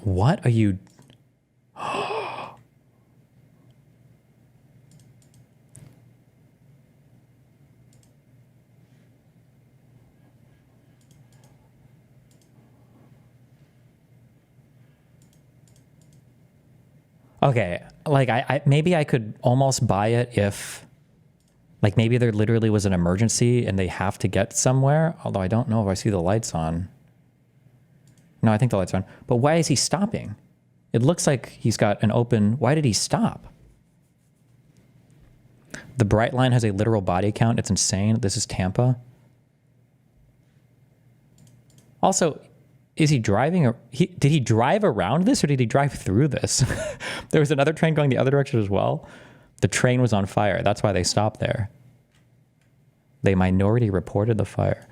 What are you... Okay, like maybe I could almost buy it if, like, maybe there literally was an emergency and they have to get somewhere. Although I don't know if I see the lights on. No, I think the lights are on. But why is he stopping? It looks like he's got an open... Why did he stop? The bright line has a literal body count. It's insane. This is Tampa. Also... Is he driving? Did he drive around this or did he drive through this? There was another train going the other direction as well. The train was on fire. That's why they stopped there. They minority reported the fire.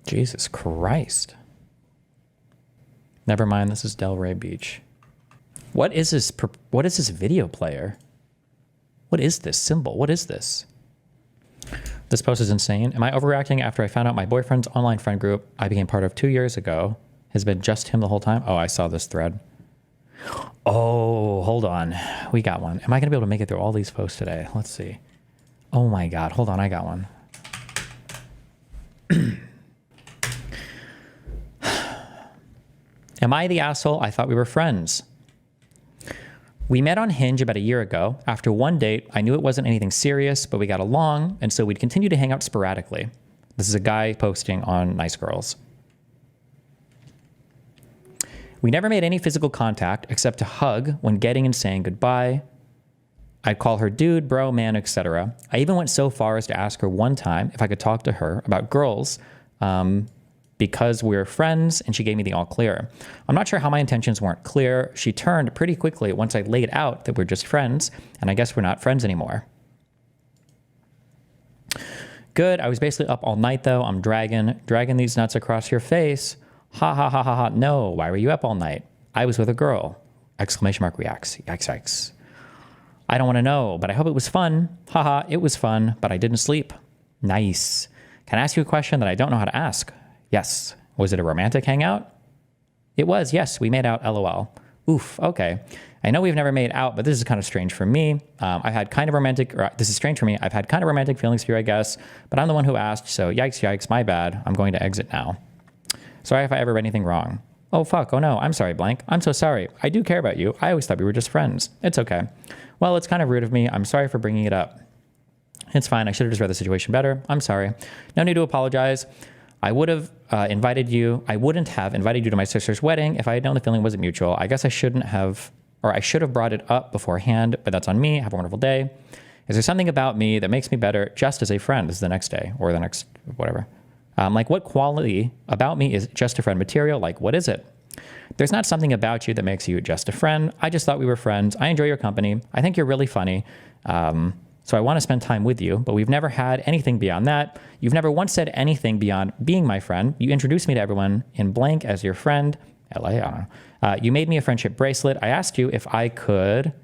Jesus Christ. Never mind. This is Delray Beach. What is this video player? What is this symbol? What is this? This post is insane. Am I overreacting after I found out my boyfriend's online friend group I became part of 2 years ago has been just him the whole time? Oh, I saw this thread. Oh, hold on. We got one. Am I going to be able to make it through all these posts today? Let's see. Oh my God. Hold on. I got one. Am I the asshole? I thought we were friends. We met on Hinge about a year ago. After one date, I knew it wasn't anything serious, but we got along, and so we'd continue to hang out sporadically. This is a guy posting on Nice Girls. We never made any physical contact except to hug when getting and saying goodbye. I'd call her dude, bro, man, etc. I even went so far as to ask her one time if I could talk to her about girls, because we're friends, and she gave me the all clear. I'm not sure how my intentions weren't clear. She turned pretty quickly once I laid out that we're just friends, and I guess we're not friends anymore. Good, I was basically up all night though. I'm dragging these nuts across your face. Ha ha ha ha ha, no, why were you up all night? I was with a girl. Exclamation mark reacts, yikes, yikes. I don't wanna know, but I hope it was fun. Haha, it was fun, but I didn't sleep. Nice. Can I ask you a question that I don't know how to ask? Yes. Was it a romantic hangout? It was, yes. We made out, LOL. Oof, okay. I know we've never made out, but this is kind of strange for me. I've had kind of romantic, or this is strange for me. I've had kind of romantic feelings for you, I guess, but I'm the one who asked, so yikes, yikes, my bad. I'm going to exit now. Sorry if I ever read anything wrong. Oh, fuck, oh no, I'm sorry, blank. I'm so sorry. I do care about you. I always thought we were just friends. It's okay. Well, it's kind of rude of me. I'm sorry for bringing it up. It's fine. I should have just read the situation better. I'm sorry. No need to apologize. I wouldn't have invited you to my sister's wedding if I had known the feeling wasn't mutual. I guess I should have brought it up beforehand, but that's on me. Have a wonderful day. Is there something about me that makes me better just as a friend? This is the next day or the next, whatever. Like what quality about me is just a friend material? Like, what is it? There's not something about you that makes you just a friend. I just thought we were friends. I enjoy your company. I think you're really funny. So I want to spend time with you, but we've never had anything beyond that. You've never once said anything beyond being my friend. You introduced me to everyone in blank as your friend. LA, I don't know. You made me a friendship bracelet. I asked you if I could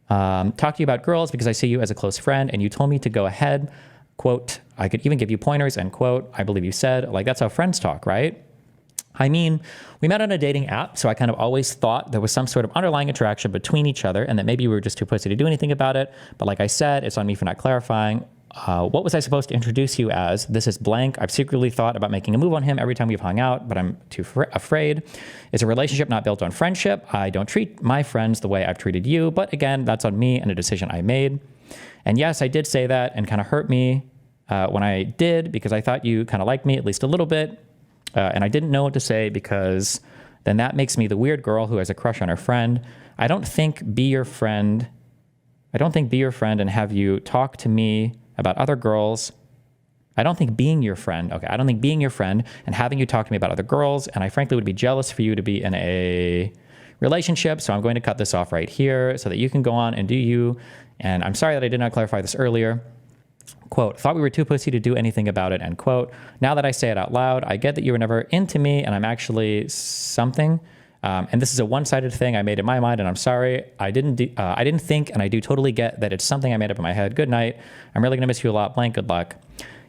talk to you about girls because I see you as a close friend, and you told me to go ahead. Quote, I could even give you pointers, end quote. I believe you said, like, that's how friends talk, right? I mean, we met on a dating app, so I kind of always thought there was some sort of underlying attraction between each other and that maybe we were just too pussy to do anything about it. But like I said, it's on me for not clarifying. What was I supposed to introduce you as? This is blank. I've secretly thought about making a move on him every time we've hung out, but I'm too afraid. It's a relationship not built on friendship. I don't treat my friends the way I've treated you, but again, that's on me and a decision I made. And yes, I did say that and kind of hurt me when I did because I thought you kind of liked me at least a little bit. And I didn't know what to say because then that makes me the weird girl who has a crush on her friend. I don't think be your friend and have you talk to me about other girls. I don't think being your friend and having you talk to me about other girls, and I frankly would be jealous for you to be in a relationship, so I'm going to cut this off right here so that you can go on and do you. And I'm sorry that I did not clarify this earlier. Quote, thought we were too pussy to do anything about it, end quote. Now that I say it out loud, I get that you were never into me and I'm actually something. And this is a one-sided thing I made in my mind and I'm sorry. I didn't think, and I do totally get that it's something I made up in my head. Good night. I'm really gonna miss you a lot. Blank, good luck.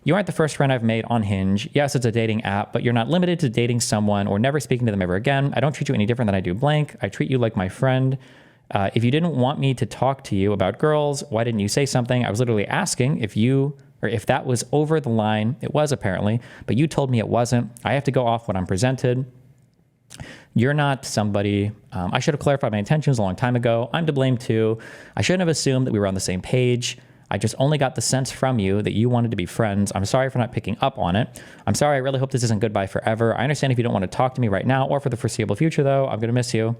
You aren't the first friend I've made on Hinge. Yes, it's a dating app, but you're not limited to dating someone or never speaking to them ever again. I don't treat you any different than I do blank. I treat you like my friend. If you didn't want me to talk to you about girls, why didn't you say something? I was literally asking if that was over the line. It was apparently, but you told me it wasn't. I have to go off what I'm presented. You're not somebody, I should have clarified my intentions a long time ago. I'm to blame too. I shouldn't have assumed that we were on the same page. I just only got the sense from you that you wanted to be friends. I'm sorry for not picking up on it. I'm sorry. I really hope this isn't goodbye forever. I understand if you don't want to talk to me right now or for the foreseeable future, though. I'm going to miss you.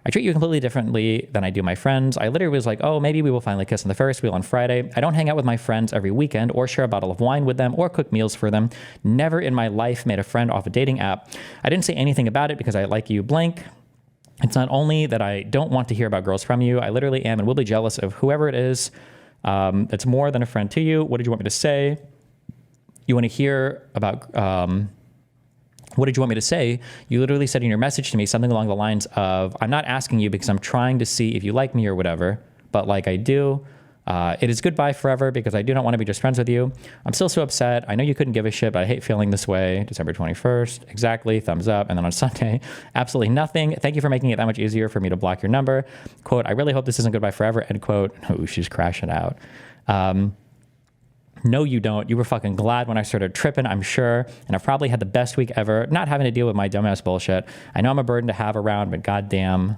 I treat you completely differently than I do my friends. I literally was like, oh, maybe we will finally kiss on the Ferris wheel on Friday. I don't hang out with my friends every weekend or share a bottle of wine with them or cook meals for them. Never in my life made a friend off a dating app. I didn't say anything about it because I like you blank. It's not only that I don't want to hear about girls from you. I literally am and will be jealous of whoever it is. It's more than a friend to you. What did you want me to say? You want to hear about, what did you want me to say? You literally said in your message to me something along the lines of, I'm not asking you because I'm trying to see if you like me or whatever, but like I do. It is goodbye forever because I do not want to be just friends with you. I'm still so upset. I know you couldn't give a shit, but I hate feeling this way. December 21st. Exactly. Thumbs up. And then on Sunday, absolutely nothing. Thank you for making it that much easier for me to block your number. Quote, I really hope this isn't goodbye forever. End quote. Oh, she's crashing out. No, you don't. You were fucking glad when I started tripping, I'm sure. And I've probably had the best week ever, not having to deal with my dumbass bullshit. I know I'm a burden to have around, but goddamn.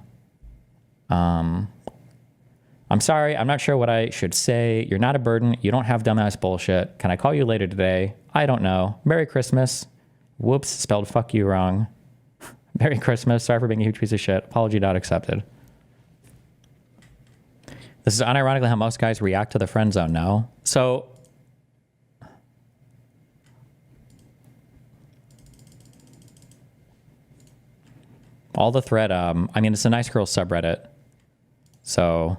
I'm sorry. I'm not sure what I should say. You're not a burden. You don't have dumbass bullshit. Can I call you later today? I don't know. Merry Christmas. Whoops, spelled fuck you wrong. Merry Christmas. Sorry for being a huge piece of shit. Apology not accepted. This is unironically how most guys react to the friend zone now. So all the thread, I mean, it's a nice girl subreddit. So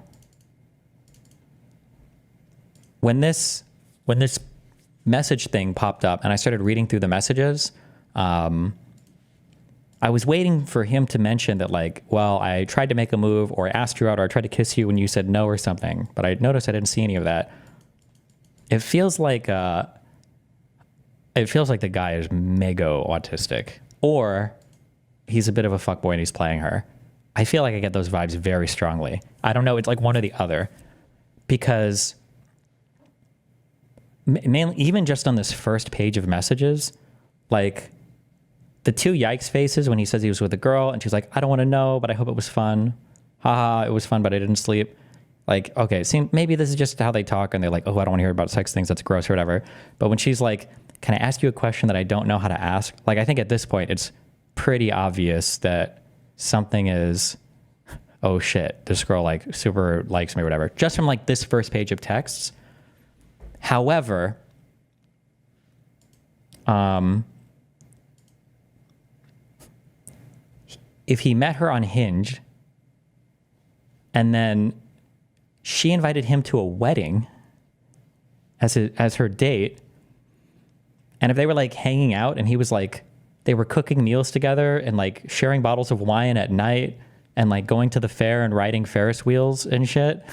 when this message thing popped up and I started reading through the messages, I was waiting for him to mention that, like, well, I tried to make a move or I asked you out or I tried to kiss you when you said no or something, but I noticed I didn't see any of that. It feels like the guy is mega autistic, or he's a bit of a fuckboy and he's playing her. I feel like I get those vibes very strongly. I don't know. It's like one or the other, because mainly, even just on this first page of messages, like the two yikes faces when he says he was with a girl and she's like, I don't want to know, but I hope it was fun. Haha, it was fun, but I didn't sleep. Like, okay, see, maybe this is just how they talk and they're like, oh, I don't want to hear about sex things. That's gross or whatever. But when she's like, can I ask you a question that I don't know how to ask? Like, I think at this point, it's pretty obvious that something is, oh shit, this girl like super likes me or whatever, just from like this first page of texts. However, if he met her on Hinge and then she invited him to a wedding as her date, and if they were like hanging out and he was like, they were cooking meals together and like sharing bottles of wine at night and like going to the fair and riding Ferris wheels and shit,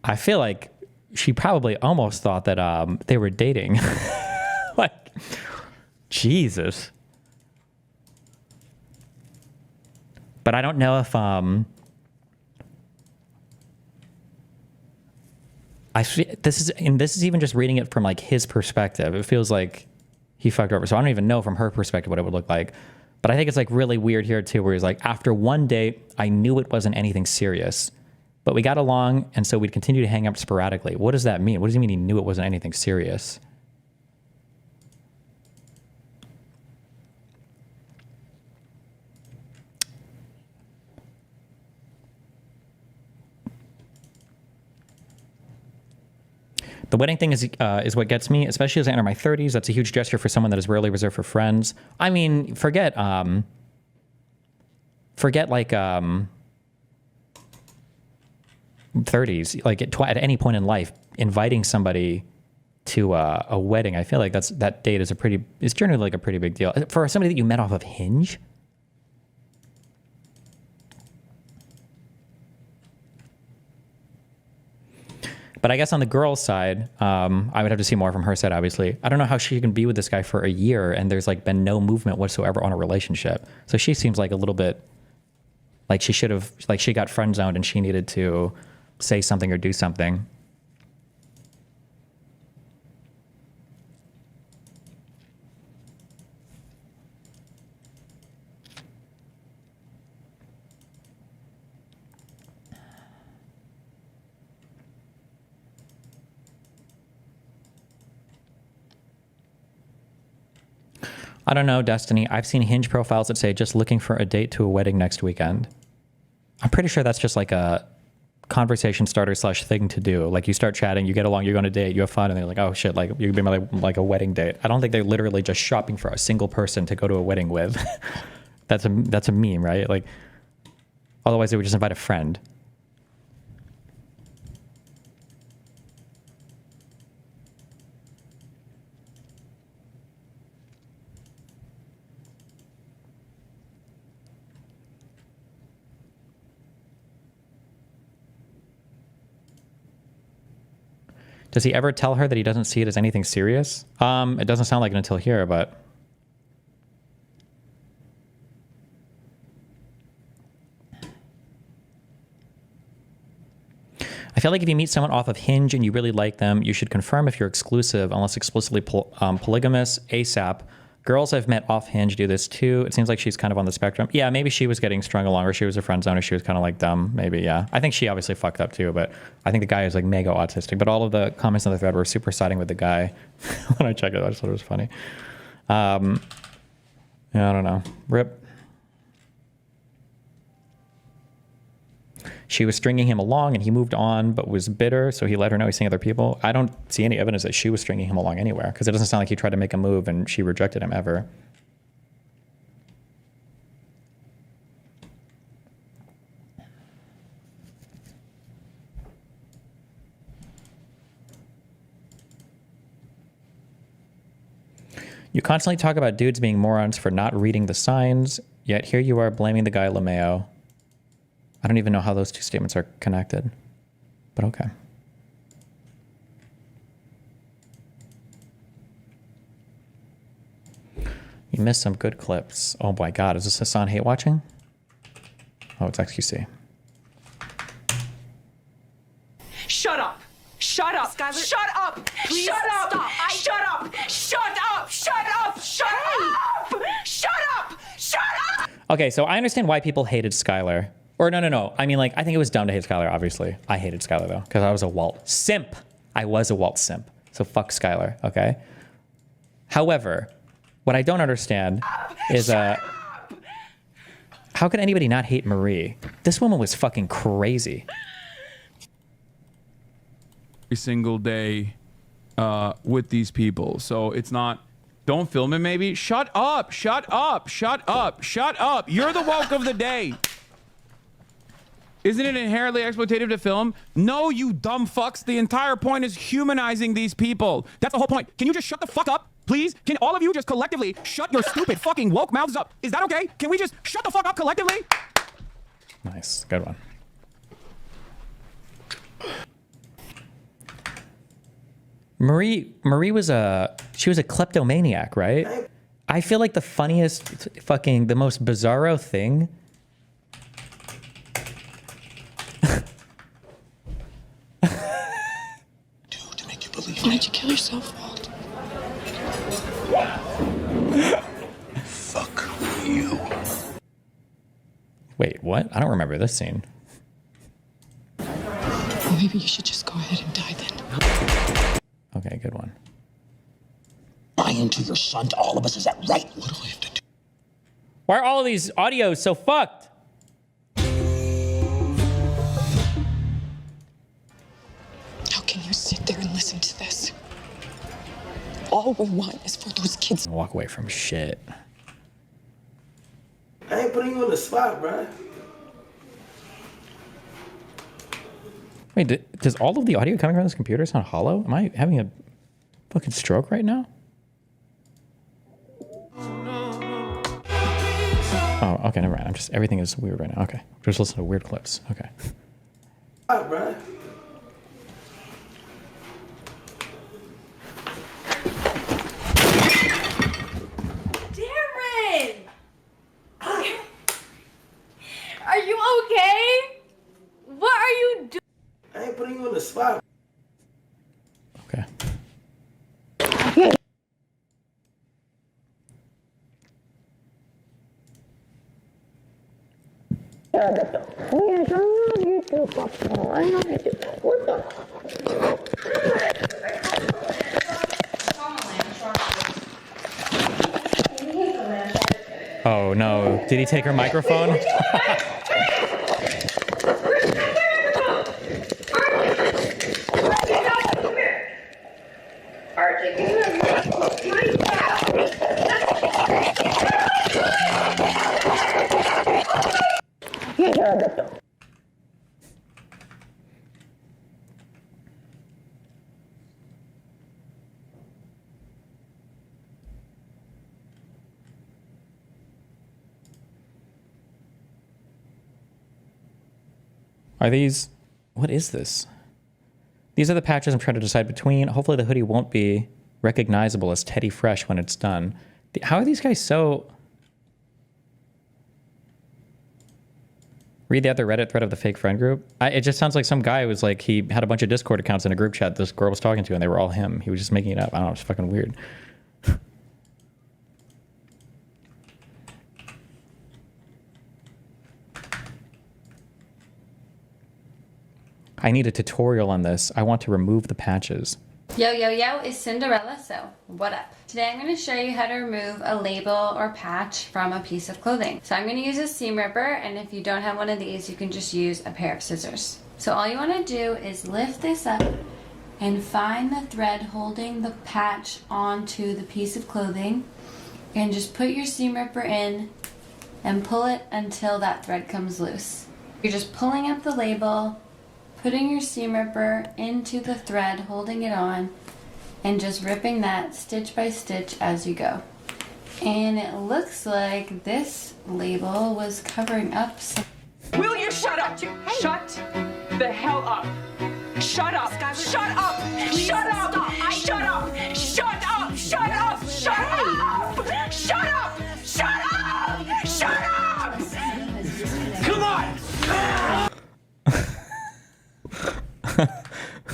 I feel like she probably almost thought that they were dating. Like, Jesus. But I don't know if this is even just reading it from like his perspective. It feels like he fucked over. So I don't even know from her perspective what it would look like. But I think it's like really weird here too, where he's like, after one date, I knew it wasn't anything serious, but we got along, and so we'd continue to hang out sporadically. What does that mean? What does he mean he knew it wasn't anything serious? The wedding thing is what gets me, especially as I enter my 30s. That's a huge gesture for someone that is rarely reserved for friends. I mean, forget like 30s, like at any point in life, inviting somebody to a wedding. I feel like that date is generally like a pretty big deal for somebody that you met off of Hinge. But I guess on the girl's side, I would have to see more from her side, obviously. I don't know how she can be with this guy for a year and there's like been no movement whatsoever on a relationship. So she seems like a little bit like she should have, like she got friend zoned and she needed to say something or do something. I don't know, Destiny. I've seen Hinge profiles that say just looking for a date to a wedding next weekend. I'm pretty sure that's just like a conversation starter / thing to do. Like you start chatting, you get along, you go on a date, you have fun, and they're like, oh shit, like you can be like a wedding date. I don't think they're literally just shopping for a single person to go to a wedding with. That's a meme, right? Like otherwise they would just invite a friend. Does he ever tell her that he doesn't see it as anything serious? It doesn't sound like it until here, but... I feel like if you meet someone off of Hinge and you really like them, you should confirm if you're exclusive, unless explicitly polygamous, ASAP. Girls I've met off Hinge do this too. It seems like she's kind of on the spectrum. Yeah, maybe she was getting strung along, or she was a friend zone, or she was kind of like dumb. Maybe, yeah. I think she obviously fucked up too, but I think the guy is like mega autistic. But all of the comments on the thread were super siding with the guy. When I checked it, I just thought it was funny. Yeah, I don't know. Rip. She was stringing him along and he moved on, but was bitter, so he let her know he's seeing other people. I don't see any evidence that she was stringing him along anywhere, because it doesn't sound like he tried to make a move and she rejected him ever. You constantly talk about dudes being morons for not reading the signs, yet here you are blaming the guy LeMayo. I don't even know how those two statements are connected, but okay. You missed some good clips. Oh my God, is this Hassan hate watching? Oh, it's XQC. Shut up! Shut up! Skylar, shut up! Please shut up! Stop! Shut up! Shut up! Shut up! Shut up! Shut up! Shut up! Okay, so I understand why people hated Skylar. Or no. I mean, like, I think it was dumb to hate Skylar, obviously. I hated Skylar, though, because I was a Walt simp. I was a Walt simp. So fuck Skylar, okay? However, what I don't understand is, how could anybody not hate Marie? This woman was fucking crazy. Every single day with these people. So it's not, don't film it maybe. Shut up, shut up, shut up, shut up. You're the woke of the day. Isn't it inherently exploitative to film? No, you dumb fucks. The entire point is humanizing these people. That's the whole point. Can you just shut the fuck up, please? Can all of you just collectively shut your stupid fucking woke mouths up? Is that okay? Can we just shut the fuck up collectively? Nice, good one. Marie was she was a kleptomaniac, right? I feel like the funniest fucking, the most bizarro thing Why'd you kill yourself, Walt? Fuck you. Wait, what? I don't remember this scene. Well, maybe you should just go ahead and die then. Okay, good one. Lying to your son, to all of us, is that right? What do I have to do? Why are all of these audios so fucked? How can you sit there and listen to this? All we want is for those kids. Walk away from shit. I ain't putting you on the spot, bro. Wait, does all of the audio coming from this computer sound hollow? Am I having a fucking stroke right now? Oh, okay, never mind. Everything is weird right now. Okay. Just listen to weird clips. Okay. Bro. Oh no, did he take her microphone? Are these, what is this? These are the patches I'm trying to decide between. Hopefully the hoodie won't be recognizable as Teddy Fresh when it's done. How are these guys so... Read the other Reddit thread of the fake friend group. It just sounds like some guy was like, he had a bunch of Discord accounts in a group chat this girl was talking to and they were all him. He was just making it up. I don't know, it's fucking weird. I need a tutorial on this. I want to remove the patches. Yo, yo, yo, it's Cinderella, so what up? Today I'm going to show you how to remove a label or patch from a piece of clothing. So I'm going to use a seam ripper, and if you don't have one of these, you can just use a pair of scissors. So all you want to do is lift this up and find the thread holding the patch onto the piece of clothing, and just put your seam ripper in and pull it until that thread comes loose. You're just pulling up the label, putting your seam ripper into the thread, holding it on, and just ripping that stitch by stitch as you go. And it looks like this label was covering up some... Will you shut up? Shut the hell up. Shut up. Shut up. Shut up. Shut up. Shut up. Shut up. Shut up. Shut up. Shut up. Shut up. Come on.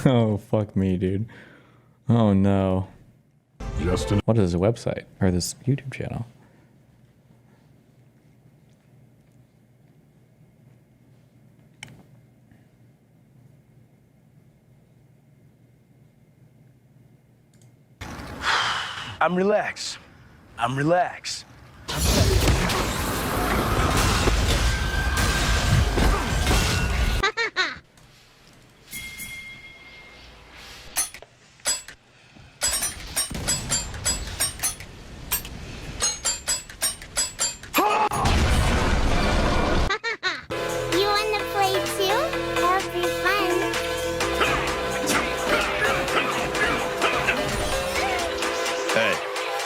Oh, fuck me, dude. Oh, no. Justin. What is this website? Or this YouTube channel? I'm relaxed. I'm relaxed.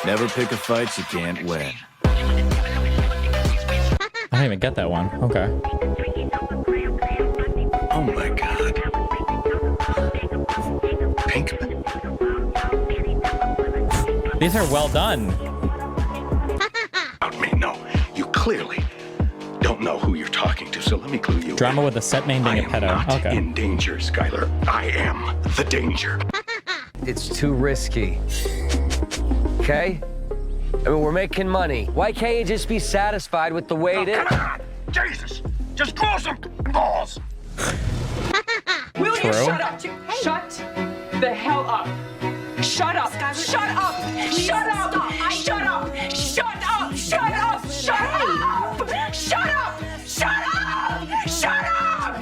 Never pick a fight you can't win. I didn't even get that one. Okay. Oh my god. Pinkman. These are well done. About me, no. You clearly don't know who you're talking to, so let me clue you Drama in. with the set name being a pedo. I am not Okay. in danger, Skylar. I am the danger. It's too risky. Okay? I mean, we're making money. Why can't you just be satisfied with the way it is? Come on! Jesus! Just grow some balls! Will you True. shut up? Shut the hell up. Shut up. Shut up. Shut up. Shut up. Shut up. Shut up. Shut up. Shut up. Shut up. Shut up.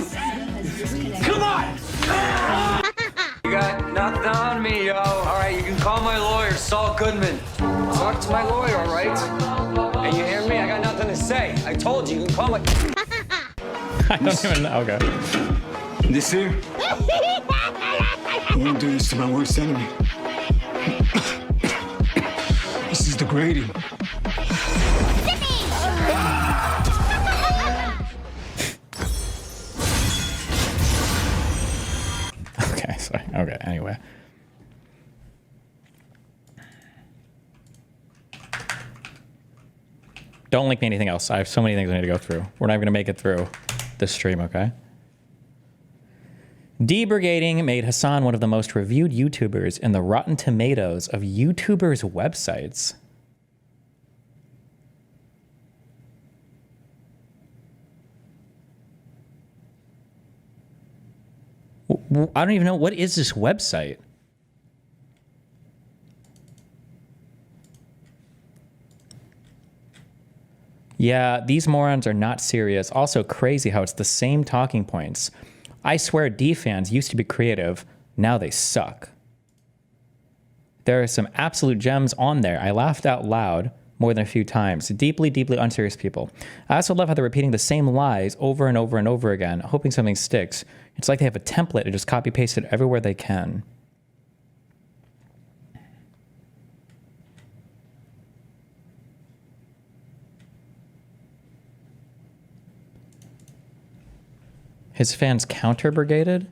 Come on. You got nothing on me, yo. All right, you can call my lawyer, Saul Goodman. Talk to my lawyer, all right? And you hear me? I got nothing to say. I told you, you can call my... I don't even know. Okay. This here? I won't do this to my worst enemy. This is degrading. Okay, sorry. Okay, anyway. Don't link me anything else. I have so many things I need to go through. We're not even going to make it through this stream, okay? Debrigading made Hassan one of the most reviewed YouTubers in the Rotten Tomatoes of YouTubers' websites. I don't even know. What is this website? Yeah, these morons are not serious. Also crazy how it's the same talking points. I swear D fans used to be creative. Now they suck. There are some absolute gems on there. I laughed out loud more than a few times. Deeply, deeply unserious people. I also love how they're repeating the same lies over and over and over again, hoping something sticks. It's like they have a template and just copy paste it everywhere they can. His fans counter-brigaded?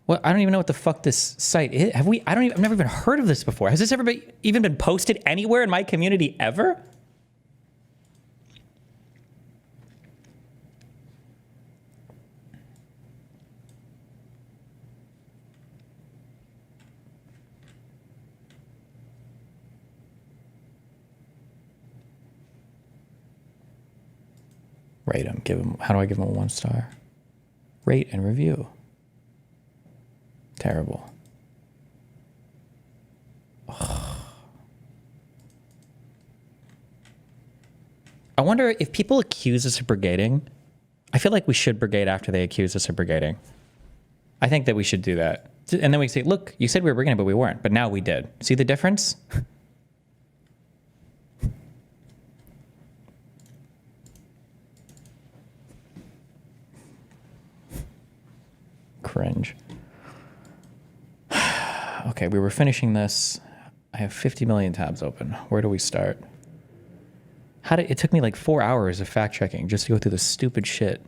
Well, I don't even know what the fuck this site is. Have we? I've never even heard of this before. Has this ever even been posted anywhere in my community ever? Rate him. Give him. How do I give him a 1 star? Rate and review. Terrible. Ugh. I wonder if people accuse us of brigading. I feel like we should brigade after they accuse us of brigading. I think that we should do that. And then we say, look, you said we were brigading, but we weren't. But now we did. See the difference? Cringe. Okay, we were finishing this. I have 50 million tabs open. Where do we start? It took me like 4 hours of fact checking just to go through this stupid shit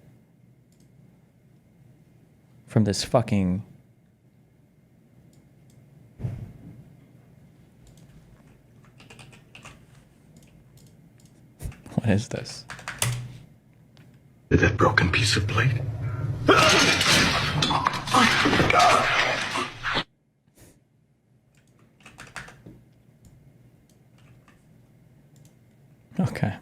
from this fucking. What is this? That broken piece of plate? Okay.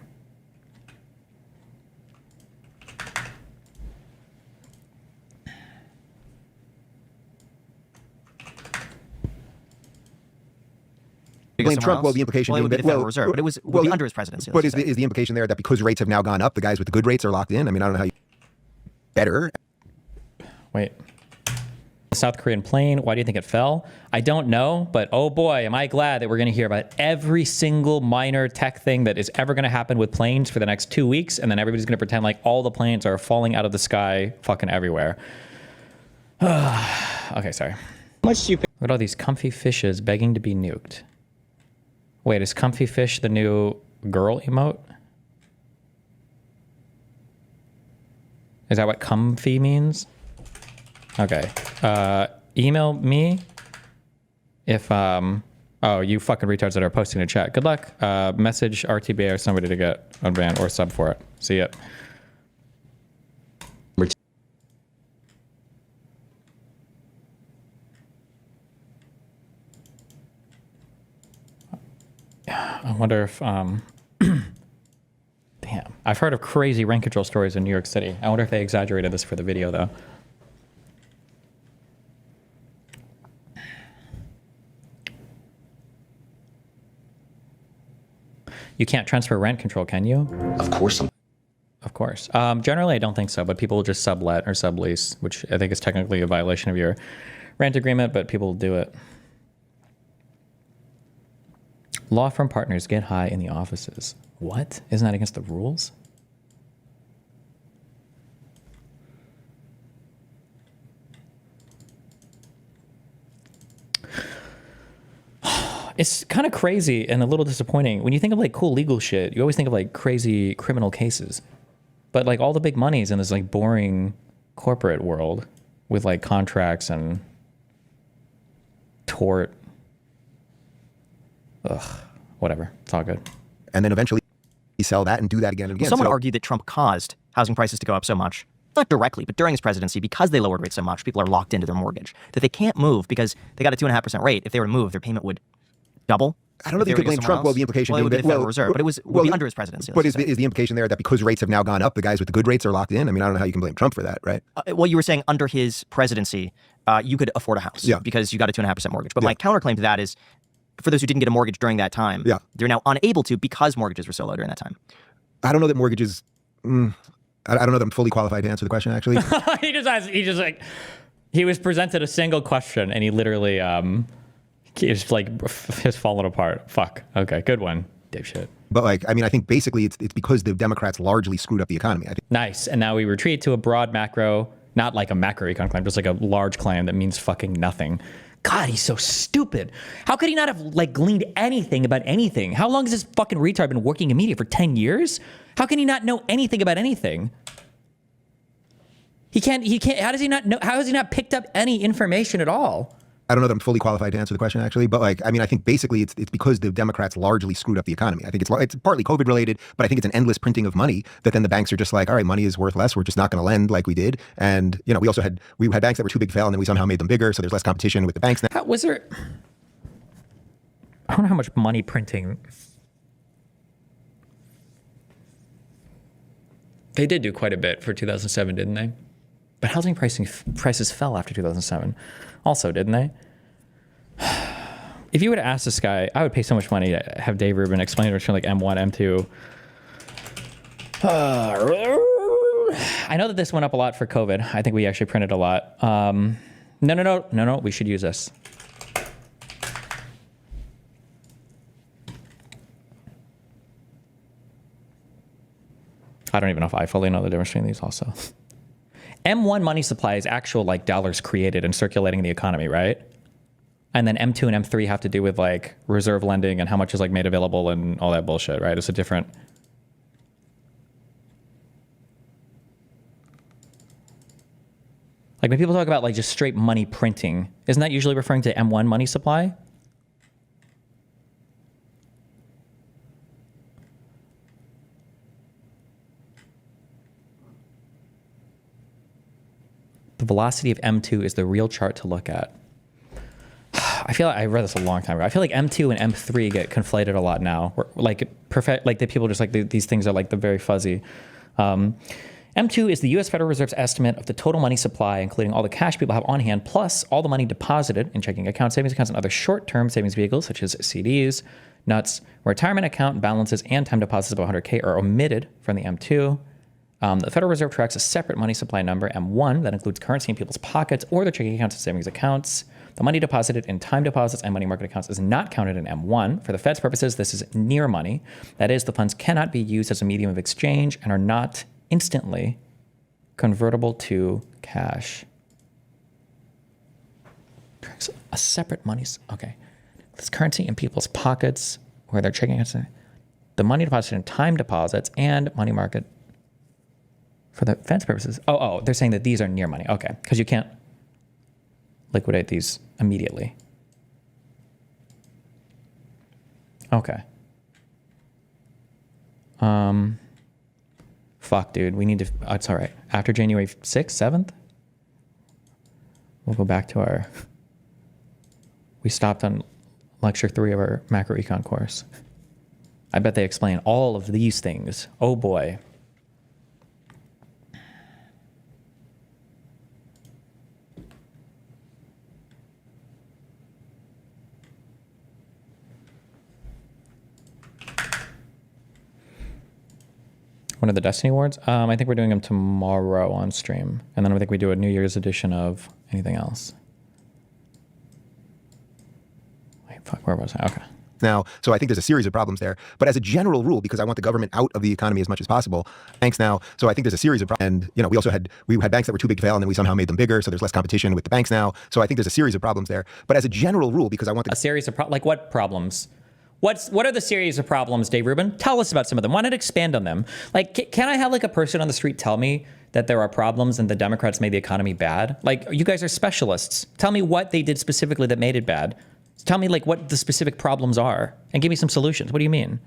Blame Trump. Well, the implication well, it would be the Federal Reserve, but it would be under his presidency. But is the implication there that because rates have now gone up, the guys with the good rates are locked in? I mean, I don't know how you better. Wait. The South Korean plane, why do you think it fell? I don't know, but oh boy, am I glad that we're going to hear about every single minor tech thing that is ever going to happen with planes for the next 2 weeks, and then everybody's going to pretend like all the planes are falling out of the sky fucking everywhere. Okay, sorry. Look at all these comfy fishes begging to be nuked. Wait, is comfy fish the new girl emote? Is that what comfy means? Okay. Email me if, oh, you fucking retards that are posting in chat. Good luck. Message RTBA or somebody to get unbanned or sub for it. See ya. I wonder if, damn. I've heard of crazy rent control stories in New York City. I wonder if they exaggerated this for the video, though. You can't transfer rent control, can you? Of course. Of course. Generally, I don't think so, but people will just sublet or sublease, which I think is technically a violation of your rent agreement, but people do it. Law firm partners get high in the offices. What? Isn't that against the rules? It's kind of crazy and a little disappointing. When you think of like cool legal shit, you always think of like crazy criminal cases. But like all the big money's in this like boring corporate world with like contracts and tort. Ugh, whatever. It's all good. And then eventually you sell that and do that again and again. Someone argued that Trump caused housing prices to go up so much. Not directly, but during his presidency, because they lowered rates so much, people are locked into their mortgage. That they can't move because they got a 2.5% rate. If they were to move, their payment would double. I don't know if you could blame Trump. Well, the implication being that the Federal Reserve, but it would be under his presidency. But is the implication there that because rates have now gone up, the guys with the good rates are locked in? I mean, I don't know how you can blame Trump for that, right? Well, you were saying under his presidency, you could afford a house because you got a 2.5% mortgage. But my counterclaim to that is, for those who didn't get a mortgage during that time, they're now unable to because mortgages were so low during that time. I don't know that mortgages. I don't know that I'm fully qualified to answer the question. Actually, he was presented a single question and he literally is like has fallen apart. Fuck. Okay, good one, dipshit. But like, I mean, I think basically it's because the Democrats largely screwed up the economy. I think. Nice. And now we retreat to a broad macro, not like a macroecon claim, just like a large claim that means fucking nothing. God, he's so stupid. How could he not have like gleaned anything about anything? How long has this fucking retard been working in media? For 10 years? How can he not know anything about anything? He can't, how does he not know, how has he not picked up any information at all? I don't know that I'm fully qualified to answer the question, actually. But like, I mean, I think basically it's because the Democrats largely screwed up the economy. I think it's partly COVID related, but I think it's an endless printing of money that then the banks are just like, all right, money is worth less. We're just not going to lend like we did. And, you know, we had banks that were too big to fail and then we somehow made them bigger. So there's less competition with the banks now. I don't know how much money printing. They did do quite a bit for 2007, didn't they? But housing prices fell after 2007 also, didn't they? If you would have asked this guy, I would pay so much money to have Dave Rubin explain it between like M1, M2. I know that this went up a lot for COVID. I think we actually printed a lot. No, we should use this. I don't even know if I fully know the difference between these also. M1 money supply is actual like dollars created and circulating in the economy, right? And then M2 and M3 have to do with like reserve lending and how much is like made available and all that bullshit, right? It's a different. Like when people talk about like just straight money printing, isn't that usually referring to M1 money supply? The velocity of M2 is the real chart to look at. I feel like I read this a long time ago. I feel like M2 and M3 get conflated a lot now. Like the people just like these things are like the very fuzzy. M2 is the U.S. Federal Reserve's estimate of the total money supply, including all the cash people have on hand, plus all the money deposited in checking accounts, savings accounts, and other short-term savings vehicles such as CDs, nuts, retirement account balances, and time deposits of 100K are omitted from the M2. The Federal Reserve tracks a separate money supply number, M1, that includes currency in people's pockets or their checking accounts and savings accounts. The money deposited in time deposits and money market accounts is not counted in M1. For the Fed's purposes, this is near money. That is, the funds cannot be used as a medium of exchange and are not instantly convertible to cash. Tracks a separate money. Okay. This currency in people's pockets or their checking accounts. The money deposited in time deposits and money market. For the Fed's purposes. Oh, they're saying that these are near money. Okay, because you can't liquidate these immediately. Okay. Fuck, dude. We need to. Oh, it's all right. After January 6th, 7th, we'll go back to our. We stopped on lecture 3 of our macroecon course. I bet they explain all of these things. Oh boy. One of the Destiny Awards? I think we're doing them tomorrow on stream. And then I think we do a New Year's edition of anything else. Wait, fuck, where was I? Okay. Now, so I think there's a series of problems there. But as a general rule, because I want the government out of the economy as much as possible, banks now, so I think there's a series of problems. And, you know, we had banks that were too big to fail and then we somehow made them bigger. So there's less competition with the banks now. So I think there's a series of problems there. But as a general rule, because I want a series of like what problems? What are the series of problems, Dave Rubin? Tell us about some of them. Why not expand on them? Like, can I have like a person on the street tell me that there are problems and the Democrats made the economy bad? Like, you guys are specialists. Tell me what they did specifically that made it bad. Tell me like what the specific problems are and give me some solutions. What do you mean?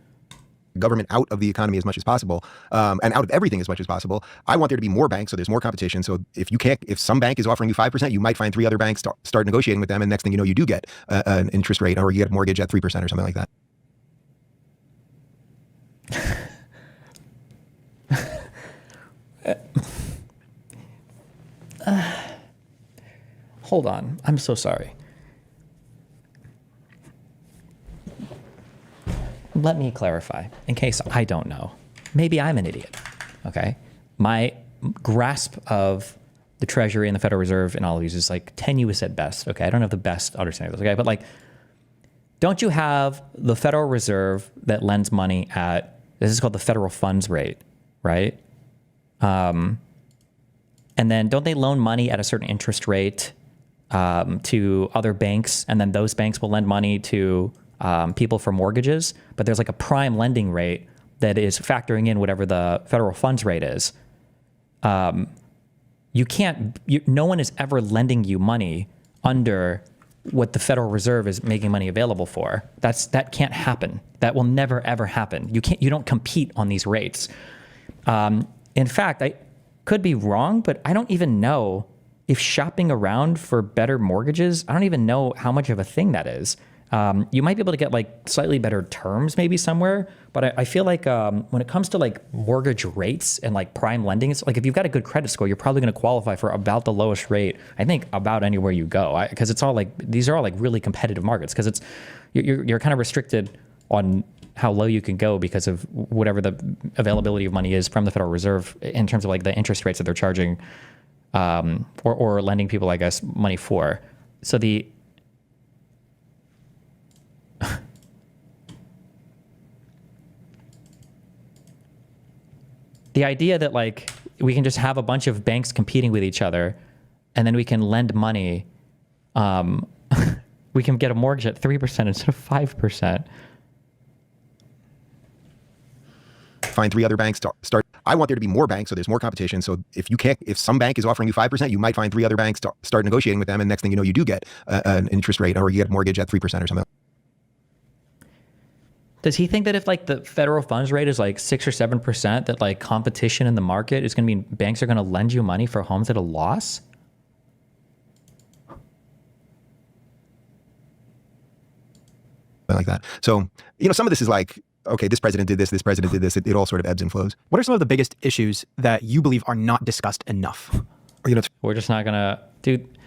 Government out of the economy as much as possible, and out of everything as much as possible. I want there to be more banks, so there's more competition. So if some bank is offering you 5%, you might find 3 other banks start negotiating with them, and next thing you know, you do get an interest rate, or you get a mortgage at 3% or something like that. hold on. I'm so sorry. Let me clarify, in case I don't know. Maybe I'm an idiot, okay? My grasp of the Treasury and the Federal Reserve and all of these is like tenuous at best, okay? I don't have the best understanding of this, okay? But like, don't you have the Federal Reserve that lends money at, this is called the federal funds rate, right? And then don't they loan money at a certain interest rate to other banks, and then those banks will lend money to people for mortgages, but there's like a prime lending rate that is factoring in whatever the federal funds rate is. No one is ever lending you money under what the Federal Reserve is making money available for. That can't happen. That will never ever happen. You don't compete on these rates. In fact, I could be wrong, but I don't even know if shopping around for better mortgages, I don't even know how much of a thing that is. You might be able to get like slightly better terms maybe somewhere, but I feel like when it comes to like mortgage rates and like prime lending, it's like if you've got a good credit score, you're probably going to qualify for about the lowest rate, I think, about anywhere you go. Because it's all like, these are all like really competitive markets, because you're kind of restricted on how low you can go because of whatever the availability of money is from the Federal Reserve in terms of like the interest rates that they're charging or lending people, I guess, money for. So the idea that like we can just have a bunch of banks competing with each other and then we can lend money, we can get a mortgage at 3% instead of 5%. Find 3 other banks to start. I want there to be more banks, so there's more competition. So if some bank is offering you 5%, you might find 3 other banks to start negotiating with them, and next thing you know, you do get an interest rate, or you get a mortgage at 3% or something. Does he think that if like the federal funds rate is like 6 or 7%, that like competition in the market is going to mean banks are going to lend you money for homes at a loss? Like that. So, some of this is like, okay, this president did this, this president did this. It all sort of ebbs and flows. What are some of the biggest issues that you believe are not discussed enough? We're just not going to, dude.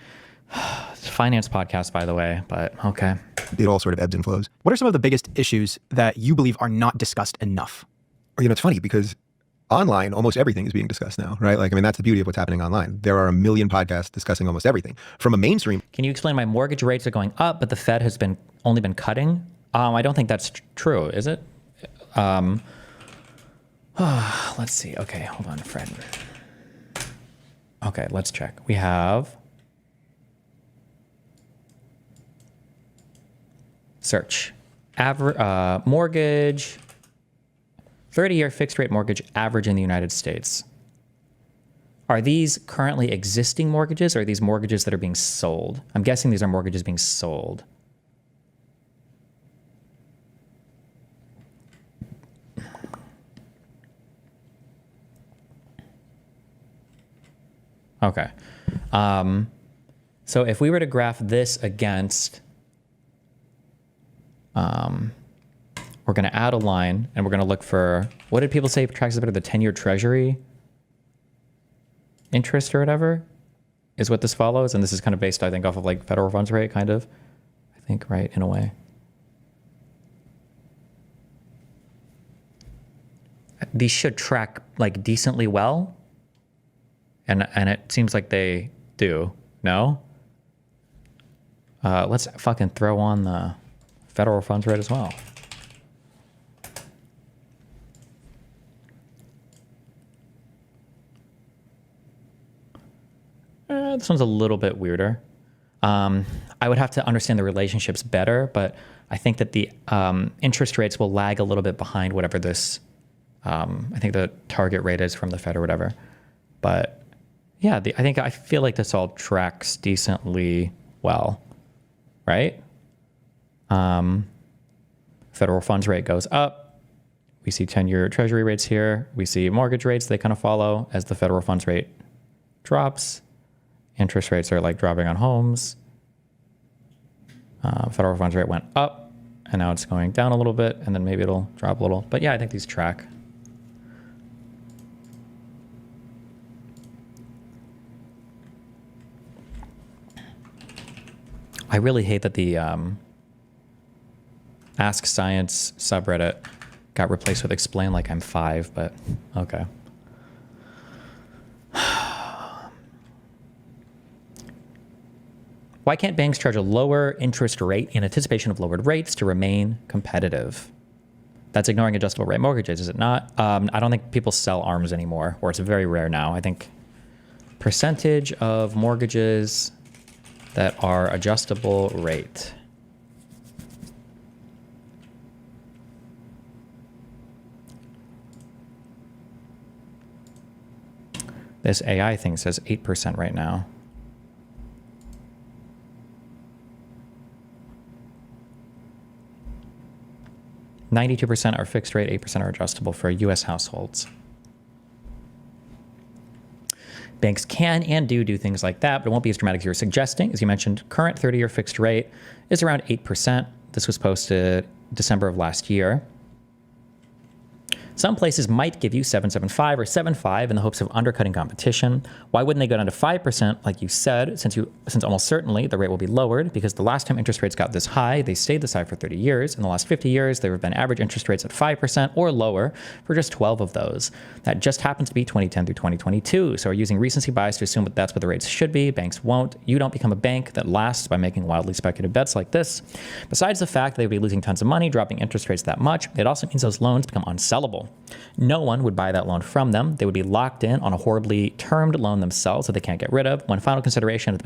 It's a finance podcast, by the way, but okay. It all sort of ebbs and flows. What are some of the biggest issues that you believe are not discussed enough? It's funny because online, almost everything is being discussed now, right? Like, that's the beauty of what's happening online. There are a million podcasts discussing almost everything from a mainstream. Can you explain why mortgage rates are going up, but the Fed has only been cutting? I don't think that's true, is it? Let's see. Okay, hold on, Fred. Okay, let's check. We have search. Mortgage, 30-year fixed rate mortgage average in the United States. Are these currently existing mortgages, or are these mortgages that are being sold? I'm guessing these are mortgages being sold. Okay. So if we were to graph this against, we're going to add a line and we're going to look for, what did people say tracks is better, the 10-year treasury interest or whatever is what this follows. And this is kind of based, I think, off of like federal funds rate, kind of, I think, right, in a way. These should track like decently well. And it seems like they do. No? Let's fucking throw on the federal funds rate as well. This one's a little bit weirder. I would have to understand the relationships better, but I think that the interest rates will lag a little bit behind whatever this, I think the target rate is from the Fed or whatever. But yeah, I feel like this all tracks decently well, right? Federal funds rate goes up. We see 10-year treasury rates here. We see mortgage rates. They kind of follow as the federal funds rate drops. Interest rates are like dropping on homes. Federal funds rate went up, and now it's going down a little bit, and then maybe it'll drop a little. But yeah, I think these track. I really hate that the Ask Science subreddit got replaced with Explain Like I'm 5, but okay. Why can't banks charge a lower interest rate in anticipation of lowered rates to remain competitive? That's ignoring adjustable rate mortgages, is it not? I don't think people sell ARMs anymore, or it's very rare now. I think percentage of mortgages that are adjustable rate. This AI thing says 8% right now. %92% are fixed rate, 8% are adjustable for U.S. households. Banks can and do things like that, but it won't be as dramatic as you're suggesting. As you mentioned, current 30-year fixed rate is around 8%. This was posted December of last year. Some places might give you 7.75 or 7.5 in the hopes of undercutting competition. Why wouldn't they go down to 5%, like you said, since almost certainly the rate will be lowered, because the last time interest rates got this high, they stayed this high for 30 years. In the last 50 years, there have been average interest rates at 5% or lower for just 12 of those. That just happens to be 2010 through 2022. So we're using recency bias to assume that that's what the rates should be. Banks won't. You don't become a bank that lasts by making wildly speculative bets like this. Besides the fact that they would be losing tons of money, dropping interest rates that much, it also means those loans become unsellable. No one would buy that loan from them. They would be locked in on a horribly termed loan themselves that they can't get rid of. One final consideration, if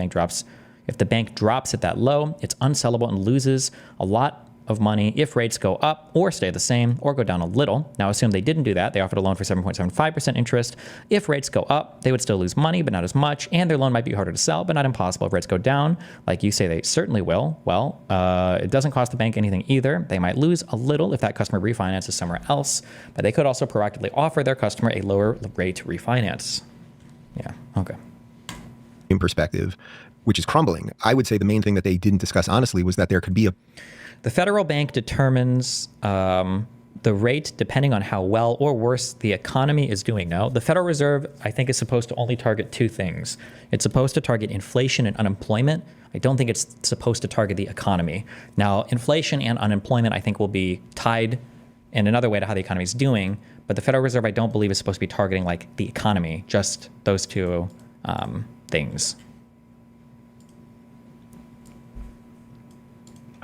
the bank drops it that low, it's unsellable and loses a lot of money if rates go up or stay the same or go down a little. Now, assume they didn't do that. They offered a loan for 7.75% interest. If rates go up, they would still lose money, but not as much, and their loan might be harder to sell, but not impossible. If rates go down, like you say they certainly will, well, it doesn't cost the bank anything either. They might lose a little if that customer refinances somewhere else, but they could also proactively offer their customer a lower rate to refinance. Yeah, okay. In perspective, which is crumbling. I would say the main thing that they didn't discuss honestly was that there could be a... The federal bank determines the rate depending on how well or worse the economy is doing. Now, the Federal Reserve, I think, is supposed to only target two things. It's supposed to target inflation and unemployment. I don't think it's supposed to target the economy. Now, inflation and unemployment, I think, will be tied in another way to how the economy is doing. But the Federal Reserve, I don't believe, is supposed to be targeting like the economy, just those two things.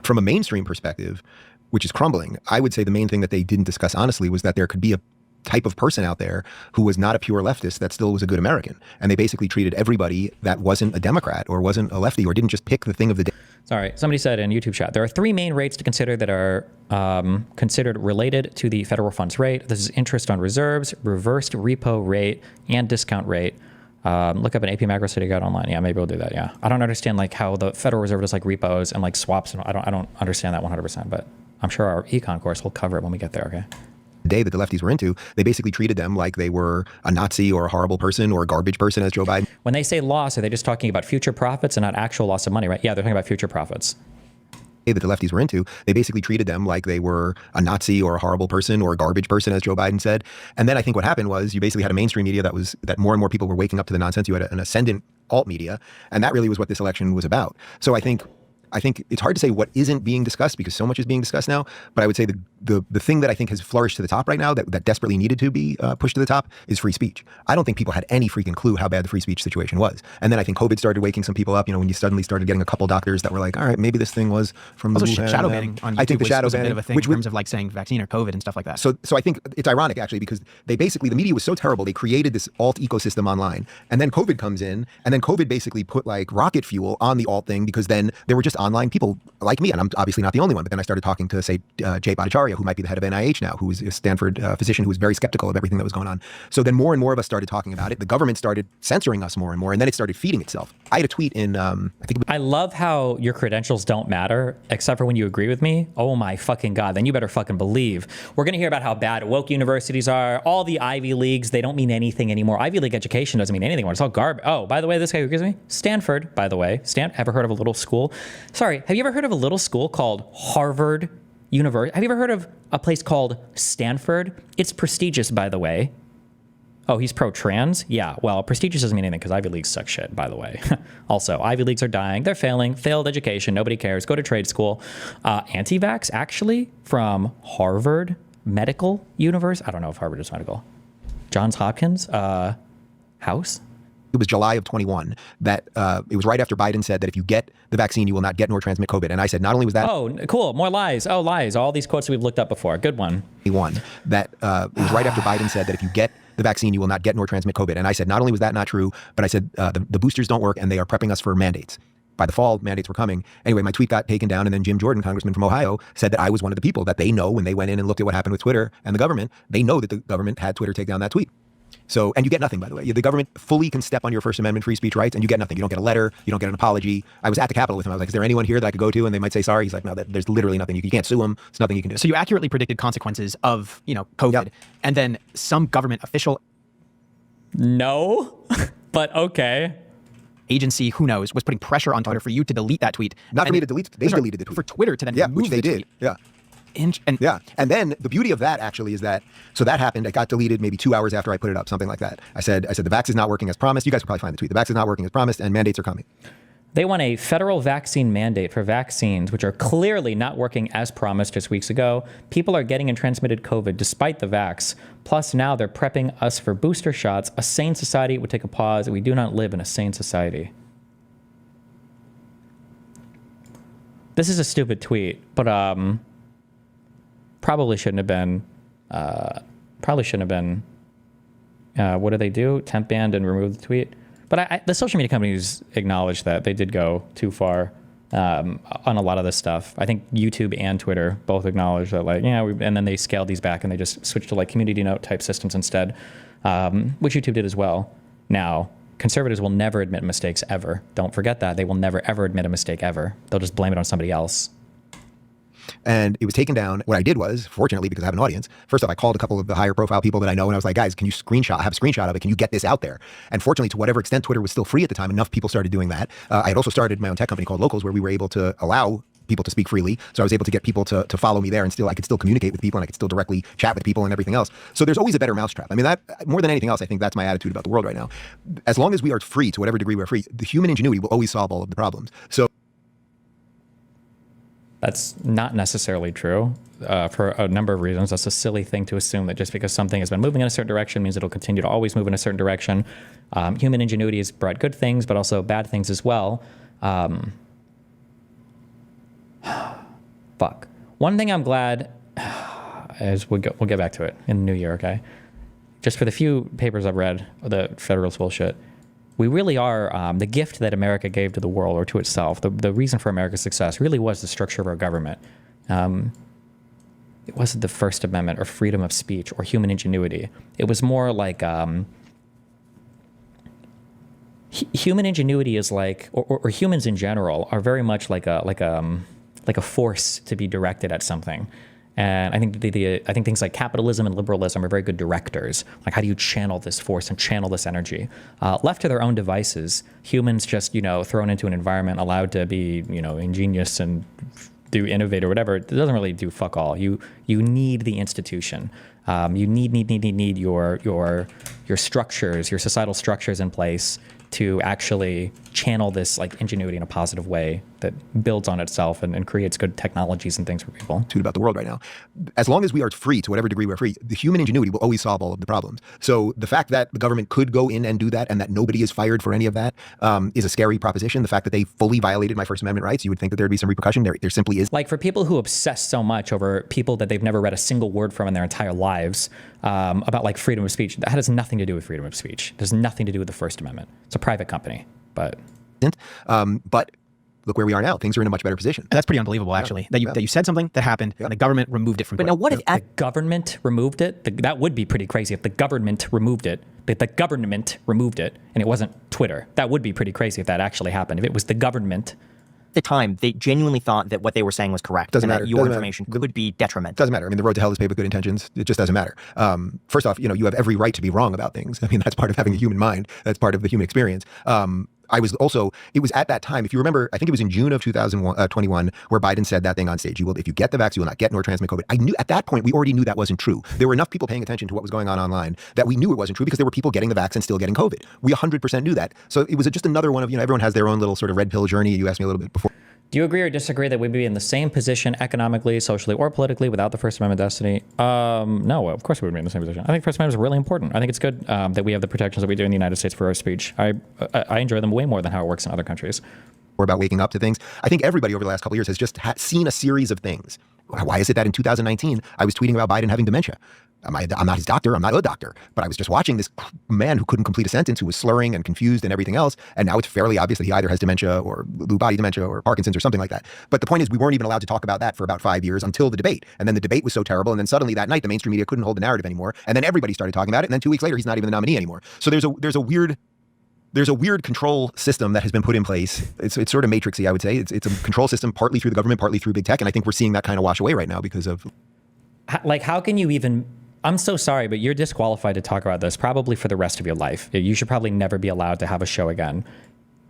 From a mainstream perspective, which is crumbling, I would say the main thing that they didn't discuss honestly was that there could be a type of person out there who was not a pure leftist that still was a good American. And they basically treated everybody that wasn't a Democrat or wasn't a lefty or didn't just pick the thing of the day. Sorry, somebody said in YouTube chat, there are three main rates to consider that are considered related to the federal funds rate. This is interest on reserves, reversed repo rate, and discount rate. Look up an AP macro study guide online. Yeah, maybe we'll do that. Yeah, I don't understand like how the Federal Reserve does like repos and like swaps, and I don't understand that 100%. But I'm sure our econ course will cover it when we get there. Okay. The day that the lefties were into, they basically treated them like they were a Nazi or a horrible person or a garbage person, as Joe Biden. When they say loss, are they just talking about future profits and not actual loss of money? Right? Yeah, they're talking about future profits. That the lefties were into, they basically treated them like they were a Nazi or a horrible person or a garbage person, as Joe Biden said. And then I think what happened was you basically had a mainstream media that more and more people were waking up to the nonsense. You had an ascendant alt media, and that really was what this election was about. So I think it's hard to say what isn't being discussed because so much is being discussed now. But I would say the thing that I think has flourished to the top right now that desperately needed to be pushed to the top is free speech. I don't think people had any freaking clue how bad the free speech situation was. And then I think COVID started waking some people up. You know, when you suddenly started getting a couple doctors that were like, all right, maybe this thing was from the Wuhan. Shadow banning on YouTube I think the shadow was banning, a bit of a thing in terms of like saying vaccine or COVID and stuff like that. So I think it's ironic actually because they basically, the media was so terrible, they created this alt ecosystem online. And then COVID comes in, and then COVID basically put like rocket fuel on the alt thing because then there were just online people like me, and I'm obviously not the only one, but then I started talking to, say, Jay Bhattacharya, who might be the head of NIH now, who is a Stanford physician who was very skeptical of everything that was going on. So then more and more of us started talking about it. The government started censoring us more and more, and then it started feeding itself. I had a tweet in, I love how your credentials don't matter, except for when you agree with me. Oh my fucking God, then you better fucking believe. We're going to hear about how bad woke universities are. All the Ivy Leagues, they don't mean anything anymore. Ivy League education doesn't mean anything anymore. It's all garbage. Oh, by the way, this guy who agrees with me, Stanford, by the way. Ever heard of a little school? Sorry, have you ever heard of a little school called Harvard University? Have you ever heard of a place called Stanford? It's prestigious, by the way. Oh, he's pro-trans? Yeah, well, prestigious doesn't mean anything because Ivy Leagues suck shit, by the way. Also, Ivy Leagues are dying. They're failing. Failed education. Nobody cares. Go to trade school. Anti-vax, actually, from Harvard Medical University. I don't know if Harvard is medical. Johns Hopkins House. It was July of 21 that it was right after Biden said that if you get the vaccine, you will not get nor transmit COVID. And I said, not only was that... Oh, cool. More lies. Oh, lies. All these quotes we've looked up before. Good one. That it was right after Biden said that if you get the vaccine, you will not get nor transmit COVID. And I said, not only was that not true, but I said the boosters don't work and they are prepping us for mandates. By the fall, mandates were coming. Anyway, my tweet got taken down, and then Jim Jordan, congressman from Ohio, said that I was one of the people that they know when they went in and looked at what happened with Twitter and the government. They know that the government had Twitter take down that tweet. So, and you get nothing, by the way. The government fully can step on your First Amendment free speech rights, and you get nothing. You don't get a letter. You don't get an apology. I was at the Capitol with him. I was like, is there anyone here that I could go to? And they might say sorry. He's like, no, there's literally nothing. You can't sue him. There's nothing you can do. So you accurately predicted consequences of, COVID. Yep. And then some government official... No, but okay. Agency, who knows, was putting pressure on Twitter for you to delete that tweet. Not for me to delete. They deleted the tweet. For Twitter to then move which they did. Tweet. Yeah. And then the beauty of that actually is that, so that happened. It got deleted maybe 2 hours after I put it up, something like that. I said the vax is not working as promised. You guys will probably find the tweet. The vax is not working as promised and mandates are coming. They want a federal vaccine mandate for vaccines, which are clearly not working as promised just weeks ago. People are getting and transmitted COVID despite the vax. Plus now they're prepping us for booster shots. A sane society would take a pause. We do not live in a sane society. This is a stupid tweet, but probably shouldn't have been. What do they do? Temp banned and remove the tweet. But the social media companies acknowledge that they did go too far on a lot of this stuff. I think YouTube and Twitter both acknowledge that, and then they scaled these back and they just switched to community note type systems instead, which YouTube did as well. Now, conservatives will never admit mistakes ever. Don't forget that. They will never, ever admit a mistake ever. They'll just blame it on somebody else. And it was taken down. What I did was, fortunately, because I have an audience, first off, I called a couple of the higher profile people that I know, and I was like, guys, can you I have a screenshot of it. Can you get this out there? And fortunately, to whatever extent Twitter was still free at the time, enough people started doing that. I had also started my own tech company called Locals, where we were able to allow people to speak freely. So I was able to get people to follow me there, and I could still communicate with people, and I could still directly chat with people and everything else. So there's always a better mousetrap. I mean, that more than anything else, I think that's my attitude about the world right now. As long as we are free, to whatever degree we're free, the human ingenuity will always solve all of the problems. So that's not necessarily true for a number of reasons. That's a silly thing to assume that just because something has been moving in a certain direction means it'll continue to always move in a certain direction. Human ingenuity has brought good things, but also bad things as well. Fuck. One thing I'm glad is we'll get back to it in the new year, okay? Just for the few papers I've read, the Federalist bullshit, we really are the gift that America gave to the world or to itself. The reason for America's success really was the structure of our government. It wasn't the First Amendment or freedom of speech or human ingenuity. It was more like human ingenuity is like, or humans in general are very much like a force to be directed at something. And I think I think things like capitalism and liberalism are very good directors. Like, how do you channel this force and channel this energy? Left to their own devices, humans just, thrown into an environment, allowed to be, ingenious and do innovate or whatever, it doesn't really do fuck all. You need the institution. You need your structures, your societal structures in place to actually channel this ingenuity in a positive way that builds on itself and creates good technologies and things for people. About the world right now. As long as we are free, to whatever degree we're free, the human ingenuity will always solve all of the problems. So the fact that the government could go in and do that and that nobody is fired for any of that is a scary proposition. The fact that they fully violated my First Amendment rights, you would think that there'd be some repercussion. There simply is. For people who obsess so much over people that they've never read a single word from in their entire lives about freedom of speech, that has nothing to do with freedom of speech. It has nothing to do with the First Amendment. It's a private company, but look where we are now. Things are in a much better position. And that's pretty unbelievable, actually. That you said something that happened and the government removed it from Twitter. But now what if the government removed it? That would be pretty crazy if the government removed it. The government removed it and it wasn't Twitter. That would be pretty crazy if that actually happened. If it was the government. At the time, they genuinely thought that what they were saying was correct. Doesn't matter. That your information could be detrimental. Doesn't matter. I mean, the road to hell is paved with good intentions. It just doesn't matter. First off, you have every right to be wrong about things. I mean, that's part of having a human mind. That's part of the human experience. It was at that time, if you remember, I think it was in June of 2021, where Biden said that thing on stage. If you get the vaccine, you will not get nor transmit COVID. I knew at that point, we already knew that wasn't true. There were enough people paying attention to what was going on online that we knew it wasn't true because there were people getting the vaccine still getting COVID. We 100% knew that. So it was just another one of, everyone has their own little sort of red pill journey. You asked me a little bit before. Do you agree or disagree that we'd be in the same position economically, socially, or politically without the First Amendment destiny? No, of course we would be in the same position. I think First Amendment is really important. I think it's good that we have the protections that we do in the United States for our speech. I enjoy them way more than how it works in other countries. Or about waking up to things. I think everybody over the last couple of years has just seen a series of things. Why is it that in 2019, I was tweeting about Biden having dementia? I'm not his doctor. I'm not a doctor. But I was just watching this man who couldn't complete a sentence, who was slurring and confused and everything else. And now it's fairly obvious that he either has dementia or Lewy body dementia or Parkinson's or something like that. But the point is, we weren't even allowed to talk about that for about 5 years until the debate. And then the debate was so terrible. And then suddenly that night, the mainstream media couldn't hold the narrative anymore. And then everybody started talking about it. And then 2 weeks later, he's not even the nominee anymore. So there's a weird control system that has been put in place. It's sort of matrixy, I would say. It's a control system partly through the government, partly through big tech. And I think we're seeing that kind of wash away right now because of... How can you even... I'm so sorry, but you're disqualified to talk about this probably for the rest of your life. You should probably never be allowed to have a show again.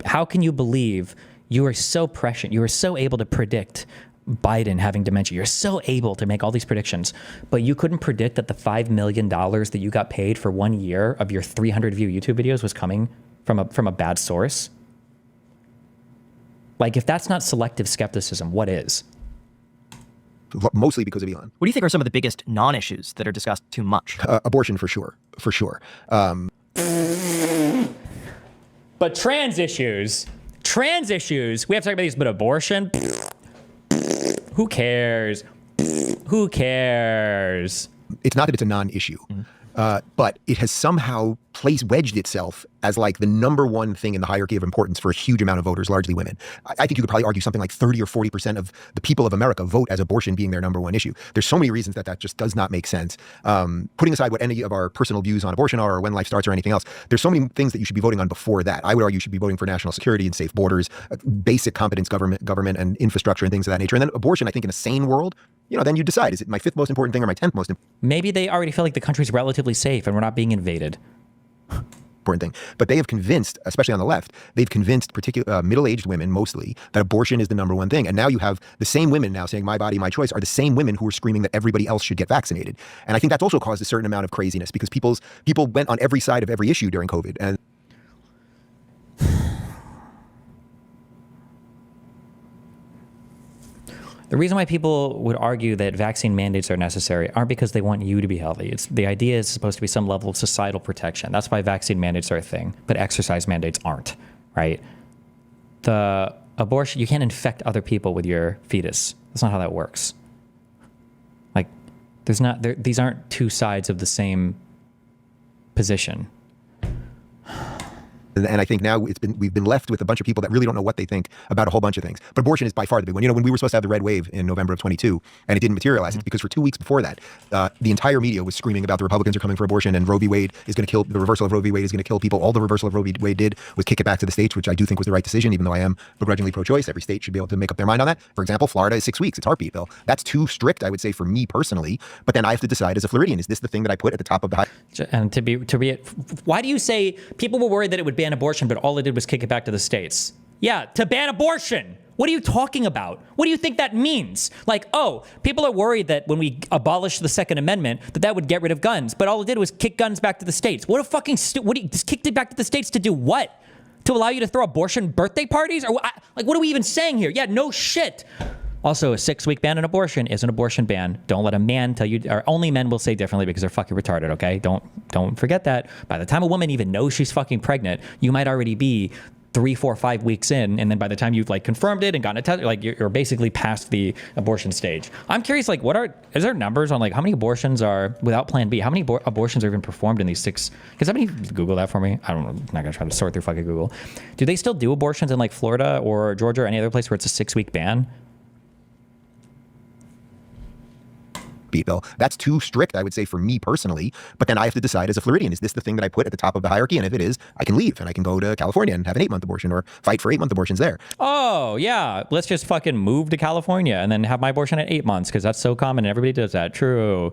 How can you believe you are so prescient? You are so able to predict Biden having dementia. You're so able to make all these predictions, but you couldn't predict that the $5 million that you got paid for 1 year of your 300 view YouTube videos was coming from a bad source? Like, if that's not selective skepticism, what is? Mostly because of Elon. What do you think are some of the biggest non-issues that are discussed too much? Abortion, for sure. But trans issues, we have to talk about these, but abortion, who cares? Who cares? It's not that it's a non-issue, but it has somehow wedged itself as like the number one thing in the hierarchy of importance for a huge amount of voters, largely women. I think you could probably argue something like 30 or 40% of the people of America vote as abortion being their number one issue. There's so many reasons that just does not make sense. Putting aside what any of our personal views on abortion are or when life starts or anything else, there's so many things that you should be voting on before that. I would argue you should be voting for national security and safe borders, basic competence government and infrastructure and things of that nature. And then abortion, I think in a sane world, then you decide, is it my 5th most important thing or my 10th most important? Maybe they already feel like the country's relatively safe and we're not being invaded. Important thing. But they have convinced, especially on the left, they've convinced particular middle-aged women mostly that abortion is the number one thing. And now you have the same women now saying my body, my choice are the same women who are screaming that everybody else should get vaccinated. And I think that's also caused a certain amount of craziness because people went on every side of every issue during COVID. And the reason why people would argue that vaccine mandates are necessary aren't because they want you to be healthy. The idea is supposed to be some level of societal protection. That's why vaccine mandates are a thing, but exercise mandates aren't, right? The abortion, you can't infect other people with your fetus. That's not how that works. Like, these aren't two sides of the same position. And I think now we've been left with a bunch of people that really don't know what they think about a whole bunch of things. But abortion is by far the big one. When we were supposed to have the red wave in November of 22 and it didn't materialize, it's because for 2 weeks before that, the entire media was screaming about the Republicans are coming for abortion and Roe v. Wade is going to kill, the reversal of Roe v. Wade is going to kill people. All the reversal of Roe v. Wade did was kick it back to the states, which I do think was the right decision, even though I am begrudgingly pro-choice. Every state should be able to make up their mind on that. For example, Florida is 6 weeks. It's heartbeat bill. That's too strict, I would say, for me personally. But then I have to decide as a Floridian, is this the thing that I put at the top of the high? And why do you say people were worried that it would ban abortion, but all it did was kick it back to the states? Yeah, to ban abortion. What are you talking about? What do you think that means? Like, oh, people are worried that when we abolish the Second Amendment, that would get rid of guns, but all it did was kick guns back to the states. What a fucking just kicked it back to the states to do what? To allow you to throw abortion birthday parties? Or what are we even saying here? Yeah, no shit. Also, a 6-week ban on abortion is an abortion ban. Don't let a man tell you, or only men will say differently because they're fucking retarded, okay? Don't forget that. By the time a woman even knows she's fucking pregnant, you might already be 3, 4, 5 weeks in, and then by the time you've confirmed it and gotten a test, you're basically past the abortion stage. I'm curious, is there numbers on how many abortions are without Plan B? How many abortions are even performed in these 6? Can somebody Google that for me? I don't know. I'm not gonna try to sort through fucking Google. Do they still do abortions in Florida or Georgia or any other place where it's a 6-week ban? Bill. That's too strict, I would say, for me personally. But then I have to decide as a Floridian, is this the thing that I put at the top of the hierarchy? And if it is, I can leave and I can go to California and have an 8-month abortion or fight for 8-month abortions there. Oh, yeah. Let's just fucking move to California and then have my abortion at 8 months because that's so common and everybody does that. True.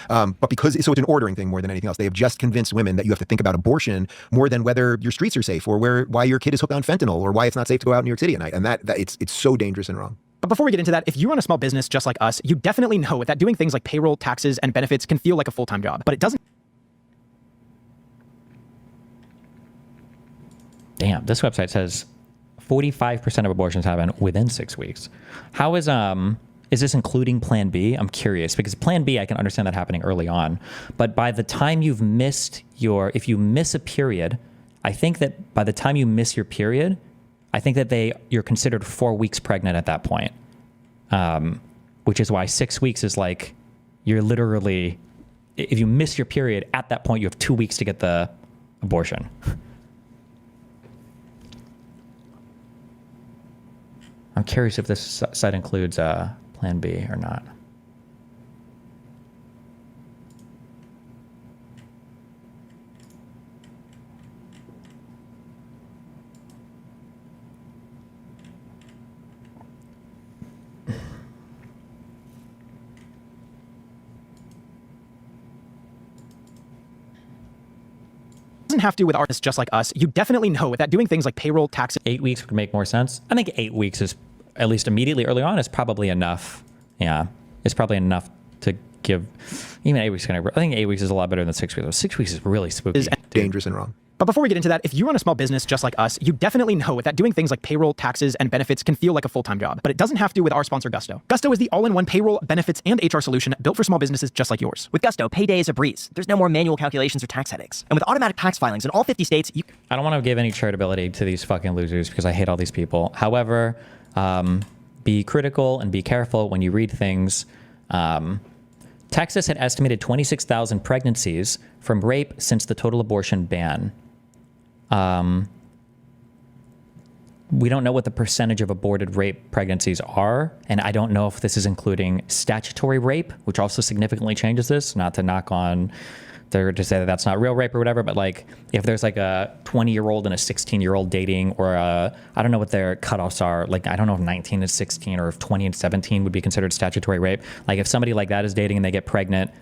But because so it's an ordering thing more than anything else. They have just convinced women that you have to think about abortion more than whether your streets are safe or why your kid is hooked on fentanyl or why it's not safe to go out in New York City at night. And that it's so dangerous and wrong. But before we get into that, if you run a small business just like us, you definitely know that doing things like payroll, taxes, and benefits can feel like a full-time job, but it doesn't. Damn, this website says 45% of abortions happen within 6 weeks. How is this including Plan B? I'm curious because Plan B, I can understand that happening early on, but by the time you've missed if you miss a period, I think that by the time you miss your period, I think that you're considered 4 weeks pregnant at that point, which is why 6 weeks is like you're literally, if you miss your period at that point, you have 2 weeks to get the abortion. I'm curious if this site includes Plan B or not. Doesn't have to with artists just like us. You definitely know that doing things like payroll, taxes. 8 weeks would make more sense. I think 8 weeks is, at least immediately early on, is probably enough. Yeah, it's probably enough to give. Even 8 weeks I think 8 weeks is a lot better than 6 weeks. 6 weeks is really spooky. Dangerous and wrong. But before we get into that, if you run a small business just like us, you definitely know that doing things like payroll, taxes, and benefits can feel like a full-time job. But it doesn't have to with our sponsor, Gusto. Gusto is the all-in-one payroll, benefits, and HR solution built for small businesses just like yours. With Gusto, payday is a breeze. There's no more manual calculations or tax headaches. And with automatic tax filings in all 50 states, I don't want to give any charitability to these fucking losers because I hate all these people. However, be critical and be careful when you read things. Texas had estimated 26,000 pregnancies from rape since the total abortion ban. We don't know what the percentage of aborted rape pregnancies are, and I don't know if this is including statutory rape, which also significantly changes this. Not to knock on, to say that that's not real rape or whatever, but like if there's like a 20-year-old and a 16-year-old dating, or I don't know what their cutoffs are. Like I don't know if 19 and 16 or if 20 and 17 would be considered statutory rape. Like if somebody like that is dating and they get pregnant,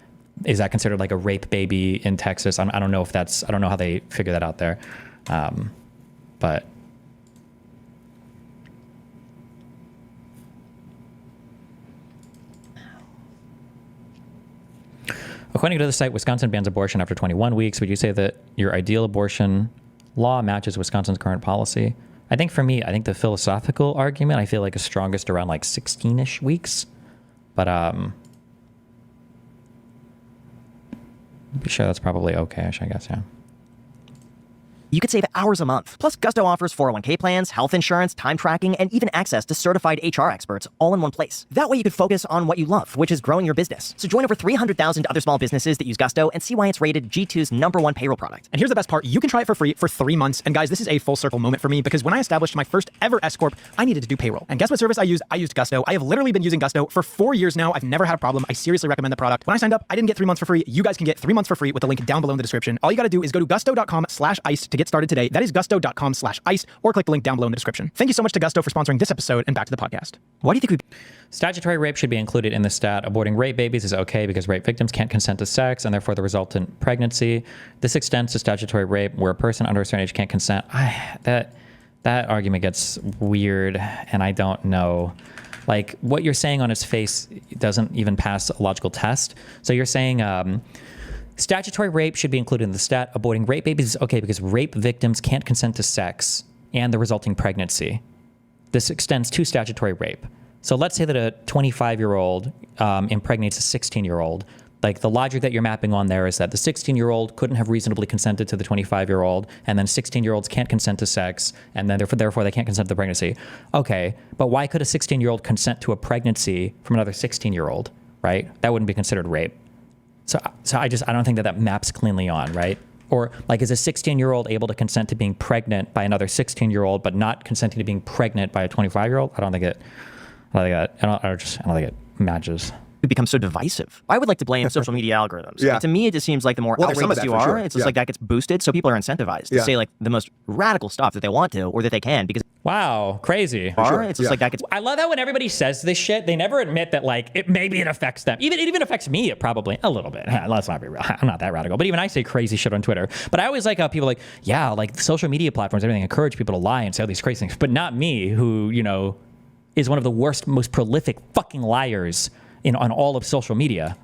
is that considered like a rape baby in Texas? I don't know if that's, I don't know how they figure that out there. But according to the site, Wisconsin bans abortion after 21 weeks. Would you say that your ideal abortion law matches Wisconsin's current policy? I think for me, I think the philosophical argument I feel like is strongest around like 16-ish weeks. But I'm sure that's probably okay-ish, I guess, yeah. you could save hours a month. Plus, Gusto offers 401k plans, health insurance, time tracking, and even access to certified HR experts all in one place. That way you could focus on what you love, which is growing your business. So join over 300,000 other small businesses that use Gusto and see why it's rated G2's #1 payroll product. And here's the best part. You can try it for free for 3 months. And guys, this is a full circle moment for me because when I established my first ever S Corp, I needed to do payroll. And guess what service I used? I used Gusto. I have literally been using Gusto for 4 years now. I've never had a problem. I seriously recommend the product. When I signed up, I didn't get 3 months for free. You guys can get 3 months for free with the link down below in the description. All you got to do is go to gusto.com/ice to get started today. That is gusto.com/ice, or click the link down below in the description. Thank you so much to Gusto for sponsoring this episode, and back to the podcast. Why do you think Statutory rape should be included in the stat. Aborting rape babies is okay because rape victims can't consent to sex and therefore the resultant pregnancy. This extends to statutory rape where a person under a certain age can't consent. That argument gets weird, and I don't know. Like, what you're saying on its face doesn't even pass a logical test. So you're saying statutory rape should be included in the stat. Aborting rape babies is okay because rape victims can't consent to sex and the resulting pregnancy. This extends to statutory rape. So let's say that a 25-year-old impregnates a 16-year-old. Like, the logic that you're mapping on there is that the 16-year-old couldn't have reasonably consented to the 25-year-old, and then 16-year-olds can't consent to sex, and then therefore they can't consent to the pregnancy. Okay, but why could a 16-year-old consent to a pregnancy from another 16-year-old, right? That wouldn't be considered rape. So I don't think that maps cleanly on, right? Or, like, is a 16-year-old able to consent to being pregnant by another 16-year-old, but not consenting to being pregnant by a 25-year-old? I don't think it matches. it becomes so divisive. I would like to blame social media algorithms. Yeah. To me, it just seems like the more Well, there's some of outrageous that you for are, sure. it's just like that gets boosted, so people are incentivized to say like the most radical stuff that they want to or that they can because Wow, crazy. it's just like that gets. I love that when everybody says this shit, they never admit that like maybe it affects them. It even affects me, it probably a little bit. Let's not be real. I'm not that radical. But even I say crazy shit on Twitter. But I always like how people like, yeah, like social media platforms, everything encourage people to lie and say all these crazy things. But not me, who, you know, is one of the worst, most prolific fucking liars on all of social media.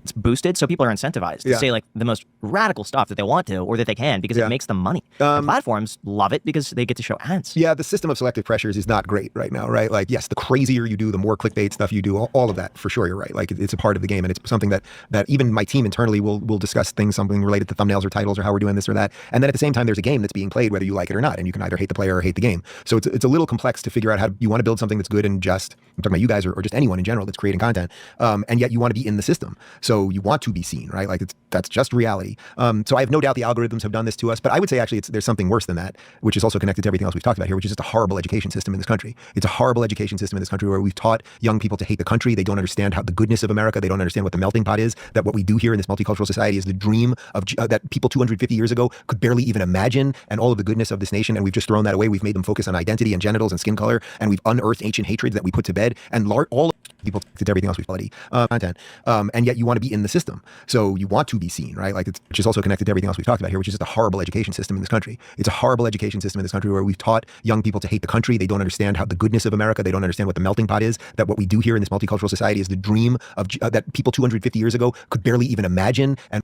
It's boosted, so people are incentivized to say like the most radical stuff that they want to or that they can because it makes them money. And platforms love it because they get to show ads. Yeah, the system of selective pressures is not great right now, right? Like, yes, the crazier you do, the more clickbait stuff you do, all of that, for sure, you're right. Like, it's a part of the game, and it's something that even my team internally will discuss things, something related to thumbnails or titles or how we're doing this or that. And then at the same time, there's a game that's being played, whether you like it or not, and you can either hate the player or hate the game. So it's a little complex to figure out how you want to build something that's good and just. I'm talking about you guys or just anyone in general that's creating content, and yet you want to be in the system. So you want to be seen, right? Like that's just reality. So I have no doubt the algorithms have done this to us, but I would say actually there's something worse than that, which is also connected to everything else we've talked about here, which is just a horrible education system in this country. It's a horrible education system in this country where we've taught young people to hate the country. They don't understand how the goodness of America. They don't understand what the melting pot is, that what we do here in this multicultural society is the dream of that people 250 years ago could barely even imagine, and all of the goodness of this nation. And we've just thrown that away. We've made them focus on identity and genitals and skin color, and we've unearthed ancient hatreds that we put to bed, and all people to everything else we've quality content, and yet you want to be in the system, so you want to be seen, right? Like, which is also connected to everything else we've talked about here, which is just a horrible education system in this country. It's a horrible education system in this country where we've taught young people to hate the country. They don't understand how the goodness of America. They don't understand what the melting pot is, that what we do here in this multicultural society is the dream of that people 250 years ago could barely even imagine. And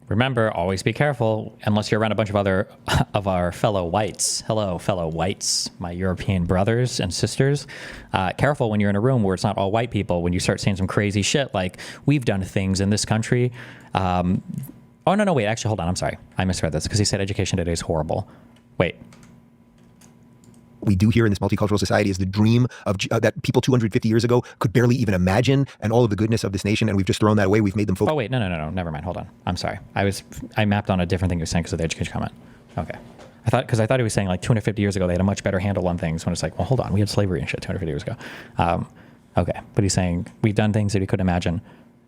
remember, always be careful unless you're around a bunch of our fellow whites. Hello, fellow whites, my European brothers and sisters. Careful when you're in a room where it's not all white people, when you start saying some crazy shit like, we've done things in this country. Oh, no, wait, actually, hold on. I'm sorry. I misread this because he said education today is horrible. Wait. We do here in this multicultural society is the dream of that people 250 years ago could barely even imagine, and all of the goodness of this nation, and we've just thrown that away. We've made them focus. Oh, wait, no, never mind. Hold on. I'm sorry. I mapped on a different thing you were saying because of the education comment. Okay. I thought he was saying like 250 years ago they had a much better handle on things, when it's like, well, hold on, we had slavery and shit 250 years ago. Okay, but he's saying we've done things that he couldn't imagine,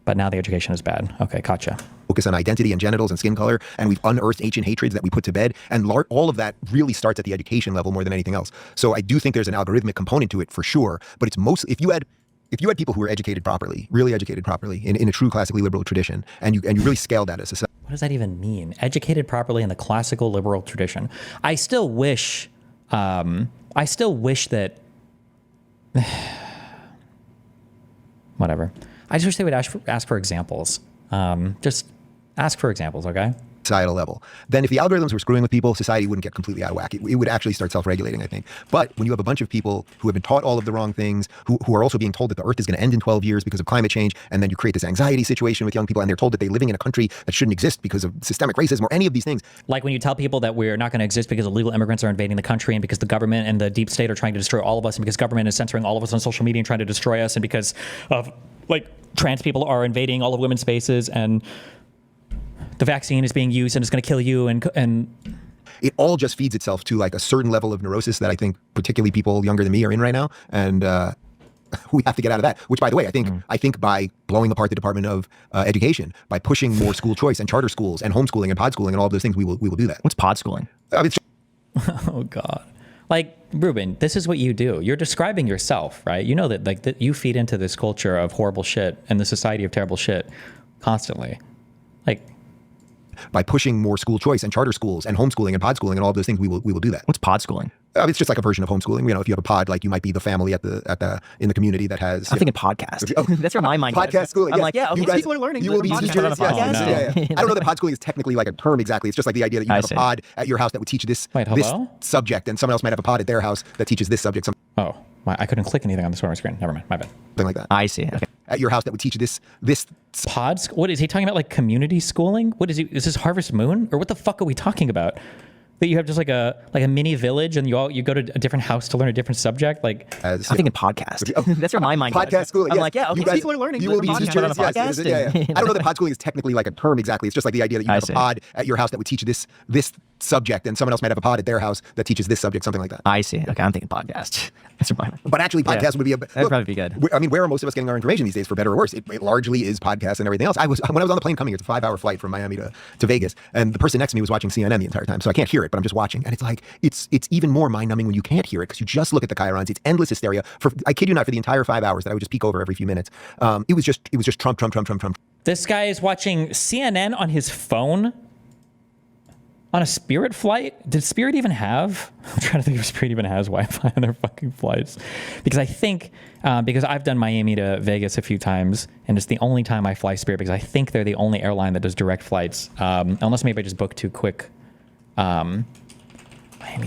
but now the education is bad. Okay, gotcha. Focus on identity and genitals and skin color, and we've unearthed ancient hatreds that we put to bed, and all of that really starts at the education level more than anything else. So I do think there's an algorithmic component to it for sure, but it's mostly if you had people who were educated properly, really educated properly in a true classically liberal tradition, and you really scaled that as a society. What does that even mean? Educated properly in the classical liberal tradition. I still wish that whatever. I just wish they would ask for examples. Just ask for examples, okay? Societal level. Then if the algorithms were screwing with people, society wouldn't get completely out of whack. It would actually start self-regulating, I think. But when you have a bunch of people who have been taught all of the wrong things, who are also being told that the earth is going to end in 12 years because of climate change, and then you create this anxiety situation with young people, and they're told that they're living in a country that shouldn't exist because of systemic racism or any of these things. Like when you tell people that we're not going to exist because illegal immigrants are invading the country, and because the government and the deep state are trying to destroy all of us, and because government is censoring all of us on social media and trying to destroy us, and because of like trans people are invading all of women's spaces, and the vaccine is being used and it's going to kill you, and it all just feeds itself to like a certain level of neurosis that I think particularly people younger than me are in right now, and we have to get out of that. Which, by the way, I think by blowing apart the Department of Education, by pushing more school choice and charter schools and homeschooling and pod schooling and all of those things, we will do that. What's pod schooling? Oh God. Like, Ruben, this is what you do. You're describing yourself, right? You know that like that you feed into this culture of horrible shit and the society of terrible shit constantly. Like, by pushing more school choice and charter schools and homeschooling and pod schooling and all of those things, we will do that. What's pod schooling? It's just like a version of homeschooling. You know, if you have a pod, like you might be the family in the community that has. I'm thinking podcast. That's where my mind goes. Podcast schooling. I'm yes. like, yeah, okay, you guys, people are learning. You will be teachers. On a podcast. Yes. Oh, no. Yeah. I don't know that pod schooling is technically like a term exactly. It's just like the idea that you have a pod at your house that would teach this subject, and someone else might have a pod at their house that teaches this subject. Oh, I couldn't click anything on the screen. Never mind. My bad. Something like that. I see. Okay. At your house that would teach this pods. What is he talking about? Like community schooling? What is he? Is this Harvest Moon, or what the fuck are we talking about? That you have just like a mini village, and you go to a different house to learn a different subject. Like, I'm thinking podcast. That's where my mind goes. Podcast schooling. I'm like, yeah, okay, you guys, people are learning. You will be teachers on a podcast. Yes. I don't know that pod schooling is technically like a term exactly. It's just like the idea that you have a pod at your house that would teach this subject, and someone else might have a pod at their house that teaches this subject, something like that. I see. Okay, I'm thinking podcast. But actually, podcast would be that'd probably be good. I mean, where are most of us getting our information these days, for better or worse? It largely is podcasts and everything else. When I was on the plane coming here, it's a 5-hour flight from Miami to Vegas, and the person next to me was watching CNN the entire time, so I can't hear it, but I'm just watching, and it's like it's even more mind-numbing when you can't hear it because you just look at the chyrons. It's endless hysteria. I kid you not, for the entire 5 hours that I would just peek over every few minutes, it was just Trump. This guy is watching CNN on his phone on a Spirit flight. Did Spirit even have? I'm trying to think if Spirit even has Wi-Fi on their fucking flights, because I think because I've done Miami to Vegas a few times, and it's the only time I fly Spirit because I think they're the only airline that does direct flights, unless maybe I just booked too quick. Miami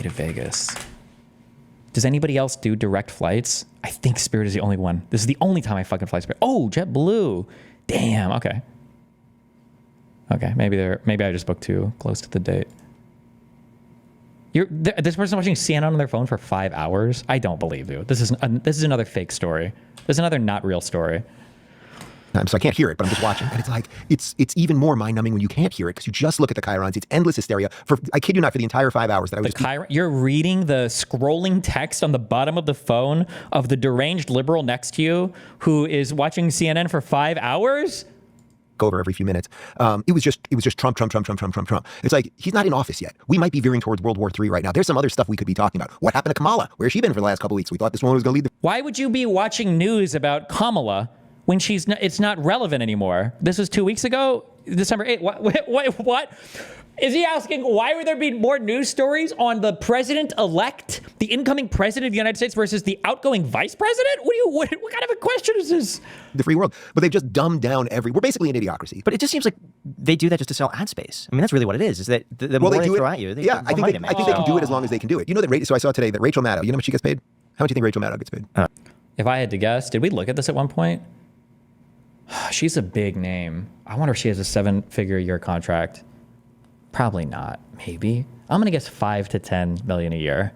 to Vegas. Does anybody else do direct flights? I think Spirit is the only one. This is the only time I fucking fly Spirit. Oh, JetBlue. Damn. Okay. Maybe I just booked too close to the date. This person watching CNN on their phone for 5 hours? I don't believe you. This is another fake story. This is another not real story. So I can't hear it, but I'm just watching. And it's like, it's even more mind-numbing when you can't hear it because you just look at the chyrons. It's endless hysteria. I kid you not, for the entire 5 hours that I was You're reading the scrolling text on the bottom of the phone of the deranged liberal next to you who is watching CNN for 5 hours? Over every few minutes. It was just Trump. It's like, he's not in office yet. We might be veering towards World War III right now. There's some other stuff we could be talking about. What happened to Kamala? Where's she been for the last couple of weeks? We thought this woman was going to lead the... Why would you be watching news about Kamala when it's not relevant anymore? This was 2 weeks ago, December 8th. What? Is he asking why would there be more news stories on the president-elect, the incoming president of the United States versus the outgoing vice president? What kind of a question is this? The free world. But they've just dumbed down we're basically an idiocracy. But it just seems like they do that just to sell ad space. I mean, that's really what it is that the more they throw at you, I think they can do it as long as they can do it. You know that, so I saw today that Rachel Maddow, you know how much she gets paid? How much do you think Rachel Maddow gets paid? If I had to guess, did we look at this at one point? She's a big name. I wonder if she has a 7-figure a year contract. Probably not. Maybe. I'm going to guess 5 to 10 million a year.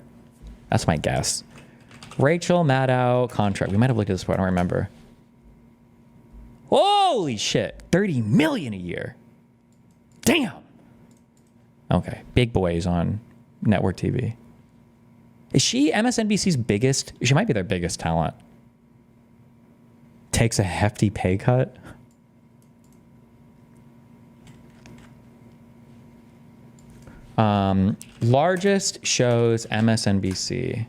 That's my guess. Rachel Maddow contract. We might have looked at this before. I don't remember. Holy shit. 30 million a year. Damn. Okay. Big boys on network TV. Is she MSNBC's biggest? She might be their biggest talent. Takes a hefty pay cut. Largest shows MSNBC.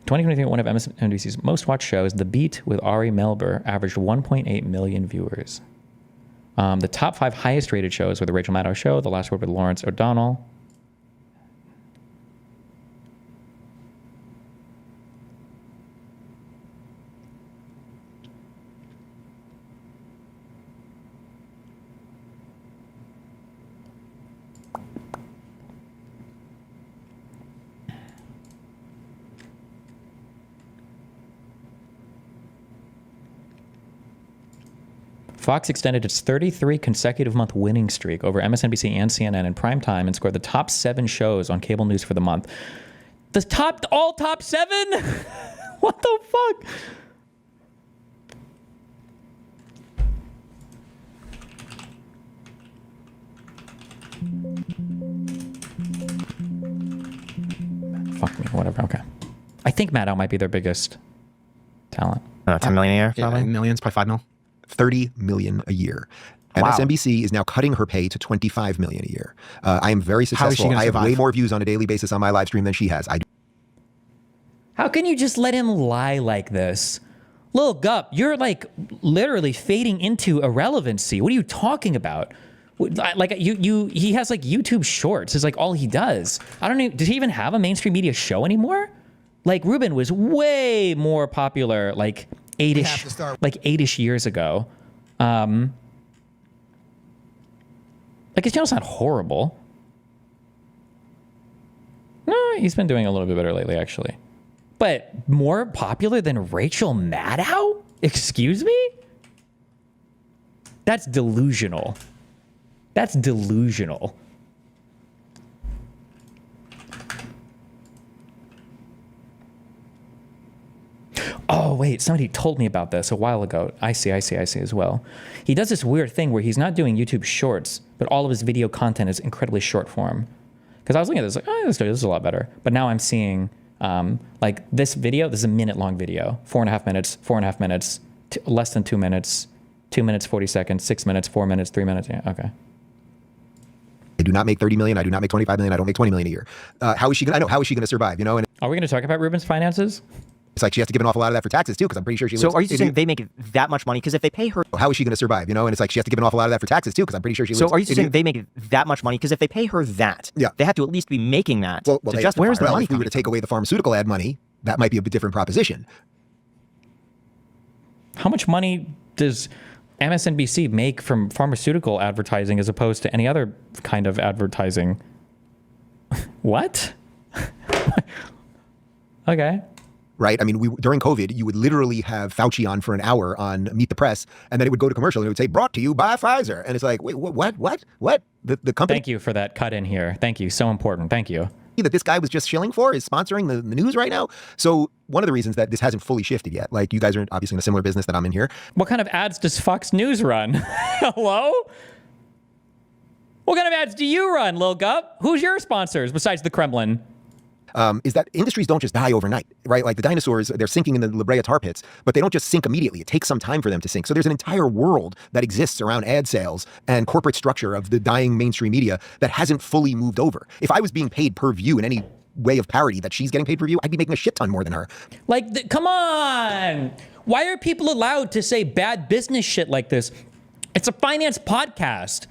2023, one of MSNBC's most watched shows, The Beat with Ari Melber, averaged 1.8 million viewers. The top 5 highest rated shows were The Rachel Maddow Show, The Last Word with Lawrence O'Donnell, Fox extended its 33 consecutive month winning streak over MSNBC and CNN in prime time and scored the top 7 shows on cable news for the month. All top 7? What the fuck? Fuck me, whatever, okay. I think Maddow might be their biggest talent. 10 million a year? Yeah, millions, probably 5 mil. 30 million a year. Wow. MSNBC is now cutting her pay to 25 million a year. I am very successful. I have survive? way more views on a daily basis on my live stream than she has. How can you just let him lie like this? Lil Gup, you're like literally fading into irrelevancy. What are you talking about? Like he has like YouTube shorts is like all he does. I don't know. Does he even have a mainstream media show anymore? Like Ruben was way more popular like 8-ish years ago. Like his channel's not horrible. No, he's been doing a little bit better lately, actually. But more popular than Rachel Maddow? Excuse me? That's delusional. That's delusional. Oh, wait, somebody told me about this a while ago. I see as well. He does this weird thing where he's not doing YouTube shorts, but all of his video content is incredibly short form. Because I was looking at this, like, oh, this is a lot better. But now I'm seeing, like, this video, this is a minute-long video. 4.5 minutes, 4.5 minutes, less than 2 minutes, 2 minutes, 40 seconds, 6 minutes, 4 minutes, 3 minutes. Yeah, okay. I do not make 30 million. I do not make 25 million. I don't make 20 million a year. How is she going to, I know, how is she going to survive, you know? And are we going to talk about Ruben's finances? it's like she has to give an awful lot of that for taxes too, because I'm pretty sure she lives. So are you saying they make that much money? Because if they pay her... How is she going to survive, you know? And it's like she has to give an awful lot of that for taxes too, because I'm pretty sure she lives. So are you saying they make that much money? Because if they pay her that, they have to at least be making that to justify. Where's the money? If we were to take away the pharmaceutical ad money, that might be a bit different proposition. How much money does MSNBC make from pharmaceutical advertising as opposed to any other kind of advertising? What? Okay. Right? I mean, during COVID, you would literally have Fauci on for an hour on Meet the Press, and then it would go to commercial, and it would say, brought to you by Pfizer. And it's like, wait, what? The company... Thank you for that cut in here. Thank you. So important. Thank you. That this guy was just shilling for is sponsoring the news right now. So one of the reasons that this hasn't fully shifted yet, like you guys are obviously in a similar business that I'm in here. What kind of ads does Fox News run? Hello? What kind of ads do you run, Lil Gup? Who's your sponsors besides the Kremlin? Is that industries don't just die overnight, right? Like the dinosaurs, they're sinking in the La Brea tar pits, but they don't just sink immediately. It takes some time for them to sink. So there's an entire world that exists around ad sales and corporate structure of the dying mainstream media that hasn't fully moved over. If I was being paid per view in any way of parity that she's getting paid per view, I'd be making a shit ton more than her. Like, come on. Why are people allowed to say bad business shit like this? It's a finance podcast.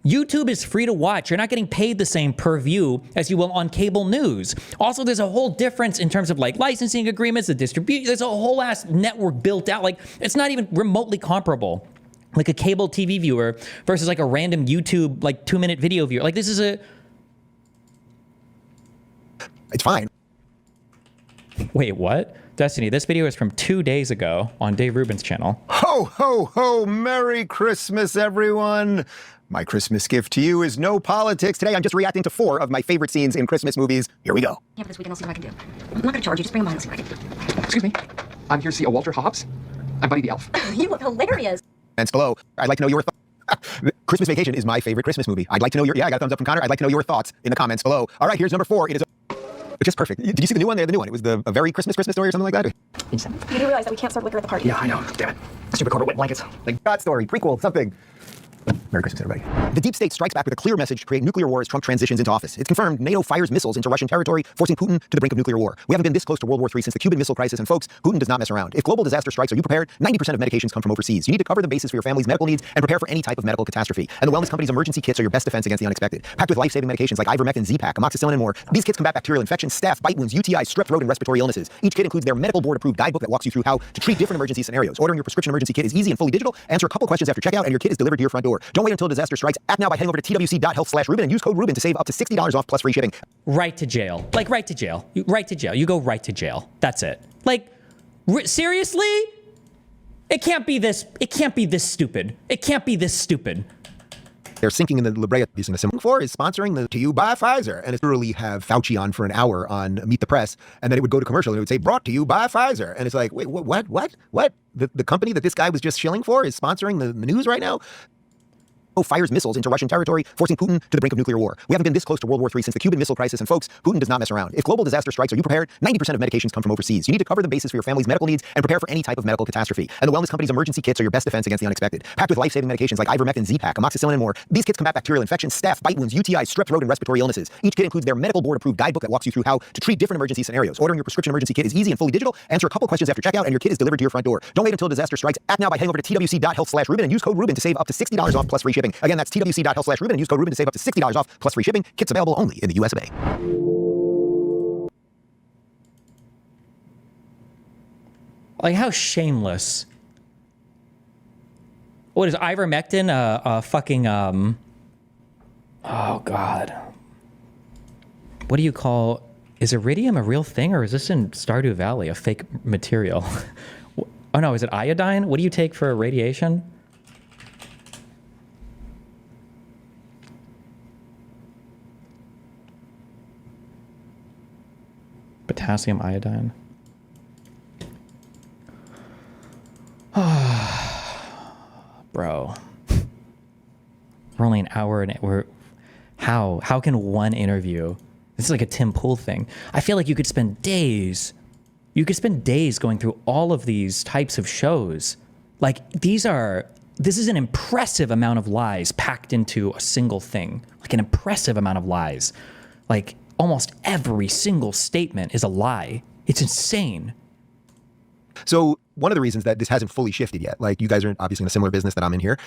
YouTube is free to watch. You're not getting paid the same per view as you will on cable news. Also, there's a whole difference in terms of like licensing agreements, the distribution. There's a whole ass network built out. Like, it's not even remotely comparable. Like a cable TV viewer versus like a random YouTube, like 2-minute video viewer. Like, this is a... It's fine. Wait, what? Destiny, this video is from 2 days ago on Dave Rubin's channel. Ho, ho, ho. Merry Christmas, everyone. My Christmas gift to you is no politics. Today, I'm just reacting to 4 of my favorite scenes in Christmas movies. Here we go. Yeah, for this weekend, I'll see what I can do. I'm not gonna charge you. Just bring them on and see what I can do. Excuse me. I'm here to see a Walter Hobbs. I'm Buddy the Elf. You look hilarious. And below, I'd like to know your thoughts. Christmas Vacation is my favorite Christmas movie. I'd like to know your... Yeah, I got a thumbs up from Connor. I'd like to know your thoughts in the comments below. All right, here's number 4. It is It's just perfect. Did you see the new one there? The new one. It was a very Christmas story or something like that. You do realize that we can't serve liquor at the party. Yeah, I know. Damn it. Stupid corporate wet blankets. Like God story, prequel, something. Merry Christmas, everybody. The deep state strikes back with a clear message to create nuclear war as Trump transitions into office. It's confirmed NATO fires missiles into Russian territory, forcing Putin to the brink of nuclear war. We haven't been this close to World War III since the Cuban Missile Crisis, and folks, Putin does not mess around. If global disaster strikes, are you prepared? 90% of medications come from overseas. You need to cover the basis for your family's medical needs and prepare for any type of medical catastrophe. And the wellness company's emergency kits are your best defense against the unexpected. Packed with life-saving medications like ivermectin, Z-Pak, amoxicillin, and more. These kits combat bacterial infections, staph, bite wounds, UTIs, strep throat, and respiratory illnesses. Each kit includes their medical board-approved guidebook that walks you through how to treat different emergency scenarios. Ordering your prescription emergency kit is easy and fully digital. Answer a couple questions after checkout, and your kit is delivered to your front door. Don't wait until disaster strikes. Act now by heading over to twc.health/Ruben and use code Ruben to save up to $60 off plus free shipping. Right to jail. Like, right to jail. Right to jail. You go right to jail. That's it. Like, seriously? It can't be this stupid. It can't be this stupid. They're sinking in the La Brea. Using the symbol 4 is sponsoring the to you by Pfizer. And it's literally have Fauci on for an hour on Meet the Press. And then it would go to commercial and it would say, brought to you by Pfizer. And it's like, wait, what? The company that this guy was just shilling for is sponsoring the news right now? Fires missiles into Russian territory, forcing Putin to the brink of nuclear war. We haven't been this close to World War III since the Cuban Missile Crisis, and folks, Putin does not mess around. If global disaster strikes, are you prepared? 90% of medications come from overseas. You need to cover the basis for your family's medical needs and prepare for any type of medical catastrophe. And the wellness company's emergency kits are your best defense against the unexpected. Packed with life-saving medications like ivermectin, Z-Pak, amoxicillin, and more. These kits combat bacterial infections, staph, bite wounds, UTIs, strep throat, and respiratory illnesses. Each kit includes their medical board-approved guidebook that walks you through how to treat different emergency scenarios. Ordering your prescription emergency kit is easy and fully digital. Answer a couple questions after checkout, and your kit is delivered to your front door. Don't wait until disaster strikes. Act now by heading over to twc.health/Ruben and use code Ruben to save up to $60 off plus free shipping. Again, that's twc.health/Ruben and use code Ruben to save up to $60 off plus free shipping. Kits available only in the US of A. Like, how shameless. What is ivermectin? Fucking, oh God. What do you call, is iridium a real thing, or is this in Stardew Valley, a fake material? Oh no, is it iodine? What do you take for radiation? Potassium iodine. bro. We're only an hour and how can one interview? This is like a Tim Pool thing. I feel like you could spend days. You could spend days going through all of these types of shows. Like this is an impressive amount of lies packed into a single thing. Like an impressive amount of lies. Like almost every single statement is a lie. It's insane. So one of the reasons that this hasn't fully shifted yet, like you guys are obviously in a similar business that I'm in here,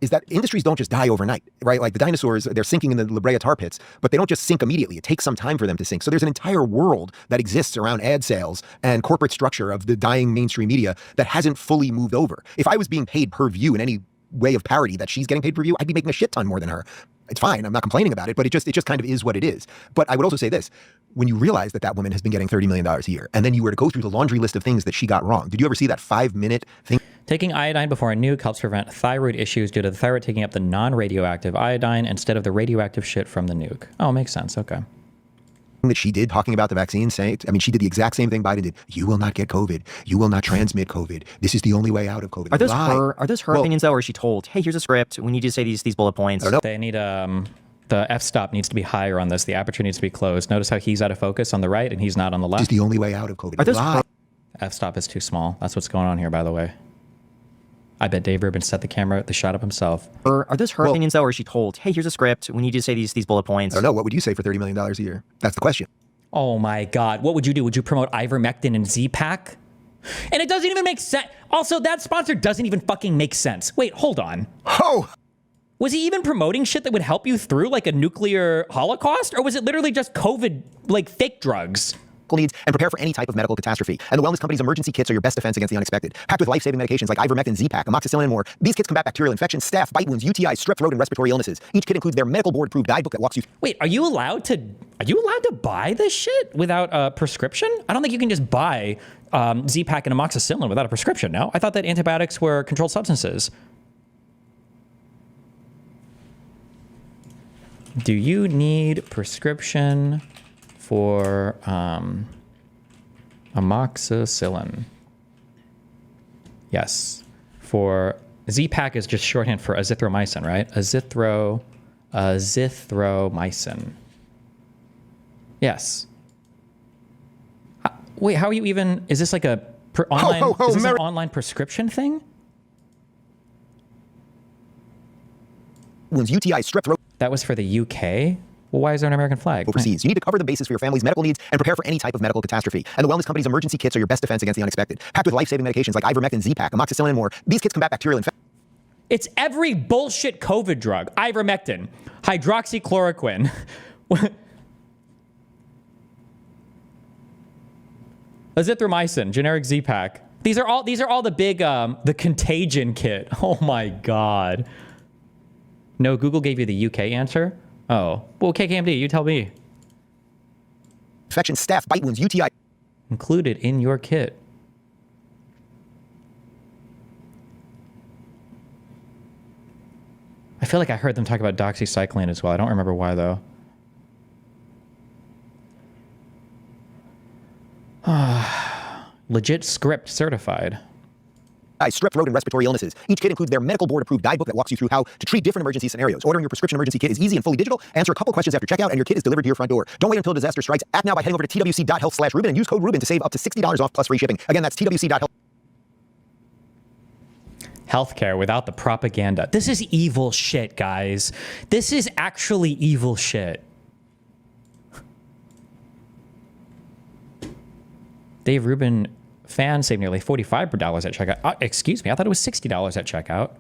is that industries don't just die overnight, right? Like the dinosaurs, they're sinking in the La Brea tar pits, but they don't just sink immediately. It takes some time for them to sink. So there's an entire world that exists around ad sales and corporate structure of the dying mainstream media that hasn't fully moved over. If I was being paid per view in any way of parody that she's getting paid per view, I'd be making a shit ton more than her. It's fine. I'm not complaining about it, but it just kind of is what it is. But I would also say this. When you realize that that woman has been getting $30 million a year, and then you were to go through the laundry list of things that she got wrong, did you ever see that 5-minute thing? Taking iodine before a nuke helps prevent thyroid issues due to the thyroid taking up the non-radioactive iodine instead of the radioactive shit from the nuke. Oh, makes sense. Okay. That she did talking about the vaccine, saying, I mean, she did the exact same thing Biden did. You will not get COVID. You will not transmit COVID. This is the only way out of COVID. Are those her opinions though, or is she told, hey, here's a script. We need you to say these bullet points? I don't know. They need the f-stop needs to be higher on this. The aperture needs to be closed. Notice how he's out of focus on the right and he's not on the left. This is the only way out of COVID. Are those f-stop is too small. That's what's going on here, by the way. I bet Dave Rubin set the shot up himself. Are those her opinions though, or is she told, hey, here's a script. We need you to say these bullet points? I don't know. What would you say for $30 million a year? That's the question. Oh my God. What would you do? Would you promote ivermectin and Z-Pack? And it doesn't even make sense. Also, that sponsor doesn't even fucking make sense. Wait, hold on. Oh! Was he even promoting shit that would help you through like a nuclear holocaust? Or was it literally just COVID, like fake drugs? Needs and prepare for any type of medical catastrophe. And the wellness company's emergency kits are your best defense against the unexpected. Packed with life-saving medications like ivermectin, Z-Pack, amoxicillin, and more. These kits combat bacterial infections, staph, bite wounds, UTIs, strep throat, and respiratory illnesses. Each kit includes their medical board-approved guidebook that walks you. Wait, are you allowed to buy this shit without a prescription? I don't think you can just buy Z-Pack and amoxicillin without a prescription. No, I thought that antibiotics were controlled substances. Do you need prescription for amoxicillin? Yes. For Z-Pack is just shorthand for azithromycin, right? Azithromycin. Yes. Wait, how are you even? Is this like a online? Is this an online prescription thing? Wounds, UTI, strep throat. That was for the UK. Well, why is there an American flag? Overseas. You need to cover the bases for your family's medical needs and prepare for any type of medical catastrophe. And the wellness company's emergency kits are your best defense against the unexpected. Packed with life-saving medications like ivermectin, Z-Pack, amoxicillin, and more. These kits combat bacterial infections. It's every bullshit COVID drug. Ivermectin, hydroxychloroquine. Azithromycin, generic Z-Pack. These are all the big the contagion kit. Oh my God. No, Google gave you the UK answer. Oh, well, KKMD, you tell me. Infection, staph, bite wounds, UTI. Included in your kit. I feel like I heard them talk about doxycycline as well. I don't remember why, though. Legit script certified. Strep throat and respiratory illnesses. Each kit includes their medical board-approved guidebook that walks you through how to treat different emergency scenarios. Ordering your prescription emergency kit is easy and fully digital. Answer a couple questions after checkout, and your kit is delivered to your front door. Don't wait until a disaster strikes. Act now by heading over to twc.health/Rubin and use code Rubin to save up to $60 off plus free shipping. Again, that's twc.health. Healthcare without the propaganda. This is evil shit, guys. This is actually evil shit. Dave Rubin fans save nearly $45 at checkout. Excuse me, I thought it was $60 at checkout.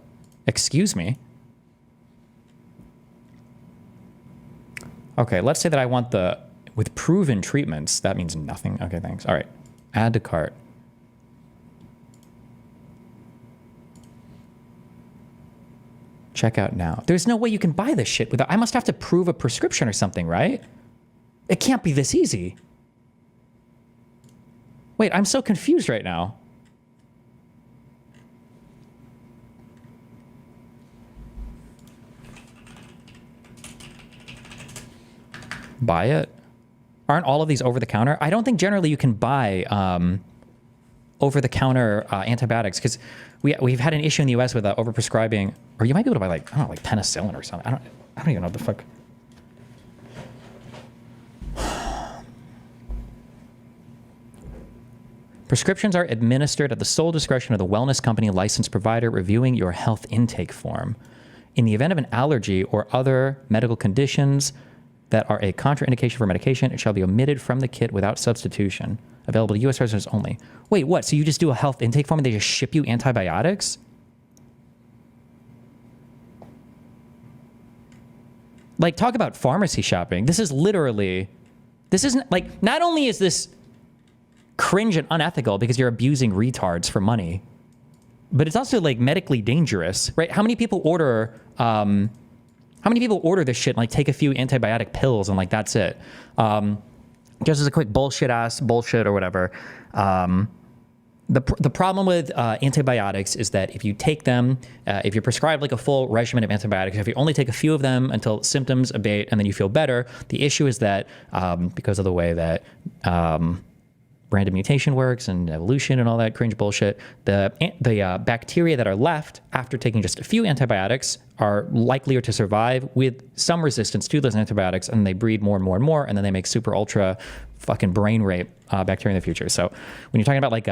Excuse me. Okay, let's say that I want the with proven treatments. That means nothing. Okay, thanks. All right, add to cart. Check out now. There's no way you can buy this shit without. I must have to prove a prescription or something, right? It can't be this easy. Wait, I'm so confused right now. Buy it? Aren't all of these over the counter? I don't think generally you can buy over-the-counter antibiotics, because we've had an issue in the U.S. with overprescribing, or you might be able to buy like, I don't know, like penicillin or something. I don't even know what the fuck. Prescriptions are administered at the sole discretion of the wellness company licensed provider reviewing your health intake form. In the event of an allergy or other medical conditions that are a contraindication for medication, it shall be omitted from the kit without substitution. Available to U.S. residents only. Wait, what? So you just do a health intake form and they just ship you antibiotics? Like, talk about pharmacy shopping. This isn't like, not only is this cringe and unethical because you're abusing retards for money, but it's also like medically dangerous, right? How many people order this shit and like take a few antibiotic pills and like that's it? Just as a quick bullshit or whatever. The problem with antibiotics is that if you take them, if you're prescribed like a full regimen of antibiotics, if you only take a few of them until symptoms abate and then you feel better, the issue is that because of the way that random mutation works and evolution and all that cringe bullshit, the bacteria that are left after taking just a few antibiotics are likelier to survive with some resistance to those antibiotics, and they breed more and more and more, and then they make super ultra fucking brain rape bacteria in the future. So when you're talking about like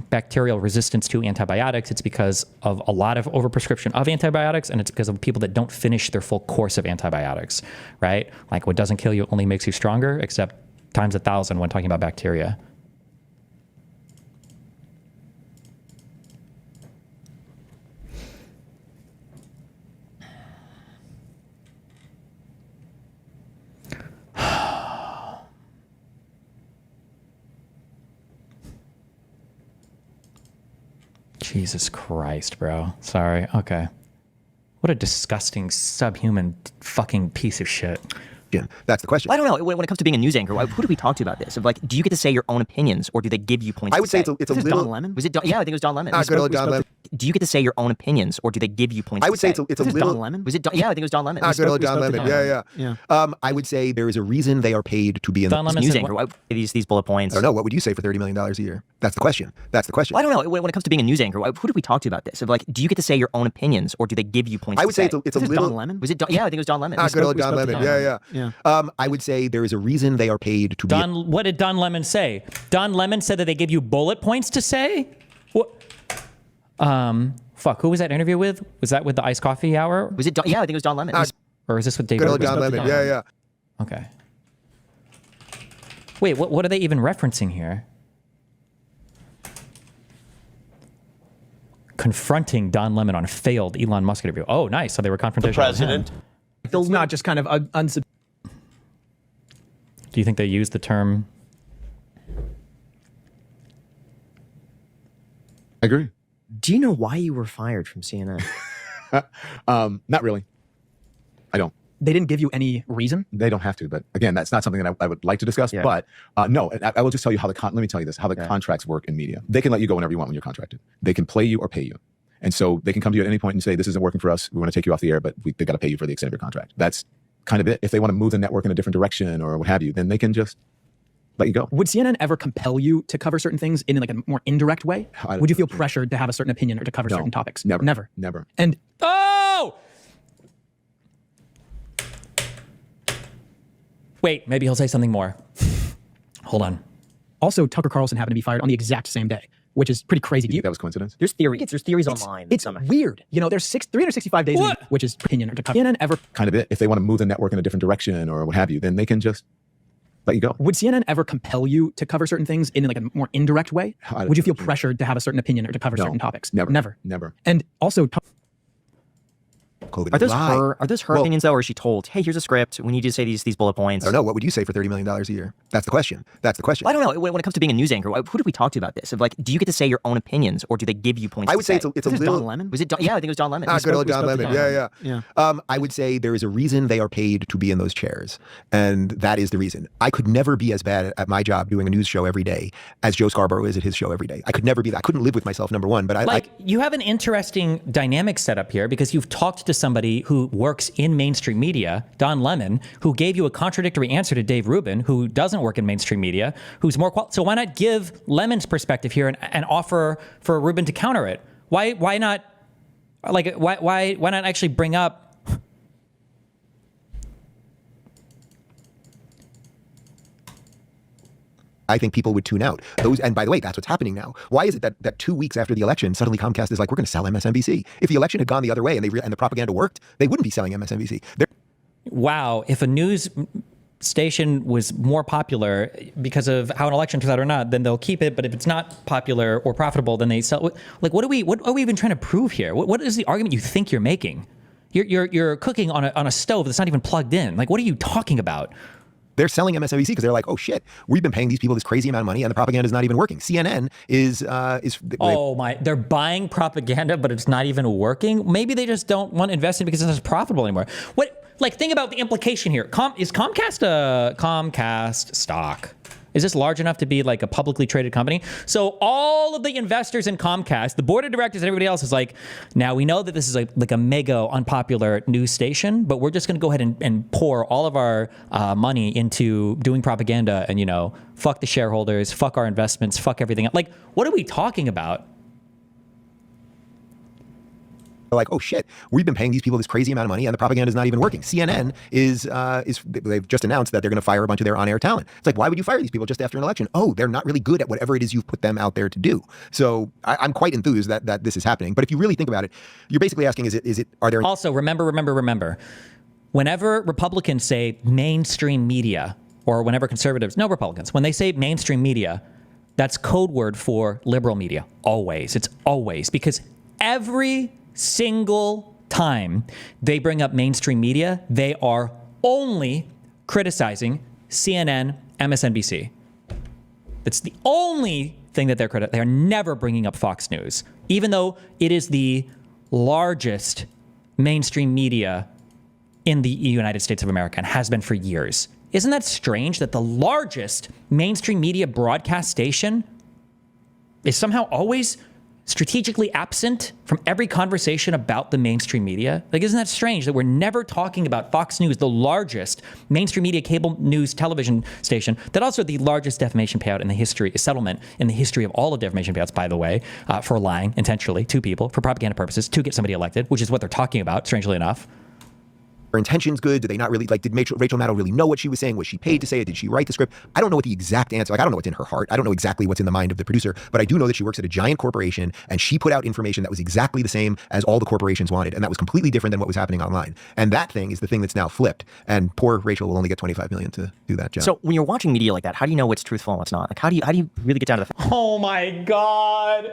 bacterial resistance to antibiotics, it's because of a lot of overprescription of antibiotics, and it's because of people that don't finish their full course of antibiotics, right? Like what doesn't kill you only makes you stronger, except times 1,000 when talking about bacteria. Jesus Christ, bro. Sorry. Okay. What a disgusting, subhuman fucking piece of shit. Yeah, that's the question. Well, I don't know. When it comes to being a news anchor, who do we talk to about this? Of like, do you get to say your own opinions, or do they give you points? I would say it's a little. Don Lemon? Was it? Yeah, I think it was Don Lemon. Good old Don Lemon. Do you get to say your own opinions, or do they give you points? I would say it's a little. Don Lemon. Was it? Yeah, I think it was Don Lemon. Good old Don Lemon. Yeah. I would say there is a reason they are paid to be in the news anchor. These bullet points. I don't know. What would you say for $30 million a year? That's the question. That's the question. Well, I don't know. When it comes to being a news anchor, who do we talk to about this? Of like, do you get to say your own opinions, or do they give you points? I would say it's a little. Don Lemon. Was it? Yeah, I think it was Don Lemon. Good old Don Lemon. Yeah. I would say there is a reason they are paid to be. What did Don Lemon say? Don Lemon said that they give you bullet points to say? What? Fuck, who was that interview with? Was that with the iced coffee hour? Was it? Yeah, I think it was Don Lemon. Or is this with David? Good old Don Lemon. Yeah. Okay. Wait, what are they even referencing here? Confronting Don Lemon on a failed Elon Musk interview. Oh, nice. So they were confrontational. The president. It's not just kind of unsub. Do you think they use the term? I agree. Do you know why you were fired from CNN? Not really. I don't. They didn't give you any reason? They don't have to, but again, that's not something that I would like to discuss. Yeah. But no, I will just tell you how let me tell you this, how the contracts work in media. They can let you go whenever you want when you're contracted. They can play you or pay you. And so they can come to you at any point and say, this isn't working for us. We want to take you off the air, but they got to pay you for the extent of your contract. That's kind of it. If they want to move the network in a different direction or what have you, then they can just let you go. Would CNN ever compel you to cover certain things in like a more indirect way? Would you feel pressured to have a certain opinion or to cover certain topics? Never. And wait, maybe he'll say something more. Hold on. Also, Tucker Carlson happened to be fired on the exact same day, which is pretty crazy. You think that was coincidence? There's theories online. It's weird. You know, there's 365 days a week, which is opinion or to cover. CNN ever kind of it. If they want to move the network in a different direction or what have you, then they can just let you go. Would CNN ever compel you to cover certain things in like a more indirect way? Would you feel pressured to have a certain opinion or to cover certain topics? Never. And also, COVID. Are those her opinions though, or is she told, hey, here's a script, we need you to say these bullet points? I don't know. What would you say for $30 million a year? That's the question. That's the question. Well, I don't know. When it comes to being a news anchor, who do we talk to about this? Of like, do you get to say your own opinions, or do they give you points? I would say it's a little. Don Lemon. Was it? Yeah, I think it was Don Lemon. Good old Don Lemon. Yeah. I would say there is a reason they are paid to be in those chairs, and that is the reason. I could never be as bad at my job doing a news show every day as Joe Scarborough is at his show every day. I could never be that. I couldn't live with myself, number one. But you have an interesting dynamic set up here because you've talked to somebody who works in mainstream media, Don Lemon, who gave you a contradictory answer to Dave Rubin, who doesn't work in mainstream media, who's more so why not give Lemon's perspective here and offer for Rubin to counter it? Why not? Like why not actually bring up? I think people would tune out. And by the way, that's what's happening now. Why is it that 2 weeks after the election, suddenly Comcast is like, we're going to sell MSNBC? If the election had gone the other way and the propaganda worked, they wouldn't be selling MSNBC. Wow, if a news station was more popular because of how an election turns out or not, then they'll keep it. But if it's not popular or profitable, then they sell. Like, what are we even trying to prove here? What is the argument you think you're making? You're cooking on a stove that's not even plugged in. Like, what are you talking about? They're selling MSNBC because they're like, oh shit, we've been paying these people this crazy amount of money and the propaganda is not even working. CNN is. They're buying propaganda, but it's not even working. Maybe they just don't want to invest in it because it's not profitable anymore. Think about the implication here. Is Comcast a Comcast stock? Is this large enough to be like a publicly traded company? So all of the investors in Comcast, the board of directors and everybody else is like, now we know that this is like a mega unpopular news station, but we're just going to go ahead and pour all of our money into doing propaganda and, fuck the shareholders, fuck our investments, fuck everything. Like, what are we talking about? Like, oh shit, we've been paying these people this crazy amount of money and the propaganda is not even working. CNN they've just announced that they're going to fire a bunch of their on-air talent. It's like, why would you fire these people just after an election? Oh, they're not really good at whatever it is you've put them out there to do. So I'm quite enthused that this is happening. But if you really think about it, you're basically asking, are there... Also, remember, whenever Republicans say mainstream media, or whenever conservatives, no Republicans, when they say mainstream media, that's code word for liberal media. Always. It's always. Because every single time they bring up mainstream media, they are only criticizing CNN, MSNBC. It's the only thing that they are never bringing up Fox News, even though it is the largest mainstream media in the United States of America and has been for years. Isn't that strange that the largest mainstream media broadcast station is somehow always strategically absent from every conversation about the mainstream media? Like, isn't that strange that we're never talking about Fox News, the largest mainstream media cable news television station, that also the largest defamation payout in the history, settlement in the history of all of defamation payouts, by the way, for lying intentionally to people for propaganda purposes to get somebody elected, which is what they're talking about, strangely enough. Her intentions good? Did they not really, did Rachel Maddow really know what she was saying? Was she paid to say it? Did she write the script? I don't know what the exact answer, I don't know what's in her heart. I don't know exactly what's in the mind of the producer, but I do know that she works at a giant corporation and she put out information that was exactly the same as all the corporations wanted. And that was completely different than what was happening online. And that thing is the thing that's now flipped. And poor Rachel will only get $25 million to do that job. So when you're watching media like that, how do you know what's truthful and what's not? Like, how do you really get down to the... Oh my God.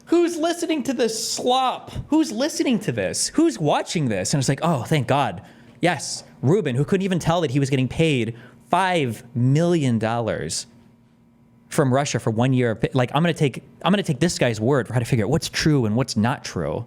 Who's listening to this slop? Who's listening to this? Who's watching this? And it's like, oh, thank God. Yes, Rubin, who couldn't even tell that he was getting paid $5 million from Russia for 1 year. Like, I'm gonna take this guy's word for how to figure out what's true and what's not true.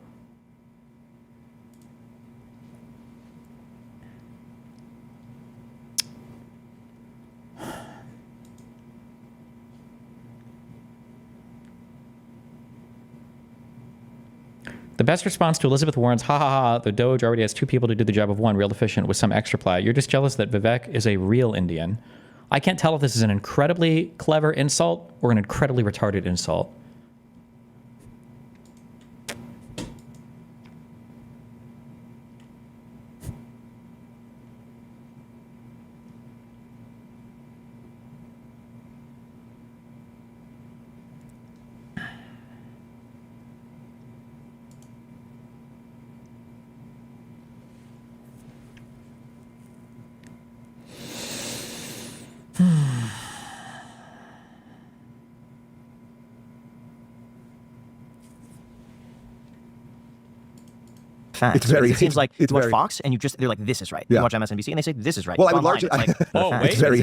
The best response to Elizabeth Warren's ha ha ha, the Doge already has two people to do the job of one, real efficient with some extra ply. You're just jealous that Vivek is a real Indian. I can't tell if this is an incredibly clever insult or an incredibly retarded insult. fact. It's very. It seems like you watch very, Fox and they're like, this is right. Yeah. You watch MSNBC and they say, this is right. Well, You I would go largely. online, it's like, Oh, fact. wait. It's very.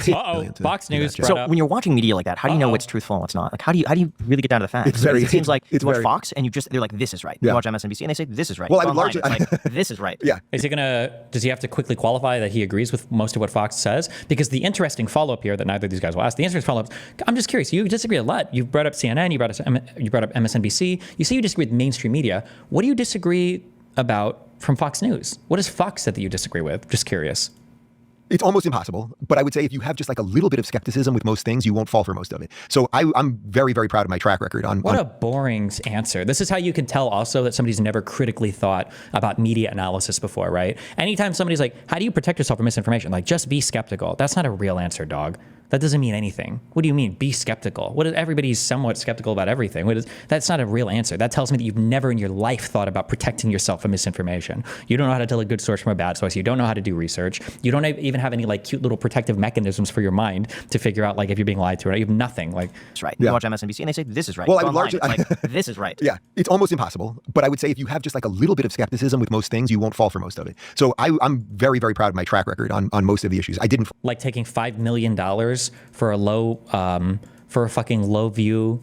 Fox News. So when you're watching media like that, how do you know what's truthful and what's not? Like, how do you really get down to the facts? It's very. It seems like it's you watch very, Fox and they're like, this is right. Yeah. You watch MSNBC and they say, this is right. Well, You I go would online, largely. it's like, this is right. Yeah. Is he does he have to quickly qualify that he agrees with most of what Fox says? Because the interesting follow-up here that neither of these guys will ask, the interesting follow-up, I'm just curious, you disagree a lot. You brought up CNN, you brought up MSNBC, you say you disagree with mainstream media. What do you disagree about from Fox News? What has Fox said that you disagree with? Just curious. It's almost impossible, but I would say if you have just like a little bit of skepticism with most things, you won't fall for most of it. So I'm very, very proud of my track record on. What a boring answer. This is how you can tell also that somebody's never critically thought about media analysis before, right? Anytime somebody's like, how do you protect yourself from misinformation? Like, just be skeptical. That's not a real answer, dog. That doesn't mean anything. What do you mean? Be skeptical. Everybody's somewhat skeptical about everything. That's not a real answer. That tells me that you've never in your life thought about protecting yourself from misinformation. You don't know how to tell a good source from a bad source. You don't know how to do research. You don't even have any like cute little protective mechanisms for your mind to figure out like if you're being lied to or not. You have nothing. Like, that's right. You watch MSNBC and they say, this is right. Well, you I would largely. It's like, this is right. Yeah, it's almost impossible, but I would say if you have just like a little bit of skepticism with most things, you won't fall for most of it. So I'm very, very proud of my track record on most of the issues. I didn't like taking $5 million for a fucking low view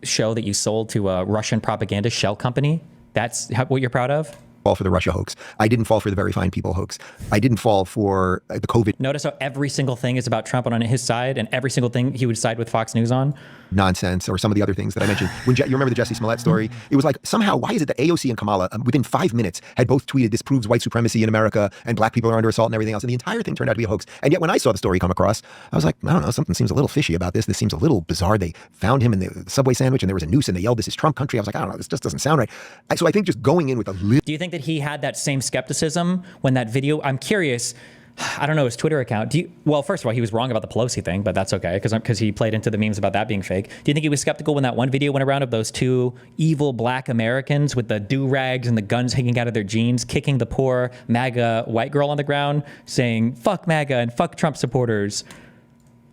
show that you sold to a Russian propaganda shell company. That's what you're proud of? Fall for the Russia hoax. I didn't fall for the very fine people hoax. I didn't fall for the COVID. Notice how every single thing is about Trump on his side, and every single thing he would side with Fox News on. Nonsense, or some of the other things that I mentioned. When you remember the Jesse Smollett story, it was like somehow why is it that AOC and Kamala within 5 minutes had both tweeted this proves white supremacy in America and black people are under assault and everything else, and the entire thing turned out to be a hoax. And yet when I saw the story come across, I was like, I don't know, something seems a little fishy about this. This seems a little bizarre. They found him in the Subway sandwich and there was a noose and they yelled, "This is Trump country." I was like, I don't know, this just doesn't sound right. So I think just going in with a little. Do you think that he had that same skepticism when that video? I'm curious. I don't know his Twitter account. Well, first of all, he was wrong about the Pelosi thing, but that's okay because he played into the memes about that being fake. Do you think he was skeptical when that one video went around of those two evil black Americans with the do-rags and the guns hanging out of their jeans, kicking the poor MAGA white girl on the ground, saying "fuck MAGA" and "fuck Trump supporters"?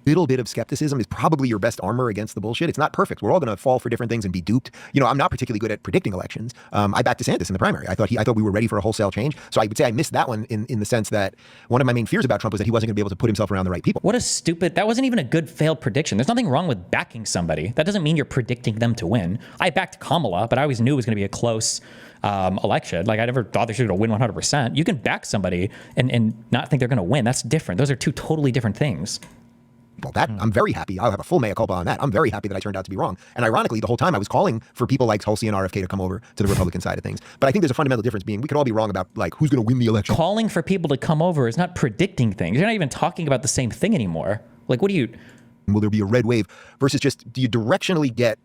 Little bit of skepticism is probably your best armor against the bullshit. It's not perfect. We're all going to fall for different things and be duped. You know, I'm not particularly good at predicting elections. I backed DeSantis in the primary. I thought we were ready for a wholesale change. So I would say I missed that one in the sense that one of my main fears about Trump was that he wasn't going to be able to put himself around the right people. What a stupid, that wasn't even a good failed prediction. There's nothing wrong with backing somebody. That doesn't mean you're predicting them to win. I backed Kamala, but I always knew it was going to be a close election. Like I never thought they should win 100%. You can back somebody and not think they're going to win. That's different. Those are two totally different things. Well, that I'm very happy. I'll have a full mea culpa on that. I'm very happy that I turned out to be wrong. And ironically, the whole time I was calling for people like Tulsi and RFK to come over to the Republican side of things. But I think there's a fundamental difference being we could all be wrong about like who's going to win the election. Calling for people to come over is not predicting things. You're not even talking about the same thing anymore. Like, what do you? Will there be a red wave versus just do you directionally get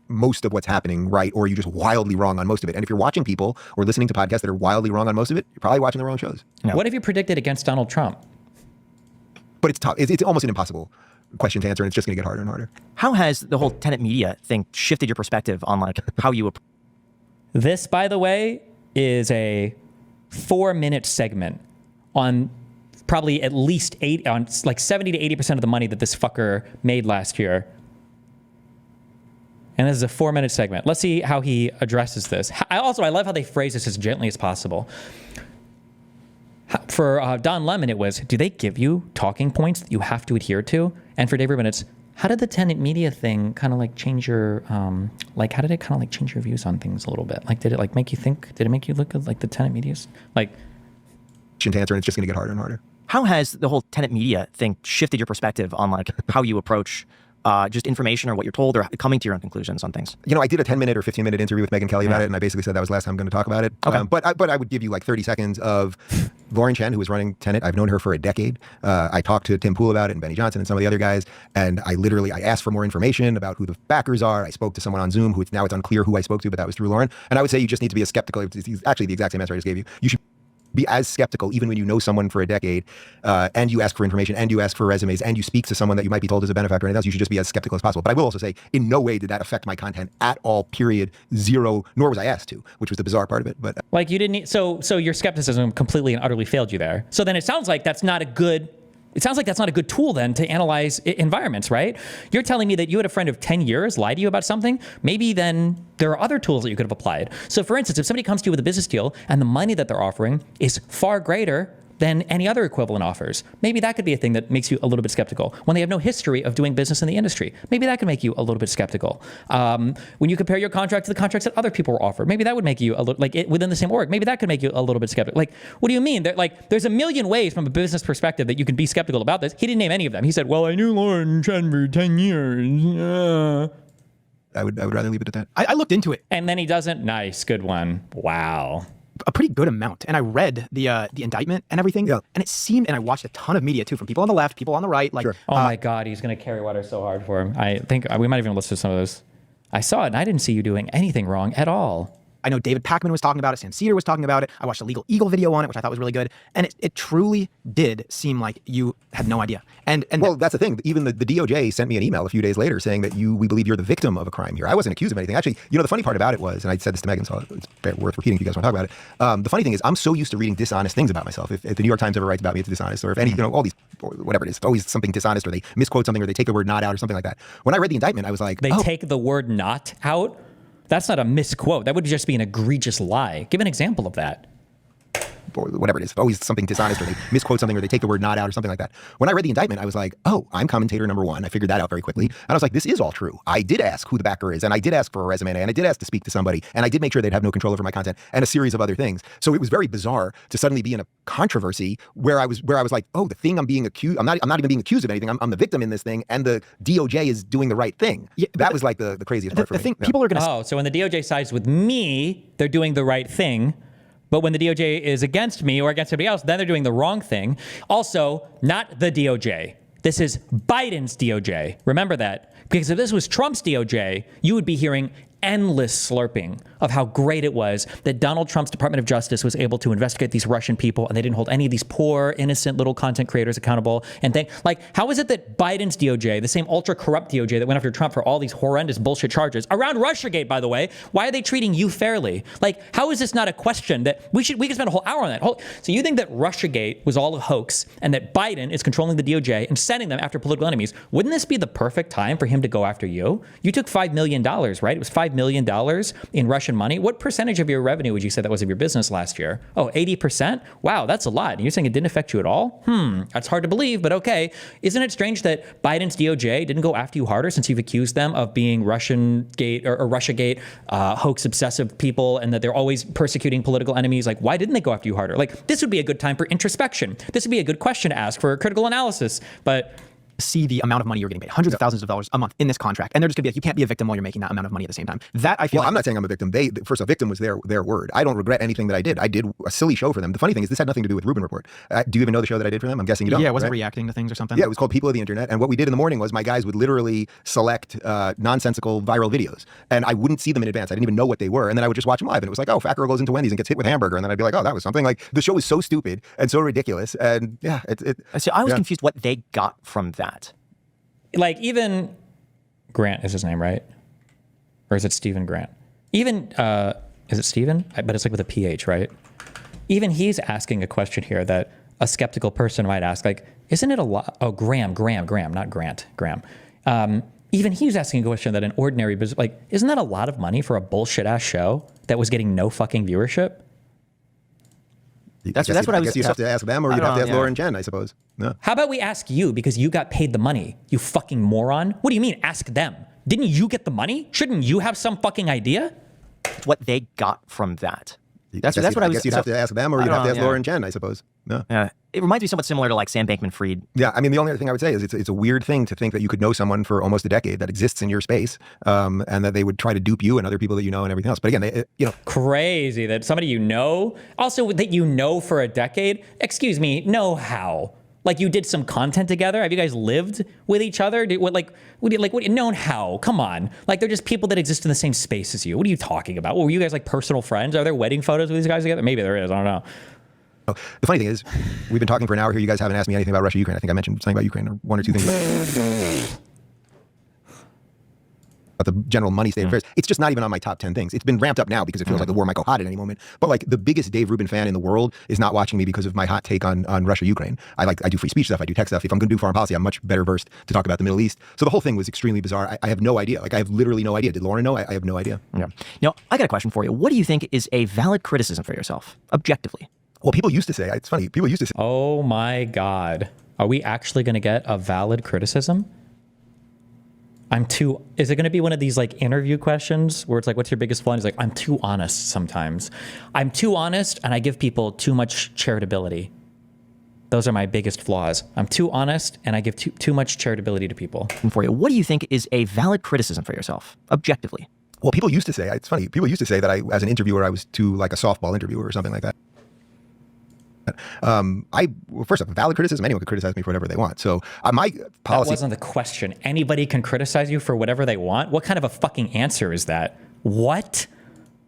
most of what's happening right, or are you just wildly wrong on most of it? And if you're watching people or listening to podcasts that are wildly wrong on most of it, you're probably watching the wrong shows. No. What if you predicted against Donald Trump? But it's tough. It's almost an impossible question to answer, and it's just going to get harder and harder. How has the whole tenant media thing shifted your perspective on like how you? This, by the way, is a 4-minute segment on probably at least on like 70 to 80% of the money that this fucker made last year. And this is a 4-minute segment. Let's see how he addresses this. I love how they phrase this as gently as possible. For Don Lemon, it was, do they give you talking points that you have to adhere to? And for Dave Rubin, it's, how did the tenant media thing kind of like change your, how did it kind of like change your views on things a little bit? Like, did it like make you think, did it make you look at like the tenant media's? Like, to answer, and it's just going to get harder and harder. How has the whole tenant media thing shifted your perspective on like how you approach just information or what you're told or coming to your own conclusions on things? You know, I did a 10-minute or 15-minute interview with Megyn Kelly about it, and I basically said that was the last time I'm going to talk about it. Okay. But I would give you like 30 seconds of Lauren Chen, who was running Tenet. I've known her for a decade. I talked to Tim Pool about it and Benny Johnson and some of the other guys, and I asked for more information about who the backers are. I spoke to someone on Zoom who it's unclear who I spoke to, but that was through Lauren. And I would say you just need to be as skeptical. It's actually the exact same answer I just gave you. You should be as skeptical even when you know someone for a decade and you ask for information and you ask for resumes and you speak to someone that you might be told is a benefactor or anything else. You should just be as skeptical as possible. But I will also say in no way did that affect my content at all, period, zero, nor was I asked to, which was the bizarre part of it. But like you didn't need, so your skepticism completely and utterly failed you there. So then it sounds like that's not a good It sounds like that's not a good tool then to analyze environments, right? You're telling me that you had a friend of 10 years lie to you about something. Maybe then there are other tools that you could have applied. So for instance, if somebody comes to you with a business deal and the money that they're offering is far greater than any other equivalent offers, maybe that could be a thing that makes you a little bit skeptical. When they have no history of doing business in the industry, maybe that could make you a little bit skeptical. When you compare your contract to the contracts that other people were offered, maybe that would make you a little, within the same org, maybe that could make you a little bit skeptical. Like, what do you mean? There's a million ways from a business perspective that you can be skeptical about this. He didn't name any of them. He said, well, I knew Lauren Chen for 10 years. I would rather leave it at that. I looked into it. And then he doesn't. Nice. Good one. Wow. A pretty good amount. And I read the indictment and everything. Yeah. And it seemed, and I watched a ton of media too, from people on the left, people on the right. Like, sure. Oh my God, he's going to carry water so hard for him. I think we might even listen to some of those. I saw it and I didn't see you doing anything wrong at all. I know David Pakman was talking about it. Sam Cedar was talking about it. I watched a Legal Eagle video on it, which I thought was really good. And it truly did seem like you had no idea. And well, that's the thing. Even the DOJ sent me an email a few days later saying that we believe you're the victim of a crime here. I wasn't accused of anything. Actually, the funny part about it was, and I said this to Megan, so it's worth repeating if you guys want to talk about it. The funny thing is, I'm so used to reading dishonest things about myself. If the New York Times ever writes about me, it's dishonest. Or if any, all these, whatever it is, always something dishonest, or they misquote something, or they take the word not out, or something like that. When I read the indictment, I was like, they take the word not out? That's not a misquote. That would just be an egregious lie. Give an example of that. Or whatever it is, always something dishonest, or they misquote something, or they take the word not out, or something like that. When I read the indictment, I was like, oh, I'm commentator number one. I figured that out very quickly. And I was like, this is all true. I did ask who the backer is, and I did ask for a resume, and I did ask to speak to somebody, and I did make sure they'd have no control over my content, and a series of other things. So it was very bizarre to suddenly be in a controversy where I was like, oh, the thing I'm being accused, I'm not even being accused of anything. I'm the victim in this thing, and the DOJ is doing the right thing. Yeah, that was like the craziest part for me. People are going to... Oh, so when the DOJ sides with me, they're doing the right thing. But when the DOJ is against me or against somebody else, then they're doing the wrong thing. Also, not the DOJ. This is Biden's DOJ. Remember that. Because if this was Trump's DOJ, you would be hearing endless slurping of how great it was that Donald Trump's Department of Justice was able to investigate these Russian people and they didn't hold any of these poor, innocent little content creators accountable. And how is it that Biden's DOJ, the same ultra corrupt DOJ that went after Trump for all these horrendous bullshit charges around Russiagate, by the way, why are they treating you fairly? Like, how is this not a question that we could spend a whole hour on that? So you think that Russiagate was all a hoax and that Biden is controlling the DOJ and sending them after political enemies? Wouldn't this be the perfect time for him to go after you? You took $5 million, right? It was $5 million in Russian money. What percentage of your revenue would you say that was of your business last year? Oh, 80%? Wow, that's a lot. And you're saying it didn't affect you at all? That's hard to believe, but okay. Isn't it strange that Biden's DOJ didn't go after you harder since you've accused them of being Russiagate or Russiagate hoax obsessive people and that they're always persecuting political enemies? Like, why didn't they go after you harder? Like, this would be a good time for introspection. This would be a good question to ask for critical analysis, but... see the amount of money you're getting paid, hundreds of thousands of dollars a month in this contract. And they're just gonna be like, you can't be a victim while you're making that amount of money at the same time. That I feel I'm not saying I'm a victim. First, a victim was their word. I don't regret anything that I did. I did a silly show for them. The funny thing is this had nothing to do with Rubin Report. Do you even know the show that I did for them? I'm guessing you don't. Yeah, was it reacting to things or something? Yeah, it was called People of the Internet. And what we did in the morning was my guys would literally select nonsensical viral videos. And I wouldn't see them in advance. I didn't even know what they were. And then I would just watch them live. And it was like, oh, fat girl goes into Wendy's and gets hit with a hamburger. And then I'd be like, oh, that was something. Like, the show was so stupid and so ridiculous. And yeah, So I was confused what they got from that. Like, even Grant is his name, right? Or is it Stephen Grant? Even, is it Stephen? But it's like with a PH, right? Even he's asking a question here that a skeptical person might ask, like, isn't it a lot? Oh, Graham, not Grant, Graham. Even he's asking a question that an ordinary business, like, isn't that a lot of money for a bullshit ass show that was getting no fucking viewership? That's what I guess you'd have to ask them, or you'd have to ask Laura and Jen, I suppose. No. How about we ask you, because you got paid the money, you fucking moron? What do you mean, ask them? Didn't you get the money? Shouldn't you have some fucking idea? What they got from that. That's what I was. I guess you'd have to ask them, or you'd have to ask Laura and Jen, I suppose. No. Yeah. It reminds me somewhat similar to like Sam Bankman-Fried. Yeah, I mean, the only other thing I would say is it's a weird thing to think that you could know someone for almost a decade that exists in your space, and that they would try to dupe you and other people that you know and everything else. But again, crazy that somebody you know, also that you know for a decade. Excuse me, know how? Like, you did some content together? Have you guys lived with each other? Known how? Come on. Like, they're just people that exist in the same space as you. What are you talking about? Well, were you guys like personal friends? Are there wedding photos with these guys together? Maybe there is. I don't know. The funny thing is, we've been talking for an hour here. You guys haven't asked me anything about Russia, Ukraine. I think I mentioned something about Ukraine, or one or two things. the general money state of affairs. It's just not even on my top 10 things. It's been ramped up now because it feels like the war might go hot at any moment. But like the biggest Dave Rubin fan in the world is not watching me because of my hot take on Russia-Ukraine. I do free speech stuff. I do tech stuff. If I'm going to do foreign policy, I'm much better versed to talk about the Middle East. So the whole thing was extremely bizarre. I have no idea. Like I have literally no idea. Did Lauren know? I have no idea. Yeah. Now, I got a question for you. What do you think is a valid criticism for yourself, objectively? Well, people used to say, it's funny, people used to say. Oh my God. Are we actually going to get a valid criticism? Is it going to be one of these like interview questions where it's like, what's your biggest flaw? And he's like, I'm too honest sometimes. I'm too honest and I give people too much charitability. Those are my biggest flaws. I'm too honest and I give too much charitability to people. And for you, what do you think is a valid criticism for yourself, objectively? Well, people used to say, it's funny, people used to say that as an interviewer, I was too like a softball interviewer or something like that. First off, valid criticism, anyone can criticize me for whatever they want. So my policy— That wasn't the question. Anybody can criticize you for whatever they want? What kind of a fucking answer is that? What?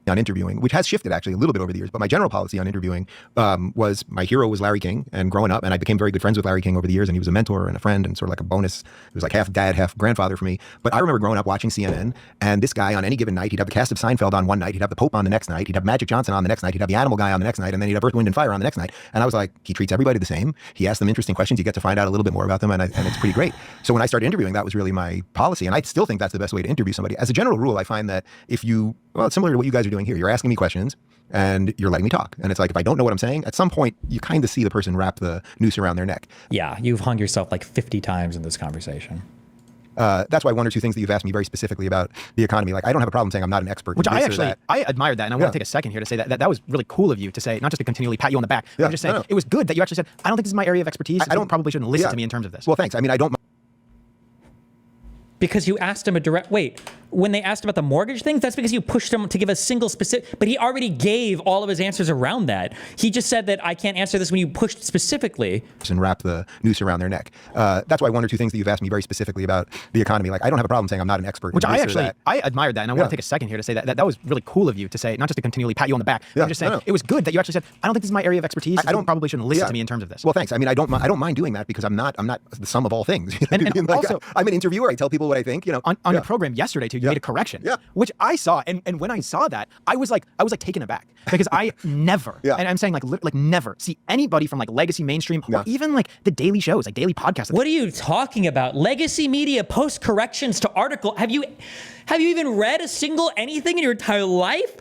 On interviewing, which has shifted actually a little bit over the years, but my general policy on interviewing was my hero was Larry King, and growing up, and I became very good friends with Larry King over the years, and he was a mentor and a friend and sort of like a bonus. It was like half dad, half grandfather for me. But I remember growing up watching CNN, and this guy on any given night, he'd have the cast of Seinfeld on one night, he'd have the Pope on the next night, he'd have Magic Johnson on the next night, he'd have the Animal Guy on the next night, and then he'd have Earth, Wind, and Fire on the next night. And I was like, he treats everybody the same. He asks them interesting questions. You get to find out a little bit more about them, and it's pretty great. So when I started interviewing, that was really my policy, and I still think that's the best way to interview somebody. As a general rule, I find that if you, well, it's similar to what you guys are doing here. You're asking me questions and you're letting me talk. And it's like, if I don't know what I'm saying, at some point, you kind of see the person wrap the noose around their neck. Yeah, you've hung yourself like 50 times in this conversation. That's why one or two things that you've asked me very specifically about the economy, like I don't have a problem saying I'm not an expert. Which I admired that. And I want to take a second here to say that was really cool of you to say, not just to continually pat you on the back. I'm just saying, it was good that you actually said, I don't think this is my area of expertise. I probably shouldn't listen to me in terms of this. Well, thanks. I mean, I don't. Because you asked him when they asked about the mortgage thing, that's because you pushed him to give a single specific, but he already gave all of his answers around that. He just said that I can't answer this when you pushed specifically. And wrap the noose around their neck. That's why one or two things that you've asked me very specifically about the economy, like I don't have a problem saying I'm not an expert. Which I admired that. And I want to take a second here to say that was really cool of you to say, not just to continually pat you on the back. I'm just saying, it was good that you actually said, I don't think this is my area of expertise. I probably shouldn't listen to me in terms of this. Well, thanks. I mean, I don't mind doing that because I'm not the sum of all things. And also, I'm an interviewer. I tell people what I think, On your program yesterday too, you made a correction, which I saw, and when I saw that, I was like taken aback because I never, and I'm saying like never see anybody from like legacy mainstream or even like the daily shows, like daily podcasts. What are you talking about? Legacy media post corrections to article. Have you even read a single anything in your entire life?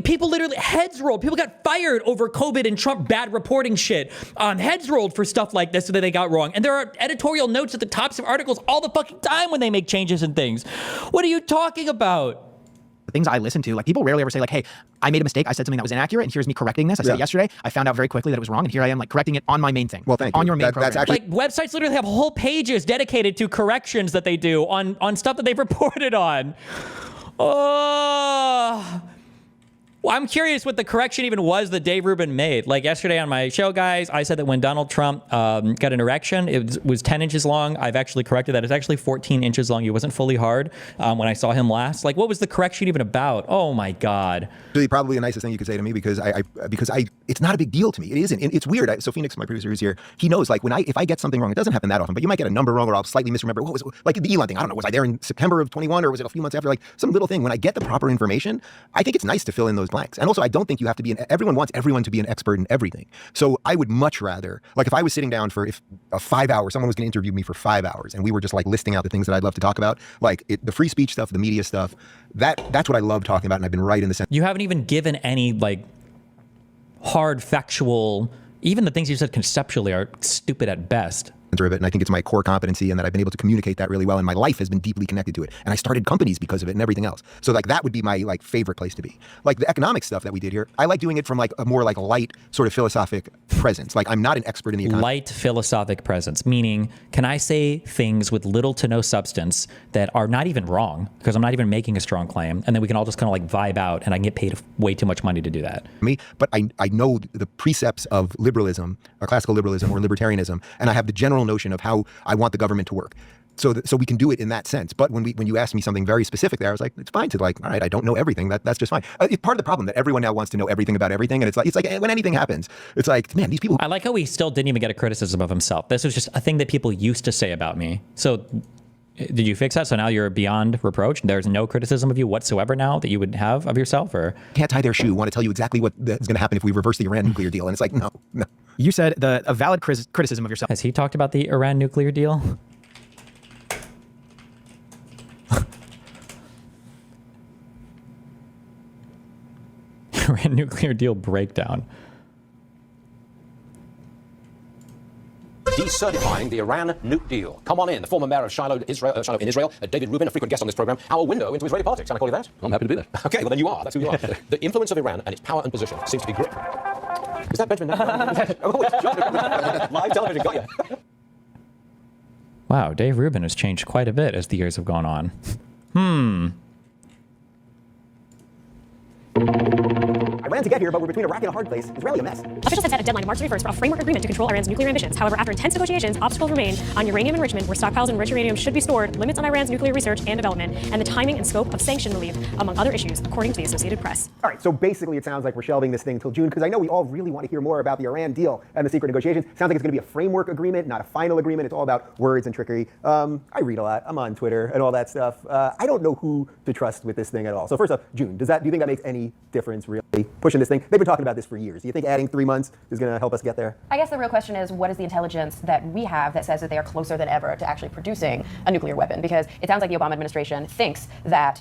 People literally heads rolled. People got fired over COVID and Trump bad reporting shit. Heads rolled for stuff like this so that they got wrong. And there are editorial notes at the tops of articles all the fucking time when they make changes and things. What are you talking about? The things I listen to, like people rarely ever say like, hey, I made a mistake. I said something that was inaccurate and here's me correcting this. I said it yesterday. I found out very quickly that it was wrong and here I am like correcting it on my main thing. Well, thank you. On your main program. That's actually like websites literally have whole pages dedicated to corrections that they do on stuff that they've reported on. Oh, well, I'm curious what the correction even was that Dave Rubin made. Like yesterday on my show, guys, I said that when Donald Trump got an erection, it was 10 inches long. I've actually corrected that. It's actually 14 inches long. It wasn't fully hard when I saw him last. Like, what was the correction even about? Oh my God. Really, probably the nicest thing you could say to me because it's not a big deal to me. It isn't. And it's weird. So Phoenix, my producer, who's here. He knows like if I get something wrong, it doesn't happen that often, but you might get a number wrong or I'll slightly misremember. What was it? Like the Elon thing? I don't know. Was I there in September of 21 or was it a few months after? Like some little thing. When I get the proper information, I think it's nice to fill in those blanks. And also, I don't think you have to be everyone wants everyone to be an expert in everything. So I would much rather, like if I was sitting down for a 5 hour, someone was going to interview me for 5 hours and we were just like listing out the things that I'd love to talk about, like the free speech stuff, the media stuff, that's what I love talking about. And I've been right in the center. You haven't even given any like hard factual, even the things you said conceptually are stupid at best. Of it, and I think it's my core competency and that I've been able to communicate that really well and my life has been deeply connected to it and I started companies because of it and everything else. So like that would be my like favorite place to be. Like the economic stuff that we did here, I like doing it from like a more like light sort of philosophic presence. Like I'm not an expert in the economy. Light philosophic presence, meaning can I say things with little to no substance that are not even wrong because I'm not even making a strong claim and then we can all just kind of like vibe out and I can get paid way too much money to do that. But I know the precepts of liberalism or classical liberalism or libertarianism and I have the general notion of how I want the government to work. So we can do it in that sense. But when you asked me something very specific there, I was like, it's fine to like, all right, I don't know everything. That's just fine. It's part of the problem that everyone now wants to know everything about everything. And it's like when anything happens, it's like, man, these people. I like how he still didn't even get a criticism of himself. This was just a thing that people used to say about me. So Did you fix that? So now you're beyond reproach. There's no criticism of you whatsoever now that you would have of yourself, or can't tie their shoe. Want to tell you exactly what is going to happen if we reverse the Iran nuclear deal, and it's like no. You said a valid criticism of yourself. Has he talked about the Iran nuclear deal? Iran nuclear deal breakdown. Decertifying the Iran nuke deal. Come on in. The former mayor of Shiloh in Israel, David Rubin, a frequent guest on this program. Our window into Israeli politics. Can I call you that? I'm happy to be there. Okay, well then you are. That's who you are. The influence of Iran and its power and position seems to be great. Is that Benjamin Netanyahu? Oh, it's John. Live television, got you. Wow, Dave Rubin has changed quite a bit as the years have gone on. I ran to get here, but we're between a rock and a hard place. It's really a mess. Officials had set a deadline of March 31st for a framework agreement to control Iran's nuclear ambitions. However, after intense negotiations, obstacles remain on uranium enrichment, where stockpiles of enriched uranium should be stored, limits on Iran's nuclear research and development, and the timing and scope of sanction relief, among other issues, according to the Associated Press. All right, so basically it sounds like we're shelving this thing till June, because I know we all really want to hear more about the Iran deal and the secret negotiations. Sounds like it's going to be a framework agreement, not a final agreement. It's all about words and trickery. I read a lot. I'm on Twitter and all that stuff. I don't know who to trust with this thing at all. So first off, June, do you think that makes any difference, really, pushing this thing? They've been talking about this for years. Do you think adding 3 months is going to help us get there? I guess the real question is, what is the intelligence that we have that says that they are closer than ever to actually producing a nuclear weapon? Because it sounds like the Obama administration thinks that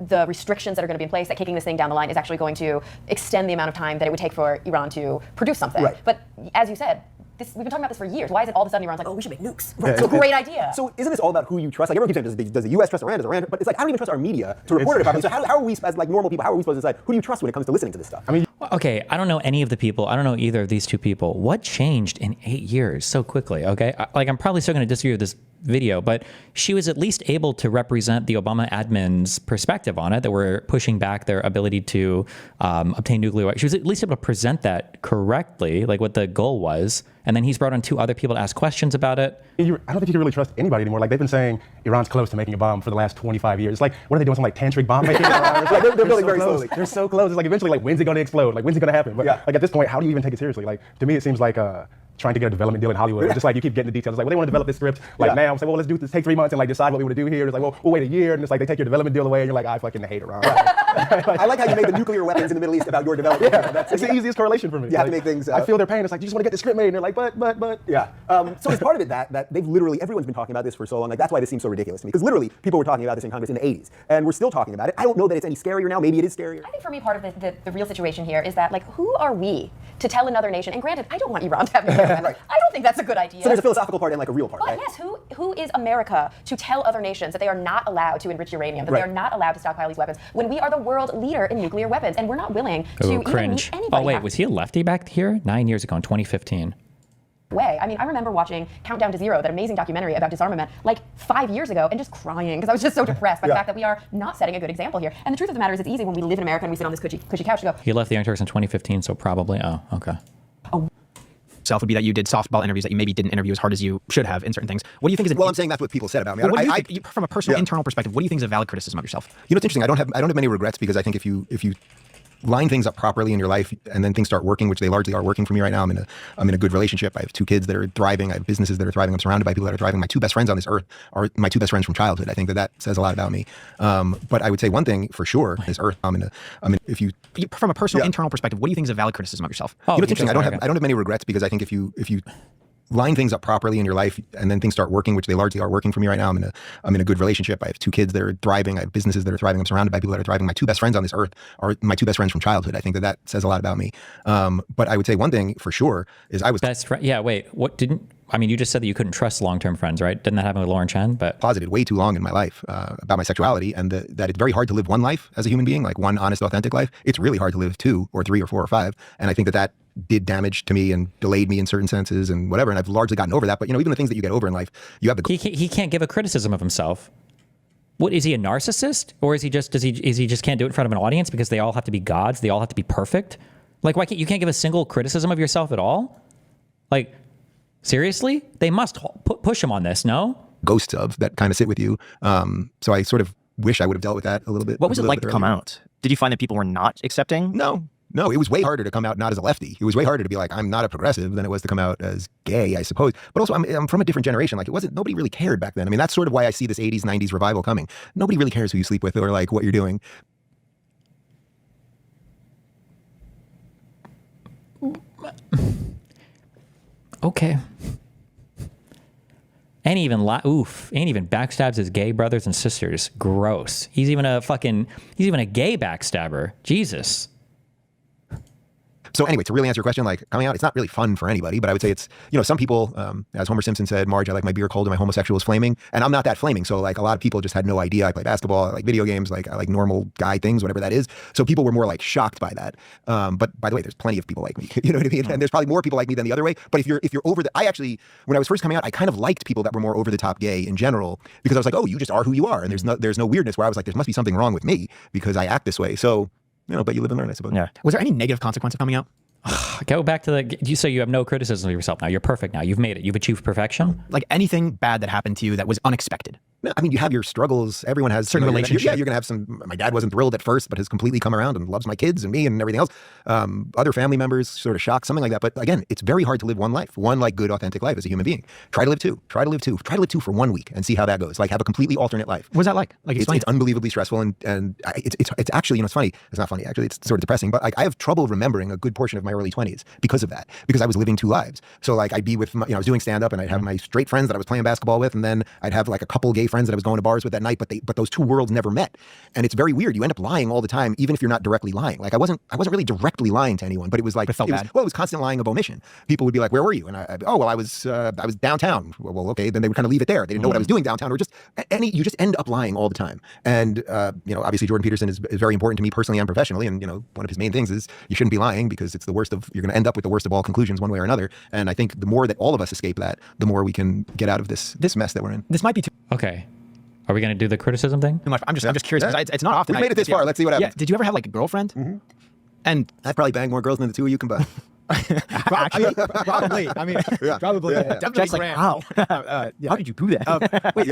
the restrictions that are going to be in place, that kicking this thing down the line is actually going to extend the amount of time that it would take for Iran to produce something. Right. But as you said, we've been talking about this for years. Why is it all of a sudden Iran's like, oh, we should make nukes? Right. It's a great idea. So isn't this all about who you trust? Like everyone keeps saying, does the U.S. trust Iran? Does Iran? But it's like, I don't even trust our media to report it about them. So how are we, as like normal people, how are we supposed to decide who do you trust when it comes to listening to this stuff? I mean, okay, I don't know any of the people. I don't know either of these two people. What changed in 8 years so quickly? Okay, I'm probably still going to disagree with this video, but she was at least able to represent the Obama admin's perspective on it, that we're pushing back their ability to obtain nuclear. She was at least able to present that correctly, like what the goal was. And then he's brought on 2 other people to ask questions about it. I don't think you can really trust anybody anymore. Like, they've been saying Iran's close to making a bomb for the last 25 years. It's like, what are they doing? Some like tantric bomb making? Like, they're building very slowly. They're so close. It's like eventually, like, when's it going to explode? Like, when's it going to happen? But like at this point, how do you even take it seriously? Like, to me, it seems like trying to get a development deal in Hollywood. It's just like you keep getting the details. It's like, well, they want to develop this script. Like now, it's like, well, let's do this. Take 3 months and like decide what we want to do here. It's like, well, we'll wait a year, and it's like they take your development deal away, and you're like, I fucking hate Iran. I like how you made the nuclear weapons in the Middle East about your development. It's the easiest correlation for me. You have to make things. I feel their pain. It's like, you just want to get the script made, and they're like, but. Yeah. So as part of it, that they've literally, everyone's been talking about this for so long. Like, that's why this seems so ridiculous to me. Because literally, people were talking about this in Congress in the 80s, and we're still talking about it. I don't know that it's any scarier now. Maybe it is scarier. I think for me, part of the real situation here is that, like, who are we to tell another nation? And granted, I don't want Iran to have nuclear weapons. I don't think that's a good idea. So there's a philosophical part and like a real part, but right? yes, who is America to tell other nations that they are not allowed to enrich uranium, that they are not allowed to stockpile these weapons, when we are the world leader in nuclear weapons, and we're not willing to even meet anybody. Oh wait, was he a lefty back here? 9 years ago in 2015. Way. I mean, I remember watching Countdown to Zero, that amazing documentary about disarmament, like 5 years ago, and just crying because I was just so depressed by the fact that we are not setting a good example here. And the truth of the matter is, it's easy when we live in America and we sit on this cushy couch to go. He left the Young Turks in 2015, so probably. Oh, okay. Would be that you did softball interviews, that you maybe didn't interview as hard as you should have in certain things. What do you think is? Well, I'm saying that's what people said about me. Well, from a personal internal perspective, what do you think is a valid criticism of yourself? You know, it's interesting. I don't have many regrets, because I think if you line things up properly in your life and then things start working, which they largely are working for me right now. I'm in a good relationship. I have 2 kids that are thriving. I have businesses that are thriving. I'm surrounded by people that are thriving. My 2 best friends on this earth are my 2 best friends from childhood. I think that says a lot about me. But I would say one thing for sure is earth. If you from a personal internal perspective, what do you think is a valid criticism of yourself? You know, it's interesting. I don't have many regrets, because I think if you line things up properly in your life and then things start working, which they largely are working for me right now. I'm in a good relationship. I have 2 kids that are thriving. I have businesses that are thriving. I'm surrounded by people that are thriving. My 2 best friends on this earth are my 2 best friends from childhood. I think that says a lot about me. But I would say one thing for sure is I was best friend. Yeah. Wait. You just said that you couldn't trust long-term friends, right? Didn't that happen with Lauren Chen? But closeted way too long in my life about my sexuality, and that it's very hard to live one life as a human being, like one honest, authentic life. It's really hard to live 2 or 3 or 4 or 5. And I think that did damage to me and delayed me in certain senses and whatever. And I've largely gotten over that. But even the things that you get over in life, you have the. He can't give a criticism of himself. What is he, a narcissist, or is he just can't do it in front of an audience because they all have to be gods? They all have to be perfect. Like, why can't you give a single criticism of yourself at all? Like, seriously, they must push him on this. No ghosts of that kind of sit with you. So I sort of wish I would have dealt with that a little bit. What was it like to come out? Did you find that people were not accepting? No. No, it was way harder to come out not as a lefty. It was way harder to be like, I'm not a progressive than it was to come out as gay, I suppose. But also, I'm from a different generation. Like, nobody really cared back then. I mean, that's sort of why I see this 80s, 90s revival coming. Nobody really cares who you sleep with or like what you're doing. Okay. And even backstabs his gay brothers and sisters. Gross. He's even a gay backstabber. Jesus. So anyway, to really answer your question, like coming out, it's not really fun for anybody, but I would say it's, some people, as Homer Simpson said, Marge, I like my beer cold and my homosexual is flaming. And I'm not that flaming. So like a lot of people just had no idea. I play basketball, I like video games, like I like normal guy things, whatever that is. So people were more like shocked by that. But by the way, there's plenty of people like me, you know what I mean? And there's probably more people like me than the other way. But if you're over I actually, when I was first coming out, I kind of liked people that were more over the top gay in general, because I was like, oh, you just are who you are. And there's no weirdness, where I was like, there must be something wrong with me because I act this way. So, but you live and learn, I suppose. Yeah. Was there any negative consequence of coming out? Go back to you say you have no criticism of yourself now. You're perfect now. You've made it. You've achieved perfection. Like anything bad that happened to you that was unexpected? No, I mean, you have your struggles. Everyone has certain relationships. You're going to have some. My dad wasn't thrilled at first, but has completely come around and loves my kids and me and everything else. Other family members sort of shocked, something like that. But again, it's very hard to live one life, one like good, authentic life as a human being. Try to live two. Try to live two for 1 week and see how that goes. Like have a completely alternate life. What's that like? It's unbelievably stressful and it's actually, it's funny. It's not funny actually. It's sort of depressing. But like I have trouble remembering a good portion of my early 20s because of that. Because I was living two lives. So like I'd be with, I was doing stand up and I'd have my straight friends that I was playing basketball with, and then I'd have like a couple gay friends that I was going to bars with that night, but those two worlds never met. And it's very weird. You end up lying all the time, even if you're not directly lying. Like I wasn't really directly lying to anyone, but it was like, it was constant lying of omission. People would be like, where were you? And I was downtown. Well, okay. Then they would kind of leave it there. They didn't know what I was doing downtown, or you just end up lying all the time. And, obviously Jordan Peterson is very important to me personally and professionally. And, one of his main things is you shouldn't be lying because it's you're going to end up with the worst of all conclusions one way or another. And I think the more that all of us escape that, the more we can get out of this mess that we're in. This might be too. Okay. Are we going to do the criticism thing? I'm just curious because it's not often. We made it this far. Let's see what happens. Yeah. Did you ever have like a girlfriend? Mm-hmm. And I've probably banged more girls than the two of you combined. Actually, probably. I mean, probably. Yeah. Definitely. Like, how? How did you do that? Wait,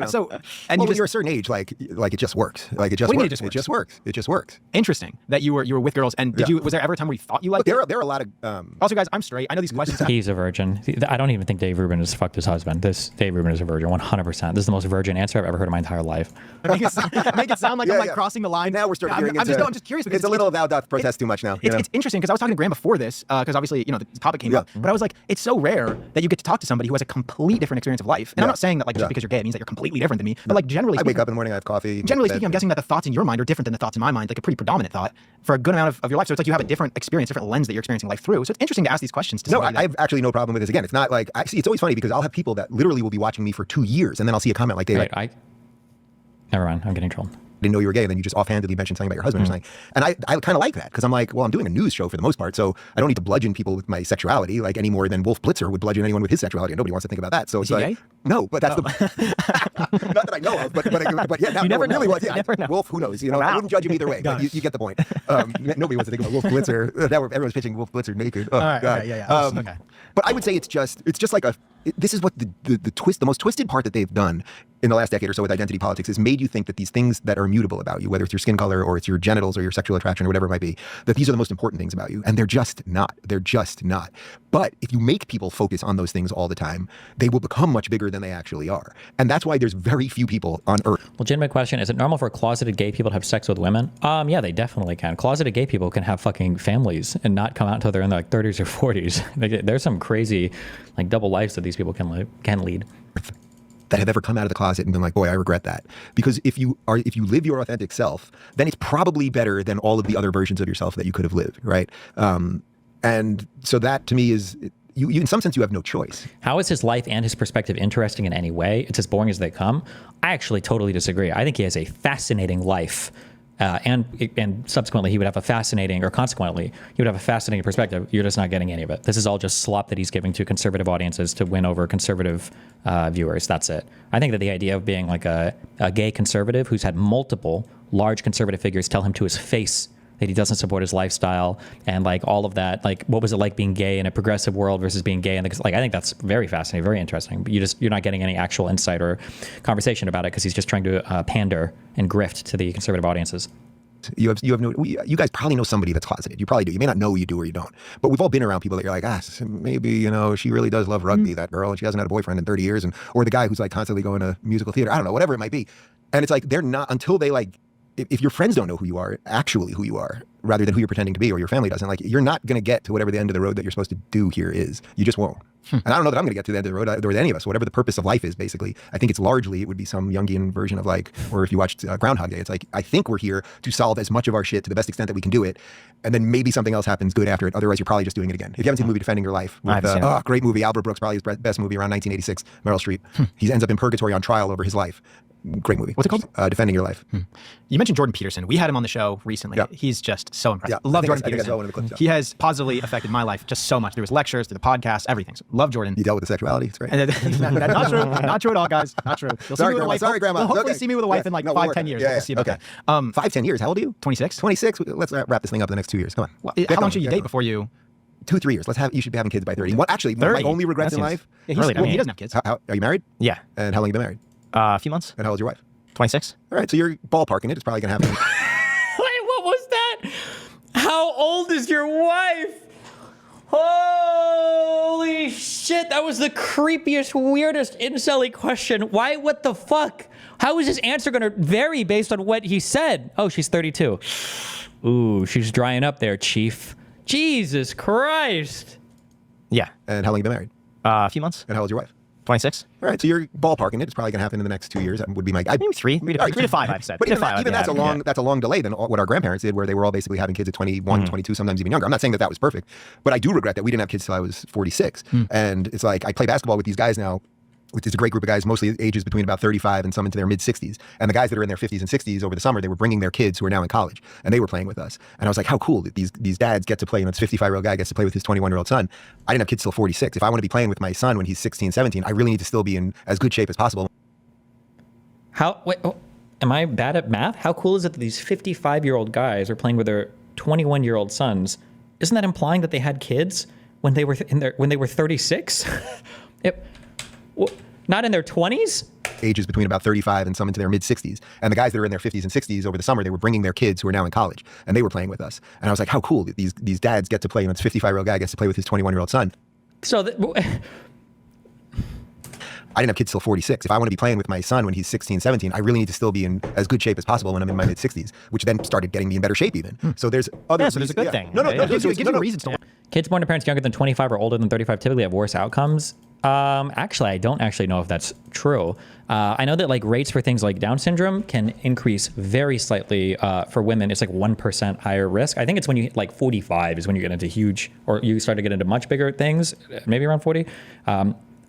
and you're a certain age, like it just works. Like it just works. It just works. It just works. Interesting that you were with girls. And was there ever a time where you thought you liked it? There are a lot of. Also, guys, I'm straight. I know these questions. He's a virgin. I don't even think Dave Rubin has fucked his husband. Dave Rubin is a virgin, 100%. This is the most virgin answer I've ever heard in my entire life. Make it sound like I'm like crossing the line. Now we're starting gearing into. I'm just curious because it's a little thou doth protest too much now. It's interesting because I was talking to Graham before this because obviously the topic came up. But I was like, it's so rare that you get to talk to somebody who has a complete different experience of life. And I'm not saying that like just because you're gay it means that you're completely different than me. But like generally speaking, I wake up in the morning, I have coffee. Generally speaking, I'm guessing that the thoughts in your mind are different than the thoughts in my mind, like a pretty predominant thought for a good amount of your life. So it's like you have a different experience, different lens that you're experiencing life through. So it's interesting to ask these questions to somebody. I have actually no problem with this. Again, it's not like it's always funny because I'll have people that literally will be watching me for 2 years and then I'll see a comment like, Dave, never mind, I'm getting trolled. Didn't know you were gay, and then you just offhandedly mentioned something about your husband or something. And I kind of like that because I'm like, well, I'm doing a news show for the most part, so I don't need to bludgeon people with my sexuality like any more than Wolf Blitzer would bludgeon anyone with his sexuality. And nobody wants to think about that. So it's like, gay? No, but that's not that I know of, but yeah, you never know. Really was. Yeah, Wolf, who knows? I wouldn't judge him either way. But you get the point. Nobody wants to think about Wolf Blitzer. Everyone's pitching Wolf Blitzer naked. Oh, right, God. Okay. But I would say it's just like this is what the most twisted part that they've done in the last decade or so with identity politics is made you think that these things that are immutable about you, whether it's your skin color or it's your genitals or your sexual attraction or whatever it might be, that these are the most important things about you. And they're just not. They're just not. But if you make people focus on those things all the time, they will become much bigger than they actually are. And that's why there's very few people on Earth. Legitimate question. Is it normal for closeted gay people to have sex with women? Yeah, they definitely can. Closeted gay people can have fucking families and not come out until they're in their 30s or 40s. There's some crazy like double lives that these people can lead. That have ever come out of the closet and been like, boy, I regret that. Because if you live your authentic self, then it's probably better than all of the other versions of yourself that you could have lived, right? And so that to me is, you in some sense, you have no choice. How is his life and his perspective interesting in any way? It's as boring as they come. I actually totally disagree. I think he has a fascinating life. And subsequently, he would have a fascinating, or consequently, he would have a fascinating perspective. You're just not getting any of it. This is all just slop that he's giving to conservative audiences to win over conservative viewers. That's it. I think that the idea of being like a gay conservative who's had multiple large conservative figures tell him to his face that he doesn't support his lifestyle and like all of that, like what was it like being gay in a progressive world versus being gay in the, like I think that's very fascinating, very interesting. But you're not getting any actual insight or conversation about it because he's just trying to pander and grift to the conservative audiences. You guys probably know somebody that's closeted. You probably do. You may not know you do or you don't. But we've all been around people that you're like, maybe, she really does love rugby, that girl, and she hasn't had a boyfriend in 30 years. Or the guy who's like constantly going to musical theater. I don't know, whatever it might be. And it's like, they're not, until they like, if your friends don't know who you are, actually who you are, rather than who you're pretending to be, or your family doesn't, like, you're not going to get to whatever the end of the road that you're supposed to do here is. You just won't. And I don't know that I'm going to get to the end of the road, or any of us, whatever the purpose of life is, basically. I think it's largely, it would be some Jungian version of like, or if you watched Groundhog Day, it's like, I think we're here to solve as much of our shit to the best extent that we can do it. And then maybe something else happens good after it. Otherwise, you're probably just doing it again. If you haven't seen the movie Defending Your Life, with, great movie, Albert Brooks, probably his best movie around 1986, Meryl Streep. He ends up in purgatory on trial over his life. Great movie. What's it called? Defending Your Life. You mentioned Jordan Peterson. We had him on the show recently. Yeah. He's just so impressive. Yeah. Love Jordan I think I saw Peterson. one of the clips, yeah. He has positively affected my life just so much through his lectures, through the podcast, everything. So, love Jordan. You dealt with the sexuality. It's great. Not true. Not true at all, guys. Not true. You'll see me with a wife. Sorry, Grandma. You'll hopefully see me with a wife in like 5-10 years. We'll see about that. 5-10 years. How old are you? 26. 26. Let's wrap this thing up in the next 2 years. Come on. Well, how long should you date before you? 2-3 years. You should be having kids by 30. What actually? 30? My only regrets in life. Yeah, he doesn't have kids. Are you married? Yeah. And how long have you been married? A few months. And how old's your wife? 26. All right, so you're ballparking it. It's probably going to happen. Wait, what was that? How old is your wife? Holy shit, that was the creepiest, weirdest, incel-y question. Why, what the fuck? How is his answer going to vary based on what he said? Oh, she's 32. Ooh, she's drying up there, Chief. Jesus Christ. Yeah. And how long have you been married? A few months. And how old's your wife? 26. All right, so you're ballparking it. It's probably going to happen in the next 2 years. That would be my. Maybe 3 to 5. I've said. But even that's a long delay than what our grandparents did, where they were all basically having kids at 21, 22, sometimes even younger. I'm not saying that was perfect, but I do regret that we didn't have kids till I was 46. And it's like I play basketball with these guys now, which is a great group of guys, mostly ages between about 35 and some into their mid 60s. And the guys that are in their 50s and 60s over the summer, they were bringing their kids who are now in college, and they were playing with us. And I was like, how cool that these dads get to play, and this 55-year-old guy gets to play with his 21-year-old son. I didn't have kids till 46. If I want to be playing with my son when he's 16, 17, I really need to still be in as good shape as possible. Am I bad at math? How cool is it that these 55-year-old guys are playing with their 21-year-old sons? Isn't that implying that they had kids when they were when they were 36? Not in their 20s? Ages between about 35 and some into their mid 60s. And the guys that are in their 50s and 60s over the summer, they were bringing their kids who are now in college, and they were playing with us. And I was like, how cool that these dads get to play, and this 55-year-old guy gets to play with his 21-year-old son. So I didn't have kids till 46. If I want to be playing with my son when he's 16, 17, I really need to still be in as good shape as possible when I'm in my mid 60s, which then started getting me in better shape even. So there's other so there's a good thing. It gives you reasons to. Kids born to parents younger than 25 or older than 35 typically have worse outcomes. Actually, I don't actually know if that's true. I know that like rates for things like Down syndrome can increase very slightly for women. It's like 1% higher risk. I think it's when you hit like 45 is when you get into huge, or you start to get into much bigger things, maybe around 40.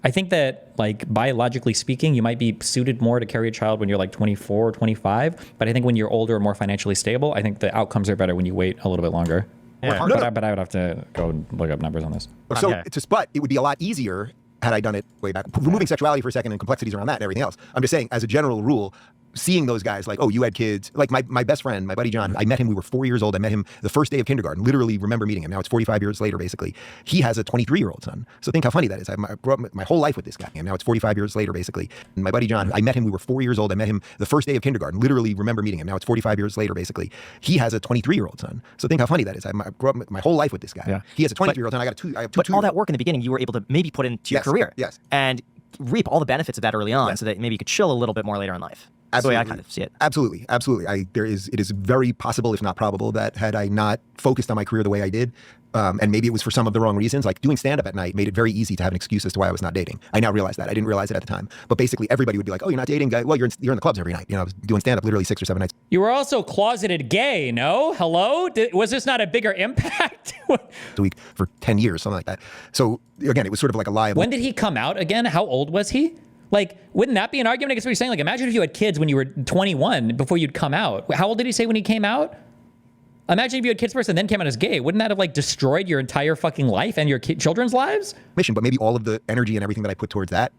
I think that like biologically speaking, you might be suited more to carry a child when you're like 24 or 25. But I think when you're older and more financially stable, I think the outcomes are better when you wait a little bit longer. Yeah. But I would have to go and look up numbers on this. So it's just, but it would be a lot easier had I done it way back. Removing sexuality for a second and complexities around that and everything else. I'm just saying, as a general rule, seeing those guys like, oh, you had kids. Like my best friend, my buddy John, I met him, we were 4 years old. I met him the first day of kindergarten, literally remember meeting him. Now it's 45 years later, basically. He has a 23-year-old son. So think how funny that is. I grew up my whole life with this guy, and now it's 45 years later, basically. And my buddy John, I met him, we were 4 years old. I met him the first day of kindergarten, literally remember meeting him. Now it's 45 years later, basically. He has a 23-year-old son. So think how funny that is. I grew up my whole life with this guy. Yeah. He has a 23-year-old son. I have two. But all that work in the beginning, you were able to maybe put into your career. Yes. And reap all the benefits of that early on, so that maybe you could chill a little bit more later in life. That's the way I kind of see it. Absolutely. It is very possible, if not probable, that had I not focused on my career the way I did, and maybe it was for some of the wrong reasons, like doing stand-up at night made it very easy to have an excuse as to why I was not dating. I now realize that. I didn't realize it at the time. But basically everybody would be like, oh, you're not dating, guy. Well, you're in the clubs every night. I was doing stand-up literally 6 or 7 nights. You were also closeted gay, no? Hello? Was this not a bigger impact? A week for 10 years, something like that. So again, it was sort of like a lie. When did he come out again? How old was he? Like, wouldn't that be an argument against what you're saying? Like, imagine if you had kids when you were 21 before you'd come out. How old did he say when he came out? Imagine if you had kids first and then came out as gay. Wouldn't that have like destroyed your entire fucking life and your children's lives? But maybe all of the energy and everything that I put towards that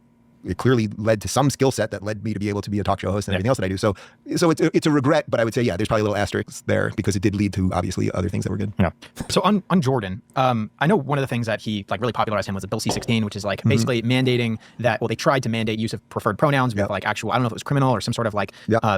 it clearly led to some skill set that led me to be able to be a talk show host and everything else that I do. So it's a regret, but I would say, yeah, there's probably a little asterisk there because it did lead to obviously other things that were good. Yeah. So on Jordan, I know one of the things that he like really popularized him was the Bill C-16, which is like basically mandating that, well, they tried to mandate use of preferred pronouns with like actual, I don't know if it was criminal or some sort of like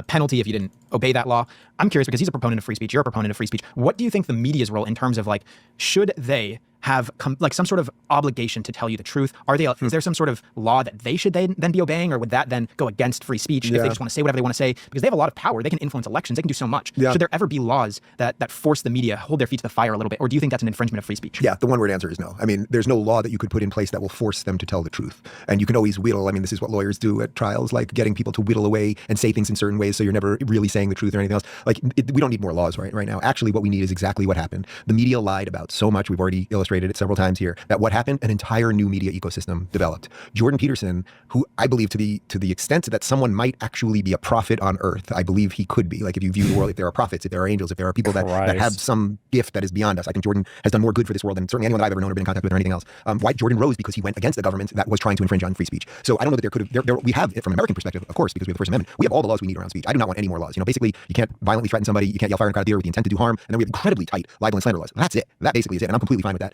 penalty if you didn't obey that law. I'm curious because he's a proponent of free speech. You're a proponent of free speech. What do you think the media's role in terms of like, should they have like some sort of obligation to tell you the truth? Are they? Is there some sort of law that they should then be obeying, or would that then go against free speech if they just want to say whatever they want to say? Because they have a lot of power. They can influence elections. They can do so much. Should there ever be laws that force the media, hold their feet to the fire a little bit? Or do you think that's an infringement of free speech? Yeah, the one-word answer is no. I mean, there's no law that you could put in place that will force them to tell the truth. And you can always whittle. I mean, this is what lawyers do at trials, like getting people to whittle away and say things in certain ways so you're never really saying the truth or anything else. Like, we don't need more laws right now. Actually, what we need is exactly what happened. The media lied about so much. We've already illustrated it several times here. That what happened? An entire new media ecosystem developed. Jordan Peterson, who I believe to the extent that someone might actually be a prophet on earth, I believe he could be. Like if you view the world, if there are prophets, if there are angels, if there are people that have some gift that is beyond us, I think Jordan has done more good for this world than certainly anyone that I've ever known or been in contact with or anything else. Why Jordan rose? Because he went against the government that was trying to infringe on free speech. So I don't know that there could have, we have, from an American perspective, of course, because we have the First Amendment, we have all the laws we need around speech. I do not want any more laws. You know, basically, you can't violently threaten somebody, you can't yell fire in a crowd of deer with the intent to do harm, and then we have incredibly tight libel and slander laws. That's it. That basically is it, and I'm completely fine with that.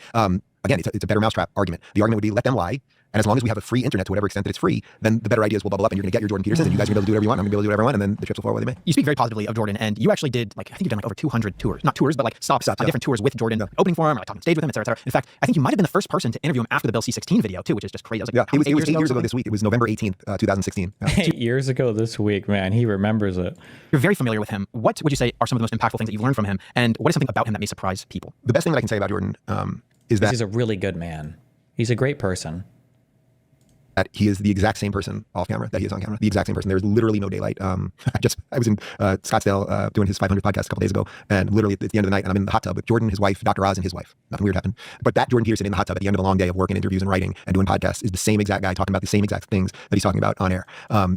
Again, it's a better mousetrap argument. The argument would be let them lie, and as long as we have a free internet to whatever extent that it's free, then the better ideas will bubble up, and you're going to get your Jordan Petersons, and you guys are going to be able to do whatever you want, I'm going to be able to do whatever I want, and then the chips will fall where they may. You speak very positively of Jordan, and you actually did, like, I think you've done like over 200 tours. Not tours, but like stops on different tours with Jordan, opening for him, or like talking stage with him, et cetera, et cetera. In fact, I think you might have been the first person to interview him after the Bill C-16 video, too, which is just crazy. I was like, it was 8 years ago this week. It was November 18th, 2016. 8 years ago this week, man. He remembers it. You're very familiar with him. What would you say are some of the most impactful things that you've learned from him, and what is something about him that may surprise people? The best thing that I can say about Jordan is that he's a really good man. He's a great person. That he is the exact same person off camera that he is on camera. The exact same person. There's literally no daylight. I was in Scottsdale doing his 500 podcast a couple days ago, and literally at the end of the night, and I'm in the hot tub with Jordan, his wife, Dr. Oz, and his wife. Nothing weird happened. But that Jordan Peterson in the hot tub at the end of a long day of work and interviews and writing and doing podcasts is the same exact guy talking about the same exact things that he's talking about on air.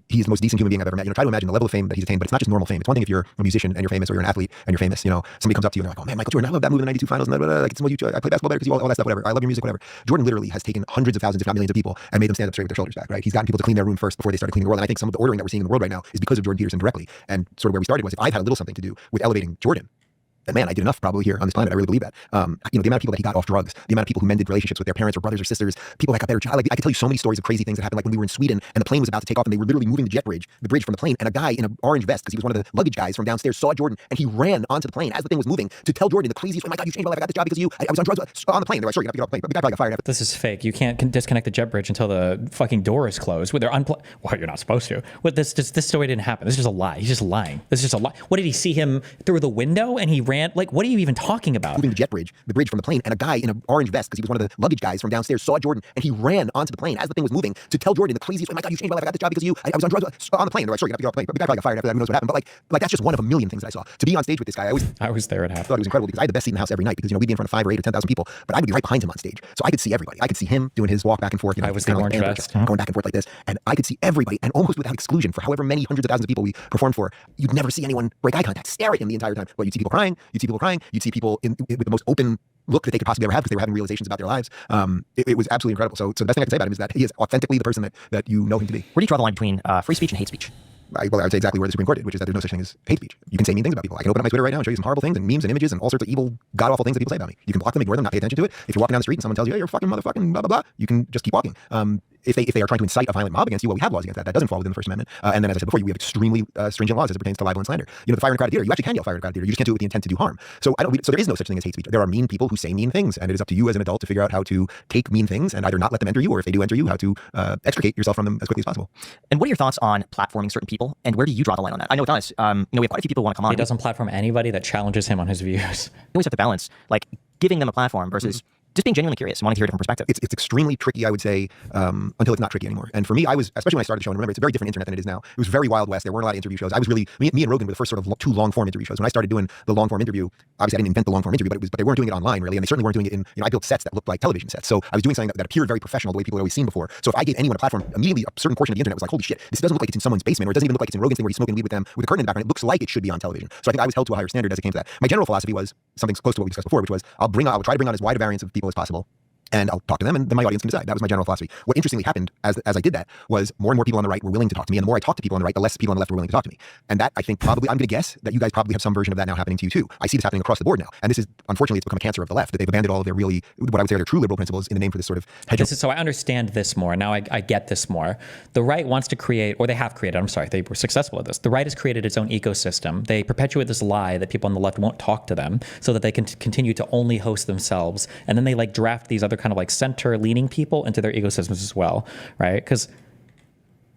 He's the most decent human being I've ever met. You know, try to imagine the level of fame that he's attained, but it's not just normal fame. It's one thing if you're a musician and you're famous, or you're an athlete and you're famous. You know, somebody comes up to you and they're like, "Oh man, Michael Jordan, I love that move in the '92 finals." And like, it's what I play basketball better because you all that stuff, whatever. I love your music, whatever. Jordan literally has taken hundreds of thousands, if not millions, of people and made them stand up straight with their shoulders back. Right? He's gotten people to clean their room first before they started cleaning the world. And I think some of the ordering that we're seeing in the world right now is because of Jordan Peterson directly. And sort of where we started was, if I've had a little something to do with elevating Jordan, then man, I did enough probably here on this planet. I really believe that. You know, the amount of people that he got off drugs, the amount of people who mended relationships with their parents or brothers or sisters, people that got better jobs. Like, I could tell you so many stories of crazy things that happened, like when we were in Sweden and the plane was about to take off and they were literally moving the bridge from the plane, and a guy in an orange vest, because he was one of the luggage guys from downstairs, saw Jordan and he ran onto the plane as the thing was moving to tell Jordan the craziest, "Oh my God, you changed my life. I got this job because of you. I was on drugs on the plane." They were like, "Sure, you have to get off the plane." But the guy probably got fired after. This is fake. You can't disconnect the jet bridge until the fucking door is closed. Well, you're not supposed to. This story didn't happen. This is just a lie. He's just lying. This is just a lie. What, did he see him through the window and he ran? Like, what are you even talking about? Moving the bridge from the plane, and a guy in an orange vest, because he was one of the luggage guys from downstairs, saw Jordan and he ran onto the plane as the thing was moving to tell Jordan the craziest, "Oh my God, you changed my life. I got this job because of you. I was on drugs on the plane." They're like, "Sure, you have to get off the plane." But the guy probably got fired after that. Who knows what happened? But like that's just one of a million things that I saw. To be on stage with this guy, I was there at half. Thought it was incredible because I had the best seat in the house every night, because you know we'd be in front of 5 or 8 or 10,000 people, but I would be right behind him on stage, so I could see everybody. I could see him doing his walk back and forth. You know, I was the orange vest, going back and forth like this, and I could see everybody, and almost without exclusion, for however many hundreds of thousands of people we performed for, you'd never see anyone break eye contact, stare at him the entire time. But you'd see people crying, you'd see people with the most open look that they could possibly ever have, because they were having realizations about their lives. It was absolutely incredible. So the best thing I can say about him is that he is authentically the person that you know him to be. Where do you draw the line between free speech and hate speech? I would say exactly where the Supreme Court did, which is that there's no such thing as hate speech. You can say mean things about people. I can open up my Twitter right now and show you some horrible things and memes and images and all sorts of evil, god-awful things that people say about me. You can block them, ignore them, not pay attention to it. If you're walking down the street and someone tells you, "Hey, you're a fucking motherfucking blah, blah, blah," you can just keep walking. If they are trying to incite a violent mob against you, well, we have laws against that. That doesn't fall within the First Amendment. And then, as I said before, we have extremely stringent laws as it pertains to libel and slander. You know, the fire in a crowded theater, you actually can yell fire in a crowded theater. You just can't do it with the intent to do harm. So there is no such thing as hate speech. There are mean people who say mean things, and it is up to you as an adult to figure out how to take mean things and either not let them enter you, or if they do enter you, how to extricate yourself from them as quickly as possible. And what are your thoughts on platforming certain people, and where do you draw the line on that? I know with us, you know, we have quite a few people who want to come on. He doesn't platform anybody that challenges him on his views. You always have to balance, like, giving them a platform versus just being genuinely curious and wanting to hear a different perspective. It's extremely tricky, I would say, until it's not tricky anymore. And for me, especially when I started the show, and remember, it's a very different internet than it is now. It was very Wild West. There weren't a lot of interview shows. I was really, me and Rogan were the first sort of 2 long-form interview shows. When I started doing the long-form interview, obviously I didn't invent the long-form interview, but they weren't doing it online, really, and they certainly weren't doing it in, you know, I built sets that looked like television sets. So I was doing something that appeared very professional, the way people had always seen before. So if I gave anyone a platform, immediately a certain portion of the internet was like, "Holy shit, this doesn't look like it's in someone's basement, or it doesn't even look like it's in Rogan's thing where he's smoking weed with them with a curtain in the background. It looks like it should be on television." So I think I was held to a higher standard as it came to that. My general philosophy was something close to what we discussed before, which was I'll try to bring on as wide a variance of people as possible. and I'll talk to them, and then my audience can decide. That was my general philosophy. What interestingly happened as I did that was more and more people on the right were willing to talk to me, and the more I talked to people on the right, the less people on the left were willing to talk to me. And that, I think, probably, I'm going to guess that you guys probably have some version of that now happening to you too. I see this happening across the board now, and this is, unfortunately, it's become a cancer of the left, that they've abandoned all of their really, what I would say are their true liberal principles in the name for this sort of So I understand this more. Now I get this more. The right wants to create, or they have created, I'm sorry, they were successful at this. The right has created its own ecosystem. They perpetuate this lie that people on the left won't talk to them so that they can continue to only host themselves. And then they like draft these other kind of like center leaning people into their ecosystems as well, right? Because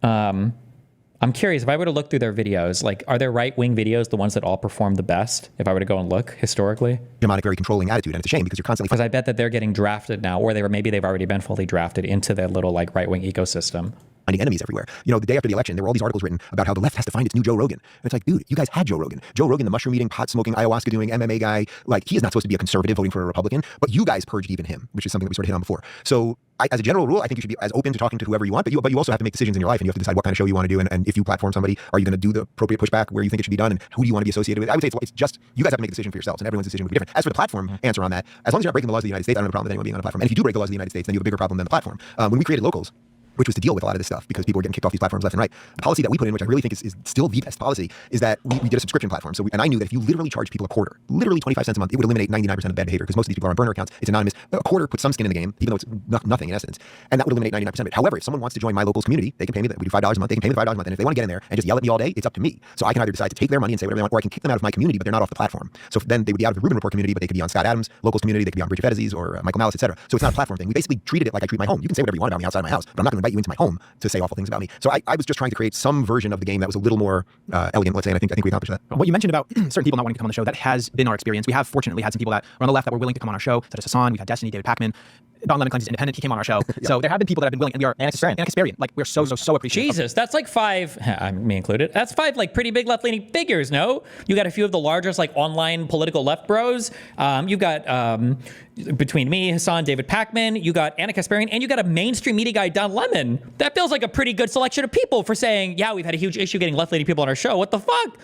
I'm curious, if I were to look through their videos, like, are their right-wing videos the ones that all perform the best? If I were to go and look historically, hegemonic, very controlling attitude, and it's a shame because you're constantly. Because I bet that they're getting drafted now, or maybe they've already been fully drafted into their little like right-wing ecosystem. Finding enemies everywhere. You know, the day after the election, there were all these articles written about how the left has to find its new Joe Rogan. And it's like, dude, you guys had Joe Rogan. Joe Rogan, the mushroom-eating, pot-smoking, ayahuasca-doing MMA guy, like, he is not supposed to be a conservative voting for a Republican, but you guys purged even him, which is something that we sort of hit on before. So, as a general rule, I think you should be as open to talking to whoever you want, but you also have to make decisions in your life, and you have to decide what kind of show you want to do, and if you platform somebody, are you going to do the appropriate pushback where you think it should be done, and who do you want to be associated with? I would say it's just, you guys have to make a decision for yourselves, and everyone's decision would be different. As for the platform answer on that, as long as you're not breaking the laws of the United States, I don't have a problem with anyone being on a platform. And if you do break the laws of the United States, then you have a bigger problem than the platform. When we created Locals, which was to deal with a lot of this stuff because people were getting kicked off these platforms left and right. The policy that we put in, which I really think is still the best policy, is that we did a subscription platform. And I knew that if you literally charge people a quarter, literally 25 cents a month, it would eliminate 99% of bad behavior because most of these people are on burner accounts. It's anonymous. A quarter puts some skin in the game, even though it's nothing in essence. And that would eliminate 99% of it. However, if someone wants to join my Locals community, they can pay me that. We do $5 a month. They can pay me the $5 a month. And if they want to get in there and just yell at me all day, it's up to me. So I can either decide to take their money and say whatever they want, or I can kick them out of my community, but they're not off the platform. So then they would be out of the Rubin Report community, but they could be on Scott Adams' Locals community. They could be on Bridget Fetezzi's or Michael Malice, etc. So it's not a platform thing. We basically treated it like I treat my home. You can say whatever you want about me outside of my house, but I'm not going to invite you into my home to say awful things about me. So I was just trying to create some version of the game that was a little more elegant, let's say, and I think we accomplished that. What you mentioned about certain people not wanting to come on the show, that has been our experience. We have fortunately had some people that are on the left that were willing to come on our show, such as Hassan, we've had Destiny, David Pacman. Don Lemon claims he's independent. He came on our show. Yeah. So there have been people that have been willing, and we are Anna Like, we're so appreciative. Jesus, that's like 5, me included, that's 5 like pretty big left-leaning figures, no? You got a few of the largest like online political left bros. You got, between me, Hassan, David Pacman, you got Anna Kasparian, and you got a mainstream media guy, Don Lemon. That feels like a pretty good selection of people for saying, yeah, we've had a huge issue getting left-leaning people on our show. What the fuck?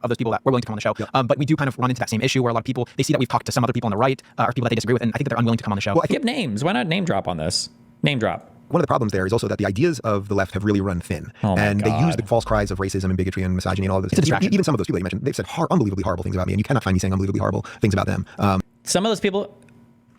Of those people that were willing to come on the show. But we do kind of run into that same issue where a lot of people, they see that we've talked to some other people on the right, or people that they disagree with, and I think that they're unwilling to come on the show. Well, give names. Why not name drop on this? Name drop. One of the problems there is also that the ideas of the left have really run thin. And they use the false cries of racism and bigotry and misogyny and all of this. It's a distraction. Even some of those people that you mentioned, they've said unbelievably horrible things about me, and you cannot find me saying unbelievably horrible things about them. Some of those people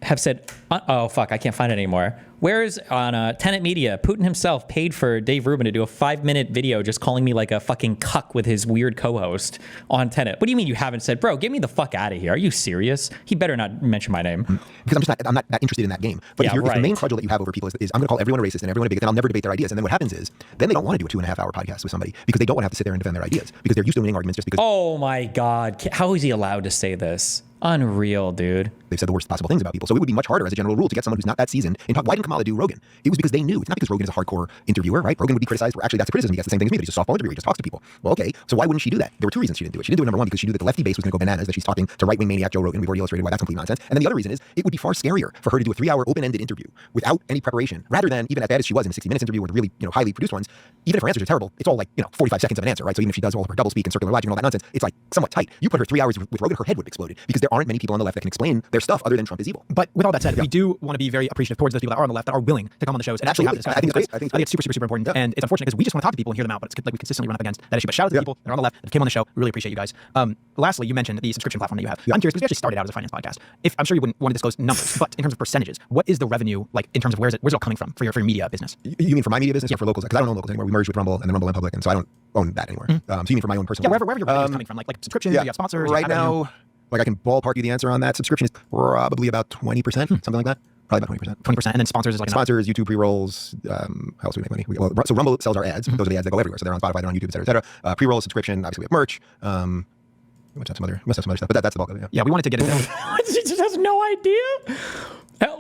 have said, oh, fuck, I can't find it anymore. Where's on Tenet Media, Putin himself paid for Dave Rubin to do a 5-minute video just calling me like a fucking cuck with his weird co-host on Tenet. What do you mean you haven't said, bro, get me the fuck out of here? Are you serious? He better not mention my name. Because I'm not that interested in that game. But yeah, if the main cudgel that you have over people is I'm going to call everyone a racist and everyone a bigot, then I'll never debate their ideas. And then what happens is, then they don't want to do a 2.5-hour podcast with somebody because they don't want to have to sit there and defend their ideas because they're used to winning arguments just because. Oh my God. How is he allowed to say this? Unreal, dude. They've said the worst possible things about people. So it would be much harder as a general rule to get someone who's not that seasoned and talk. Why didn't Kamala do Rogan? It was because they knew. It's not because Rogan is a hardcore interviewer, right? Rogan would be criticized. Actually, that's a criticism. He gets the same thing as me, but he's a softball interviewer. He just talks to people. Well, okay. So why wouldn't she do that? There were 2 reasons she didn't do it. She didn't do it, number 1, because she knew that the lefty base was going to go bananas, that she's talking to right-wing maniac Joe Rogan. We've already illustrated why that's complete nonsense. And then the other reason is it would be far scarier for her to do a 3-hour open-ended interview without any preparation, rather than, even as bad as she was in a 60 Minutes interview or the really, highly produced ones, even if her answers are terrible, it's all like, 45 seconds of an answer, right? So even if she does all of her double speak and circular logic and all that nonsense, it's like somewhat tight. You put her 3 hours with Rogan, her head would have exploded because there aren't many people on the left that can explain their stuff other than Trump is evil. But with all that said, we do want to be very appreciative towards those people that are on the left that are willing to come on the shows and actually have this discussion. I think it's super important. And it's unfortunate because we just want to talk to people and hear them out, but it's like we consistently run up against that issue. But shout out to the people that are on the left that came on the show. We really appreciate you guys. Lastly, you mentioned the subscription platform that you have. I'm curious because we actually started out as a finance podcast. I'm sure you wouldn't want to disclose numbers, but in terms of percentages, what is the revenue like in terms of where's it all coming from for your media business? You mean for my media business or for Locals? Because I don't own Locals anymore. We merged with Rumble and then Rumble went public, and so I don't own that anymore. So you mean for my own personal? Yeah, wherever your revenue is coming from, like subscriptions, you have sponsors. Right now, like I can ballpark you the answer on that. Subscription is probably about 20%, something like that. Probably about 20%. 20%, and then sponsors is like sponsors, YouTube pre-rolls. How else do we make money? So Rumble sells our ads. Those are the ads that go everywhere. So they're on Spotify, they're on YouTube, et cetera. Pre-roll, subscription. Obviously, we have merch. We must have some other stuff, but that's the bulk of it. Yeah, we wanted to get into it. She just has no idea.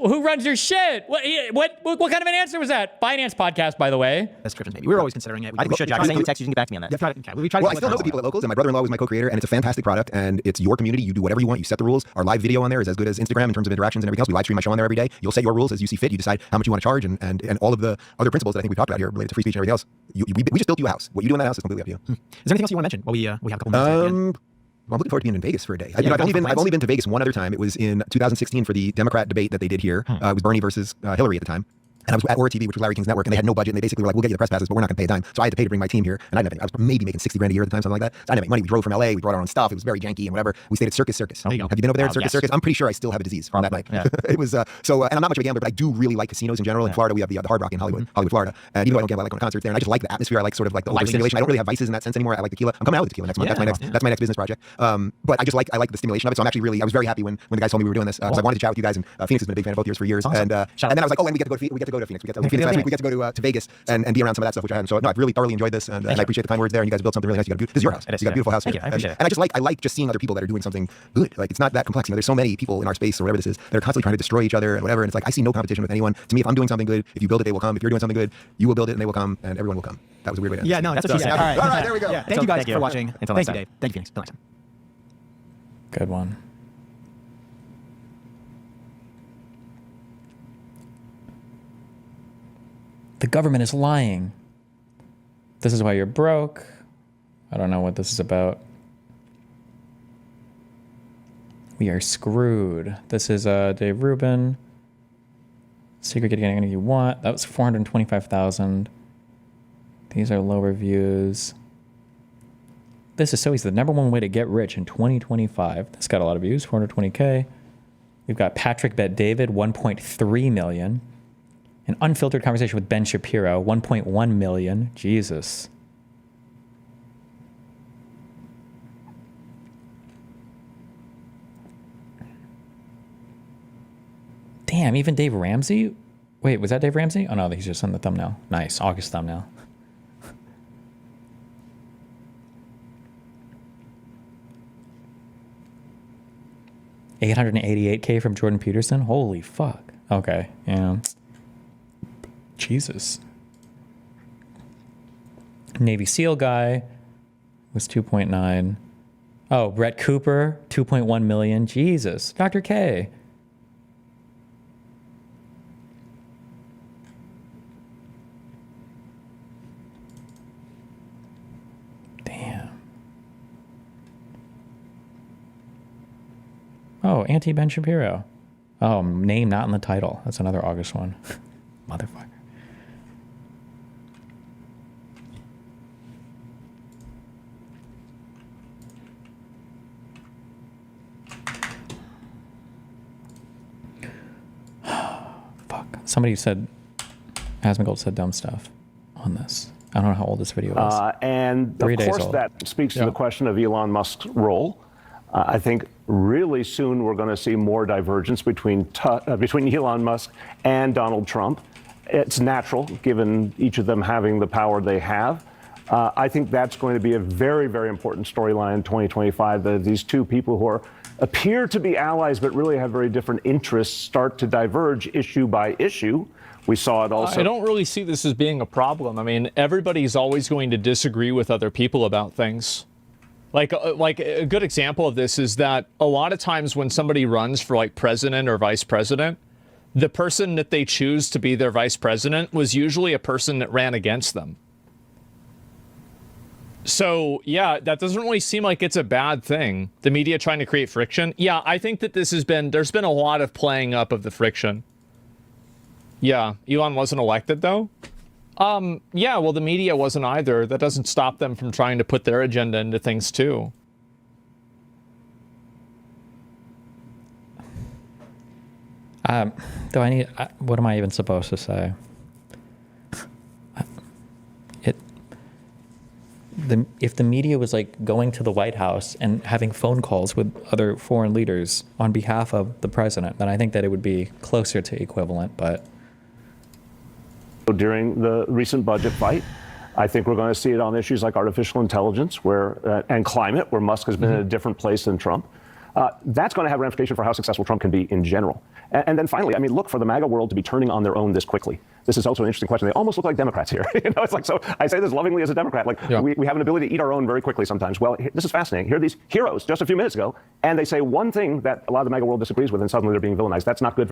Who runs your shit? What kind of an answer was that? Finance podcast, by the way. Subscriptions, maybe. We were always considering it. I think we should, Jack. I think you text you can get back to me on that. Well, I still know the people at Locals, and my brother-in-law was my co-creator, and it's a fantastic product, and it's your community. You do whatever you want. You set the rules. Our live video on there is as good as Instagram in terms of interactions and everything else. We live stream my show on there every day. You'll set your rules as you see fit. You decide how much you want to charge, and all of the other principles that I think we talked about here related to free speech and everything else. We just built you a house. What you do in that house is completely up to you. Is there anything else you want to mention? Well, we have a couple minutes. Well, I'm looking forward to being in Vegas for a day. I've only been to Vegas one other time. It was in 2016 for the Democrat debate that they did here. It was Bernie versus Hillary at the time. And I was at Aura TV, which was Larry King's network, and they had no budget, and they basically were like, we'll get you the press passes, but we're not going to pay a dime. So I had to pay to bring my team here, and I was maybe making $60,000 a year at the time, something like that. So I didn't make money. We drove from LA, we brought our own stuff. It was very janky and whatever. We stayed at Circus. There you go. Have you been over there at Circus? I'm pretty sure I still have a disease from that night. Yeah. It was, and I'm not much of a gambler, but I do really like casinos in general. In Florida, we have the Hard Rock in Hollywood, Florida. And even though I don't gamble, I like going to concerts there, and I just like the atmosphere. I like sort of like the whole stimulation. I don't really have vices in that sense anymore. I like tequila. I'm coming out with tequila next month. That's my next business project. But I like the stimulation of it. So I'm actually I was very happy when the guys told me we were doing this. Because I wanted to chat with you guys, and Phoenix has been a big fan of both yours for years. Awesome. And then I was like, and we get to go to Phoenix. We get to go to Phoenix last week. We get to go to Vegas and be around some of that stuff, which I hadn't. So no, I've really thoroughly enjoyed this, and I appreciate the kind words there. And you guys built something really nice. This is your house. You got a beautiful house. Thank you. I appreciate it. And I like just seeing other people that are doing something good. Like it's not that complex. There's so many people in our space or whatever this is that are constantly trying to destroy each other and whatever. And it's like I see no competition with anyone. To me, if I'm doing something good, if you build it, they will come. If you're doing something good, you will build it and they will come, and everyone will come. That was a weird way to end. Yeah, no, that's what she said. All right, there we go. Yeah. Thank you guys for watching. Thank you, Dave. Thank you, Phoenix. Until next time. Good one. The government is lying. This is why you're broke. I don't know what this is about. We are screwed. This is Dave Rubin. Secret getting anything you want. That was 425,000. These are low reviews. This is so easy. The #1 way to get rich in 2025. This got a lot of views, 420K. We've got Patrick Bet David, 1.3 million. An unfiltered conversation with Ben Shapiro, 1.1 million. Jesus. Damn, even Dave Ramsey? Wait, was that Dave Ramsey? Oh no, he's just on the thumbnail. Nice, August thumbnail. $888K from Jordan Peterson? Holy fuck. Okay, yeah. Jesus. Navy SEAL guy was 2.9. Oh, Brett Cooper, 2.1 million. Jesus. Dr. K. Damn. Oh, anti-Ben Shapiro. Oh, name not in the title. That's another August one. Motherfucker. Fuck. Somebody said, Asmongold said dumb stuff on this. I don't know how old this video is. And 3 of days course, old. that speaks to the question of Elon Musk's role. I think really soon we're going to see more divergence between Elon Musk and Donald Trump. It's natural, given each of them having the power they have. I think that's going to be a very, very important storyline in 2025, that these two people who appear to be allies but really have very different interests start to diverge issue by issue. We saw it also. I don't really see this as being a problem. I mean, everybody's always going to disagree with other people about things. Like a good example of this is that a lot of times when somebody runs for like president or vice president, the person that they choose to be their vice president was usually a person that ran against them. So, yeah, that doesn't really seem like it's a bad thing. The media trying to create friction. Yeah, I think that there's been a lot of playing up of the friction. Yeah, Elon wasn't elected though. Yeah, well, the media wasn't either. That doesn't stop them from trying to put their agenda into things too. What am I even supposed to say? If the media was like going to the White House and having phone calls with other foreign leaders on behalf of the president, then I think that it would be closer to equivalent, but. During the recent budget fight, I think we're going to see it on issues like artificial intelligence and climate, where Musk has been in a different place than Trump. That's going to have ramifications for how successful Trump can be in general. And then finally, I mean, look, for the MAGA world to be turning on their own this quickly. This is also an interesting question. They almost look like Democrats here. It's like, so I say this lovingly as a Democrat, like we have an ability to eat our own very quickly sometimes. Well, this is fascinating. Here are these heroes just a few minutes ago, and they say one thing that a lot of the MAGA world disagrees with, and suddenly they're being villainized. That's not good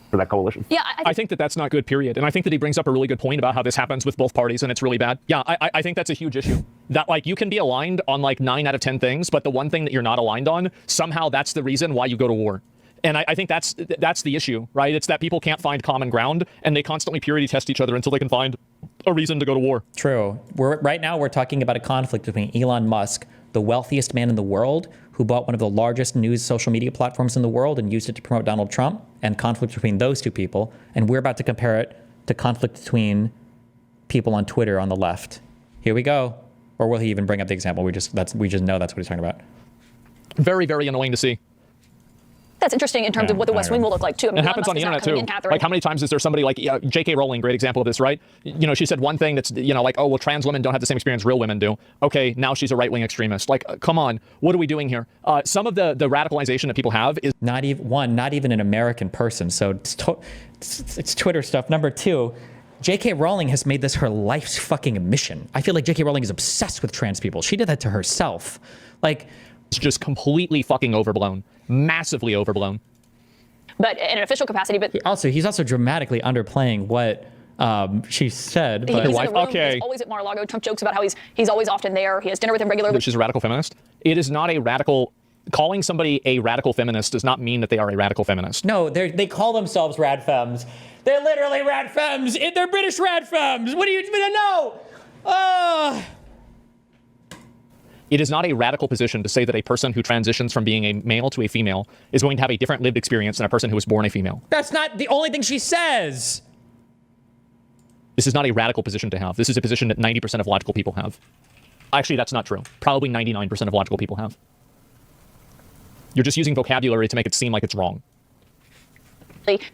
for for that coalition. Yeah, I think that that's not good, period. And I think that he brings up a really good point about how this happens with both parties and it's really bad. Yeah, I think that's a huge issue. That like you can be aligned on like 9 out of 10 things, but the one thing that you're not aligned on, somehow that's the reason why you go to war. And I think that's the issue, right? It's that people can't find common ground and they constantly purity test each other until they can find a reason to go to war. True. Right now we're talking about a conflict between Elon Musk, the wealthiest man in the world, who bought one of the largest news social media platforms in the world and used it to promote Donald Trump, and conflict between those two people. And we're about to compare it to conflict between people on Twitter on the left. Here we go. Or will he even bring up the example? We just know that's what he's talking about. Very, very annoying to see. That's interesting in terms of what the West Wing will look like, too. I mean, it happens on the internet, too. Like, how many times is there somebody like J.K. Rowling, great example of this, right? You know, she said one thing that's, you know, like, oh, well, trans women don't have the same experience real women do. Okay, now she's a right-wing extremist. Like, come on. What are we doing here? Some of the radicalization that people have is... Not even an American person. So it's Twitter stuff. Number 2, J.K. Rowling has made this her life's fucking mission. I feel like J.K. Rowling is obsessed with trans people. She did that to herself. Like... It's just completely fucking overblown. Massively overblown. But in an official capacity, but... He's also dramatically underplaying what she said. But he's in the room, he's always at Mar-a-Lago. Trump jokes about how he's always often there. He has dinner with him regularly. She's a radical feminist. It is not a radical... Calling somebody a radical feminist does not mean that they are a radical feminist. No, they call themselves rad femmes. They're literally rad femmes. They're British rad femmes. What do you know? It is not a radical position to say that a person who transitions from being a male to a female is going to have a different lived experience than a person who was born a female. That's not the only thing she says. This is not a radical position to have. This is a position that 90% of logical people have. Actually, that's not true. Probably 99% of logical people have. You're just using vocabulary to make it seem like it's wrong.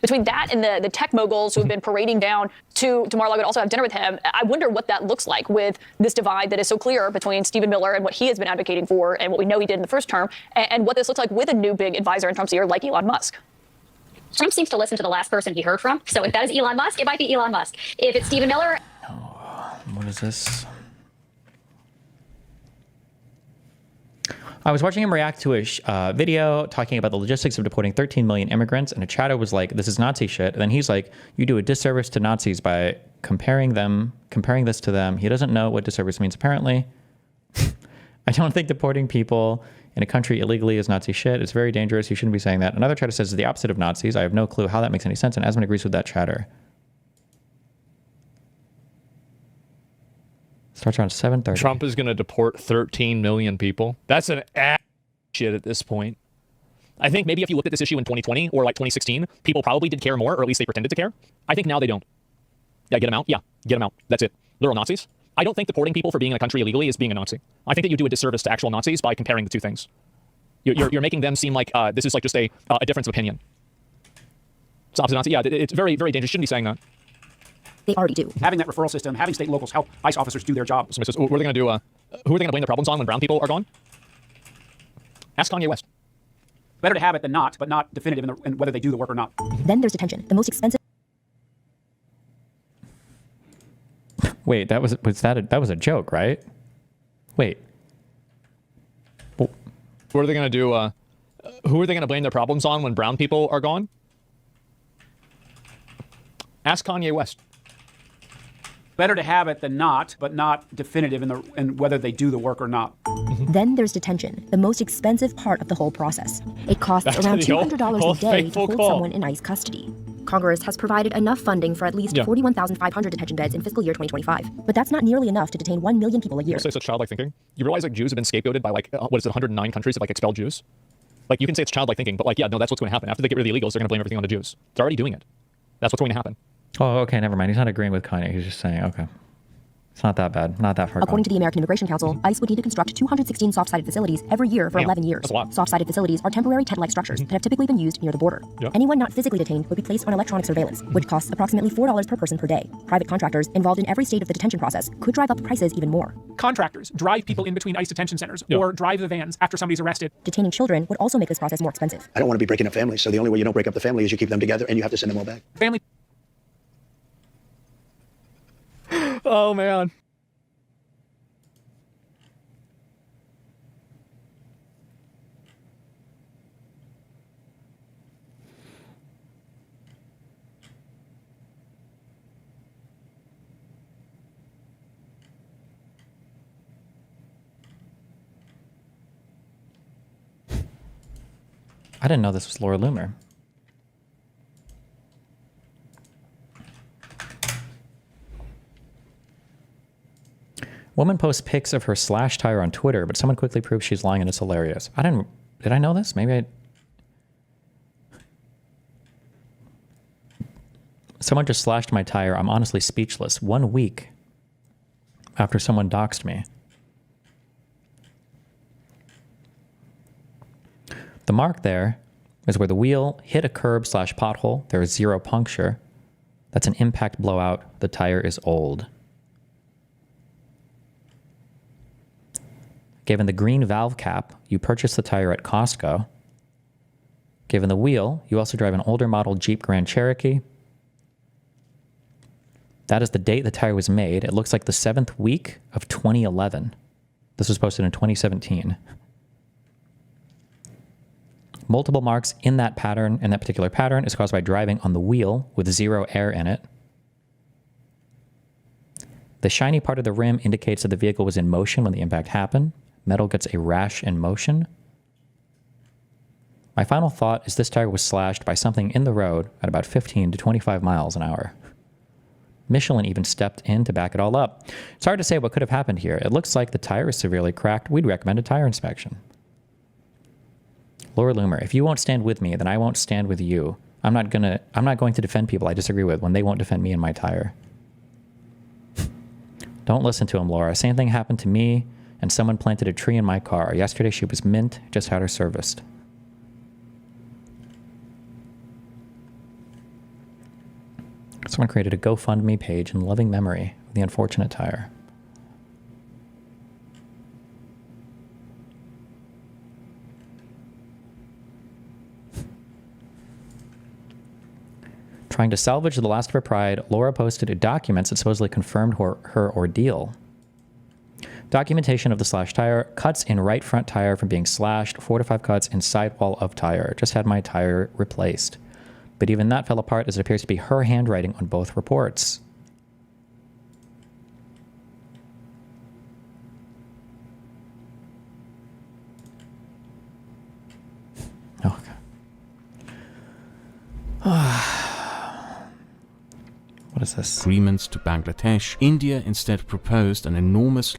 Between that and the tech moguls who have been parading down to Mar-a-Lago to also have dinner with him, I wonder what that looks like with this divide that is so clear between Stephen Miller and what he has been advocating for and what we know he did in the first term, and what this looks like with a new big advisor in Trump's ear like Elon Musk. Trump seems to listen to the last person he heard from. So if that is Elon Musk, it might be Elon Musk. If it's Stephen Miller... What is this? I was watching him react to a video talking about the logistics of deporting 13 million immigrants, and a chatter was like, this is Nazi shit. And then he's like, you do a disservice to Nazis by comparing this to them. He doesn't know what disservice means, apparently. I don't think deporting people in a country illegally is Nazi shit. It's very dangerous. You shouldn't be saying that. Another chatter says it's the opposite of Nazis. I have no clue how that makes any sense, and Asman agrees with that chatter. Starts around 7:30. Trump is going to deport 13 million people. That's an ass shit at this point. I think maybe if you looked at this issue in 2020 or like 2016, people probably did care more, or at least they pretended to care. I think now they don't. Yeah, get them out. Yeah, get them out. That's it. Literal Nazis. I don't think deporting people for being in a country illegally is being a Nazi. I think that you do a disservice to actual Nazis by comparing the two things. You're making them seem like this is like just a difference of opinion. It's opposite Nazi. Yeah, it's very, very dangerous. You shouldn't be saying that. They already do. Having that referral system, having state and locals help ICE officers do their job. Somebody says, what are they going to do? Who are they going to blame the problems on when brown people are gone? Ask Kanye West. Better to have it than not, but not definitive in whether they do the work or not. Then there's detention, the most expensive. Wait, that was a joke, right? Wait. What are they going to do? Who are they going to blame their problems on when brown people are gone? Ask Kanye West. Better to have it than not, but not definitive in whether they do the work or not. Then there's detention, the most expensive part of the whole process. It costs around $200 a day to hold someone in ICE custody. Congress has provided enough funding for at least 41,500 detention beds in fiscal year 2025. But that's not nearly enough to detain 1 million people a year. You say such childlike thinking? You realize like Jews have been scapegoated by like, 109 countries have like expelled Jews? Like you can say it's childlike thinking, but like, yeah, no, that's what's going to happen. After they get rid of the illegals, they're going to blame everything on the Jews. They're already doing it. That's what's going to happen. Oh, okay, never mind. He's not agreeing with Kanye. He's just saying, okay. It's not that bad. Not that far. According to the American Immigration Council, ICE would need to construct 216 soft-sided facilities every year for 11 years. That's a lot. Soft-sided facilities are temporary tent-like structures that have typically been used near the border. Yep. Anyone not physically detained would be placed on electronic surveillance, which costs approximately $4 per person per day. Private contractors involved in every stage of the detention process could drive up prices even more. Contractors drive people in between ICE detention centers or drive the vans after somebody's arrested. Detaining children would also make this process more expensive. I don't want to be breaking up families, so the only way you don't break up the family is you keep them together and you have to send them all back. Family. Oh, man. I didn't know this was Laura Loomer. Woman posts pics of her slashed tire on Twitter, but someone quickly proves she's lying and it's hilarious. Did I know this? Maybe I... Someone just slashed my tire. I'm honestly speechless. 1 week after someone doxed me. The mark there is where the wheel hit a curb/pothole. There is 0 puncture. That's an impact blowout. The tire is old. Given the green valve cap, you purchased the tire at Costco. Given the wheel, you also drive an older model Jeep Grand Cherokee. That is the date the tire was made. It looks like the 7th week of 2011. This was posted in 2017. Multiple marks in that pattern, in that particular pattern, is caused by driving on the wheel with 0 air in it. The shiny part of the rim indicates that the vehicle was in motion when the impact happened. Metal gets a rash in motion. My final thought is this tire was slashed by something in the road at about 15 to 25 miles an hour. Michelin even stepped in to back it all up. It's hard to say what could have happened here. It looks like the tire is severely cracked. We'd recommend a tire inspection. Laura Loomer, if you won't stand with me, then I won't stand with you. I'm not going to defend people I disagree with when they won't defend me and my tire. Don't listen to him, Laura. Same thing happened to me, and someone planted a tree in my car. Yesterday she was mint, just had her serviced. Someone created a GoFundMe page in loving memory of the unfortunate tire. Trying to salvage the last of her pride, Laura posted documents that supposedly confirmed her ordeal. Documentation of the slashed tire, cuts in right front tire from being slashed, 4 to 5 cuts in sidewall of tire. Just had my tire replaced. But even that fell apart as it appears to be her handwriting on both reports. Okay. What is this? Agreements to Bangladesh. India instead proposed an enormous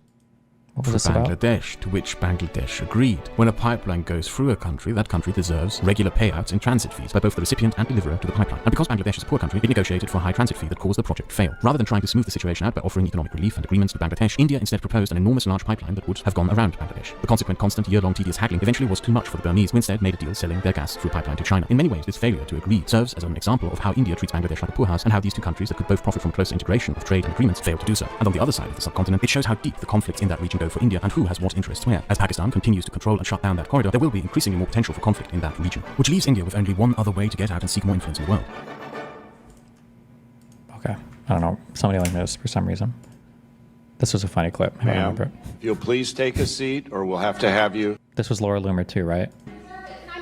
What was this about? Bangladesh, to which Bangladesh agreed. When a pipeline goes through a country, that country deserves regular payouts in transit fees by both the recipient and deliverer to the pipeline. And because Bangladesh is a poor country, it negotiated for a high transit fee that caused the project to fail. Rather than trying to smooth the situation out by offering economic relief and agreements to Bangladesh, India instead proposed an enormous large pipeline that would have gone around Bangladesh. The consequent constant year-long tedious haggling eventually was too much for the Burmese, who instead made a deal selling their gas through a pipeline to China. In many ways, this failure to agree serves as an example of how India treats Bangladesh like a poorhouse, and how these two countries that could both profit from closer integration of trade and agreements fail to do so. And on the other side of the subcontinent, it shows how deep the conflicts in that region go for India and who has what interests where. As Pakistan continues to control and shut down that corridor, there will be increasingly more potential for conflict in that region, which leaves India with only one other way to get out and seek more influence in the world. Okay. I don't know. Somebody linked this for some reason. This was a funny clip. I don't remember it. If you'll please take a seat, or we'll have to have you. This was Laura Loomer too, right?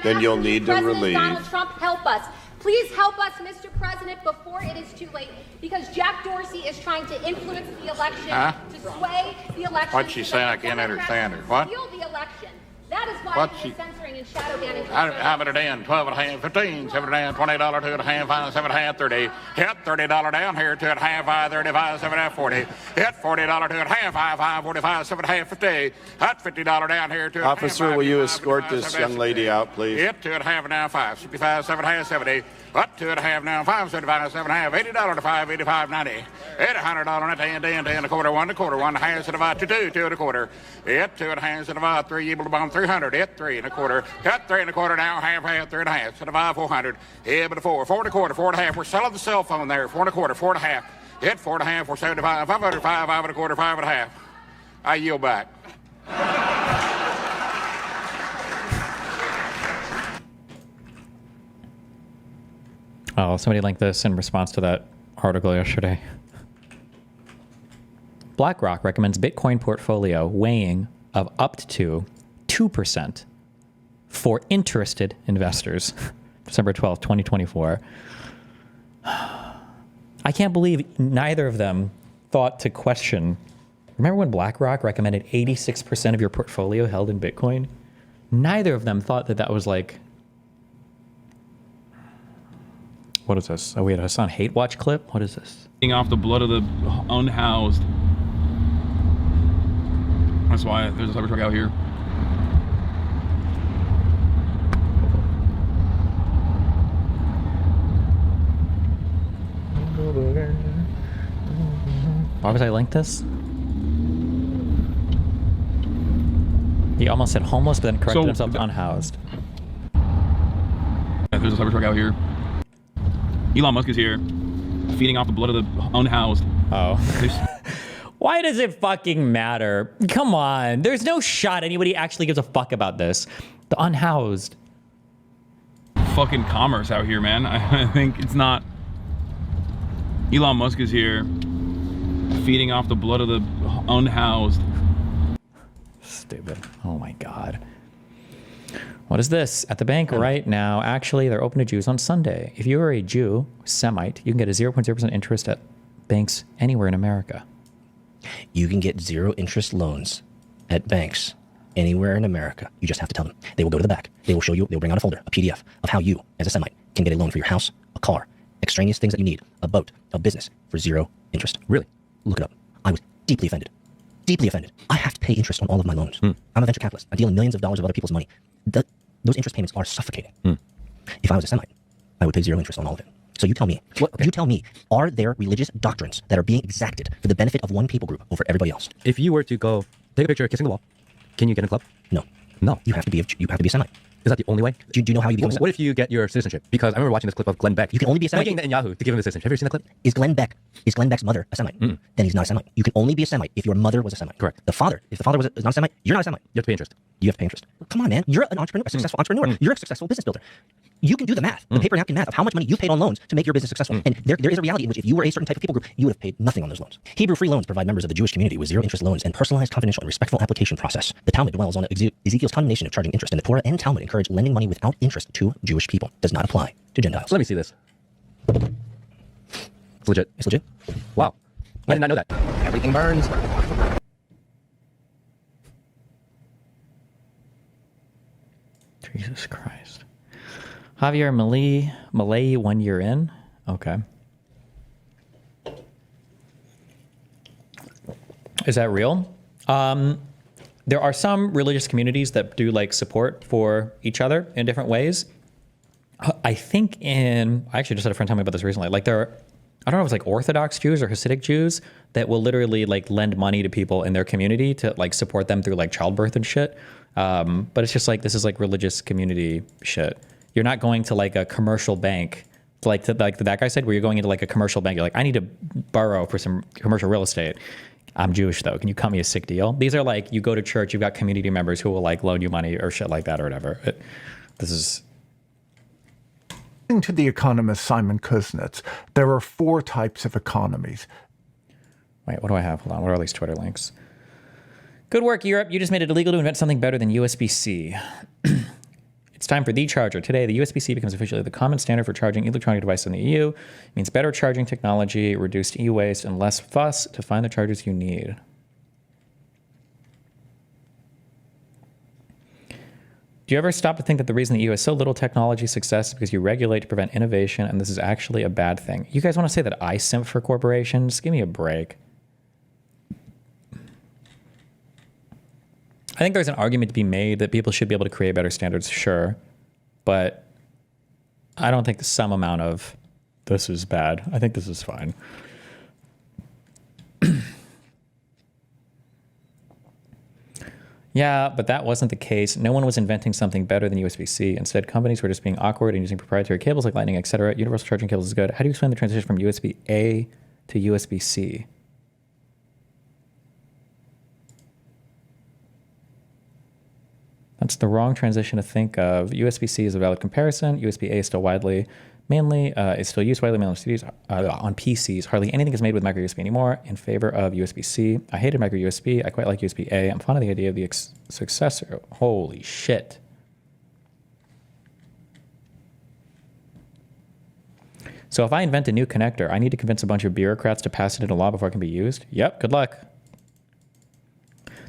Then you'll need to President relieve. Donald Trump, help us. Please help us, Mr. President, before it is too late, because Jack Dorsey is trying to influence the election, to sway the election. What's she saying? I can't understand her. What? Steal the election. That is why What's he she? is censoring and shadow banning. How about it in? 12 and a half, 15, 7 and a half, $20, 2 and a half, 5, 7 and a half, 30. Hit $30 down here, 2 and a half, 5, 35, 7 and a half, 40. Hit $40, 2 and a half, 5, 5, 45, 7 and a half, 50. Hit $50 down here, 2 and a half. Officer, will you escort this young lady out, please? Hit 2 and a half now, 5, 65, 7 and a half, 70. Up 2 and a half now, 5, 75, 7 and a half, $80 to 5, 85, 90. Hit $100 and 10 and a quarter, 1 and a quarter, 1 and a half, 75 to 2, 2 and a quarter. Hit 2 and a half, 75, 3, able to bomb 300. Hit 3 and a quarter. Cut 3 and a quarter now, half, 3 and a half, 75, 400. Hit but a 4, 4 and a quarter, 4 and a half. We're selling the cell phone there, 4 and a quarter, 4 and a half. Hit 4 and a half, we're 75, 500, 5, 5 and a quarter, 5 and a half. I yield back. Oh, somebody linked this in response to that article yesterday. BlackRock recommends Bitcoin portfolio weighing of up to 2% for interested investors. December 12th, 2024. I can't believe neither of them thought to question. Remember when BlackRock recommended 86% of your portfolio held in Bitcoin? Neither of them thought that that was like What is this? Oh, we had a Hassan hate watch clip. What is this? Off the blood of the unhoused. That's why there's a Cybertruck out here. Why was I linked this? He almost said homeless, but then corrected himself to unhoused. There's a Cybertruck out here. Elon Musk is here, feeding off the blood of the unhoused. Oh. Why does it fucking matter? Come on. There's no shot anybody actually gives a fuck about this. The unhoused. Fucking commerce out here, man. I think it's not. Elon Musk is here, feeding off the blood of the unhoused. Stupid. Oh my God. What is this? At the bank right now, actually, they're open to Jews on Sunday. If you are a Jew, Semite, you can get a 0.0% interest at banks anywhere in America. You can get zero interest loans at banks anywhere in America. You just have to tell them. They will go to the back. They will show you, they will bring out a folder, a PDF of how you, as a Semite, can get a loan for your house, a car, extraneous things that you need, a boat, a business, for zero interest. Really? Look it up. I was deeply offended. Deeply offended. I have to pay interest on all of my loans. I'm a venture capitalist. I deal in millions of dollars of other people's money. Those interest payments are suffocating. If I was a Semite, I would pay zero interest on all of it. So you tell me, you tell me, are there religious doctrines that are being exacted for the benefit of one people group over everybody else? If you were to go take a picture kissing the wall, can you get in a club? No. No. You have to be a Semite. Is that the only way? Do you know how you become a Semite? What if you get your citizenship? Because I remember watching this clip of Glenn Beck. You can only be a Semite. Thanking Netanyahu to give him the citizenship. Have you seen that clip? Is Glenn Beck's mother a Semite? Then he's not a Semite. You can only be a Semite if your mother was a Semite. Correct. If the father was not a Semite, you're not a Semite. You have to pay interest. You have to pay interest. Come on, man. You're an entrepreneur, a successful entrepreneur. You're a successful business builder. You can do the math, the paper napkin math of how much money you've paid on loans to make your business successful. And there is a reality in which if you were a certain type of people group, you would have paid nothing on those loans. Hebrew free loans provide members of the Jewish community with zero interest loans and personalized, confidential, and respectful application process. The Talmud dwells on Ezekiel's condemnation of charging interest, and the Torah and Talmud encourage lending money without interest to Jewish people. Does not apply to Gentiles. Let me see this. It's legit. It's legit? Wow. I did not know that. Everything burns. Jesus Christ. Javier Malay 1 year in? Okay. Is that real? There are some religious communities that do like support for each other in different ways. I think I actually just had a friend tell me about this recently. Like I don't know if it's like Orthodox Jews or Hasidic Jews that will literally like lend money to people in their community to like support them through like childbirth and shit. But it's just like, this is like religious community shit. You're not going to like a commercial bank, like that guy said, where you're going into like a commercial bank. You're like, I need to borrow for some commercial real estate. I'm Jewish though. Can you cut me a sick deal? These are like, you go to church, you've got community members who will like loan you money or shit like that or whatever. This is. According to the economist Simon Kuznets, there are 4 types of economies. Wait, what do I have? Hold on. What are all these Twitter links? Good work, Europe. You just made it illegal to invent something better than USB-C. It's time for the charger. Today, the USB-C becomes officially the common standard for charging electronic devices in the EU. It means better charging technology, reduced e-waste, and less fuss to find the chargers you need. Do you ever stop to think that the reason the EU has so little technology success is because you regulate to prevent innovation, and this is actually a bad thing? You guys want to say that I simp for corporations? Give me a break. I think there's an argument to be made that people should be able to create better standards, sure. But I don't think some amount of this is bad. I think this is fine. Yeah, but that wasn't the case. No one was inventing something better than USB-C. Instead, companies were just being awkward and using proprietary cables like Lightning, etc. Universal charging cables is good. How do you explain the transition from USB-A to USB-C? That's the wrong transition to think of. USB-C is a valid comparison. USB-A is still is still used widely mainly on PCs. Hardly anything is made with micro USB anymore in favor of USB-C. I hated micro USB. I quite like USB-A. I'm fond of the idea of the successor. Holy shit. So if I invent a new connector, I need to convince a bunch of bureaucrats to pass it into law before it can be used? Yep, good luck.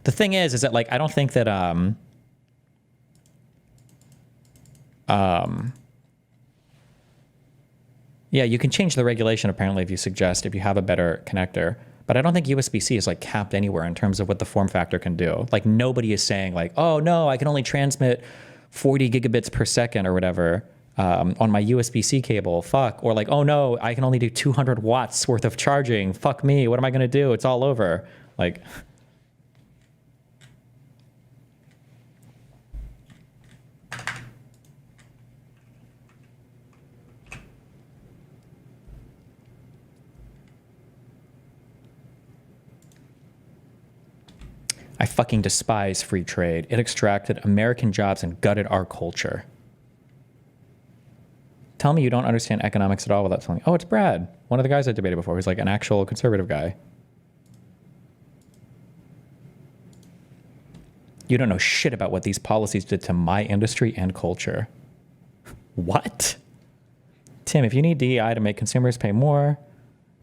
The thing is that like, I don't think that, Yeah, you can change the regulation apparently if you have a better connector. But I don't think USB-C is like capped anywhere in terms of what the form factor can do. Like nobody is saying like, oh no, I can only transmit 40 gigabits per second or whatever on my USB-C cable. Fuck. Or like, oh no, I can only do 200 watts worth of charging. Fuck me. What am I going to do? It's all over. Like... I fucking despise free trade. It extracted American jobs and gutted our culture. Tell me you don't understand economics at all without telling me. Oh, it's Brad. One of the guys I debated before. He's like an actual conservative guy. You don't know shit about what these policies did to my industry and culture. What? Tim, if you need DEI to make consumers pay more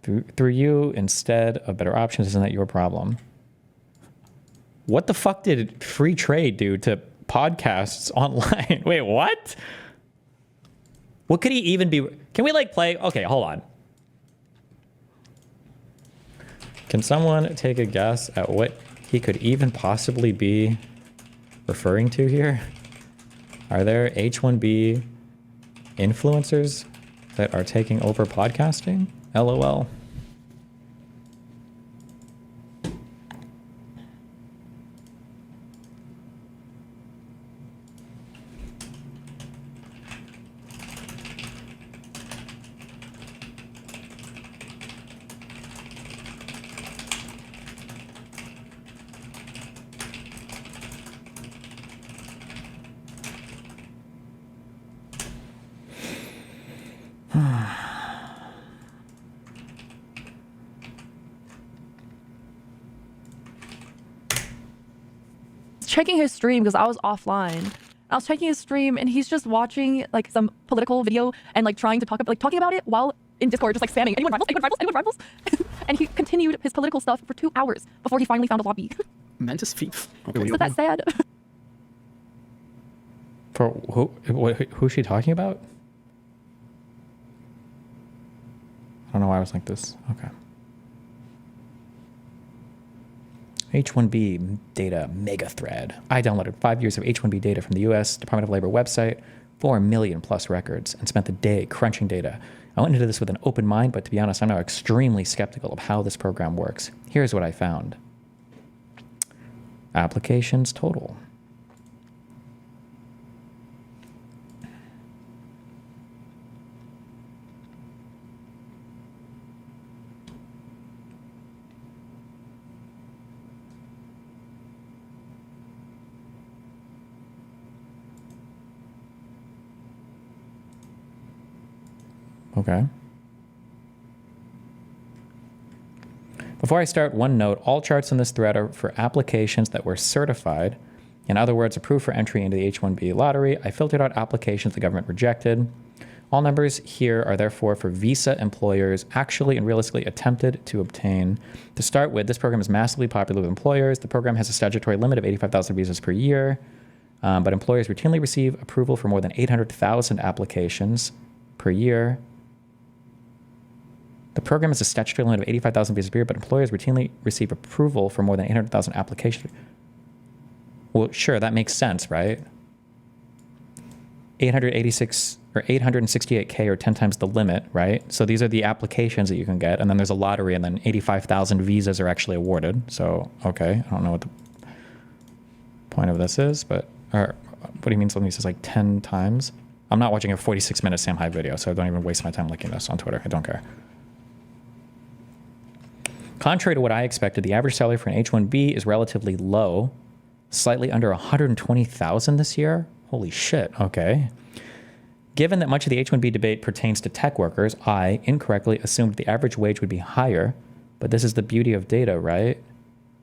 through you instead of better options, isn't that your problem? What the fuck did free trade do to podcasts online? Wait, what? What could he even be? Can we like play? Okay, hold on. Can someone take a guess at what he could even possibly be referring to here? Are there H1B influencers that are taking over podcasting? LOL. Checking his stream because I was offline. I was checking his stream and he's just watching like some political video and like trying to talk about talking about it while in Discord, just like spamming anyone rivals, anyone rivals, anyone rivals. And he continued his political stuff for 2 hours before he finally found a lobby. Meant to speak. Isn't that sad? For who's she talking about? I don't know why I was like this. Okay. H1B data mega thread. I downloaded 5 years of H1B data from the US Department of Labor website, 4 million plus records, and spent the day crunching data. I went into this with an open mind, but to be honest, I'm now extremely skeptical of how this program works. Here's what I found. Applications total. Okay. Before I start, one note, all charts in this thread are for applications that were certified. In other words, approved for entry into the H-1B lottery. I filtered out applications the government rejected. All numbers here are therefore for visa employers actually and realistically attempted to obtain. To start with, this program is massively popular with employers. The program has a statutory limit of 85,000 visas per year, but employers routinely receive approval for more than 800,000 applications per year. The program has a statutory limit of 85,000 visas per year, but employers routinely receive approval for more than 800,000 applications. Well, sure, that makes sense, right? 886 or 868K or 10 times the limit, right? So these are the applications that you can get, and then there's a lottery, and then 85,000 visas are actually awarded. So, okay, I don't know what the point of this is, but or what do you mean something says like 10 times? I'm not watching a 46-minute Sam Hyde video, so don't even waste my time looking this on Twitter. I don't care. Contrary to what I expected, the average salary for an H-1B is relatively low, slightly under 120,000 this year. Holy shit, okay. Given that much of the H-1B debate pertains to tech workers, I incorrectly assumed the average wage would be higher, but this is the beauty of data, right?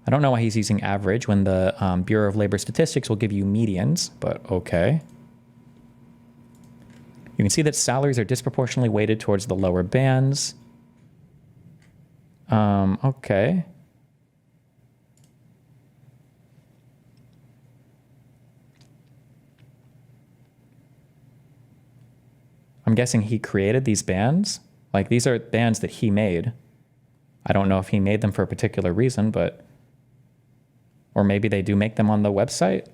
I don't know why he's using average when the Bureau of Labor Statistics will give you medians, but okay. You can see that salaries are disproportionately weighted towards the lower bands. Okay. I'm guessing he created these bands. Like, these are bans that he made. I don't know if he made them for a particular reason, but, or maybe they do make them on the website.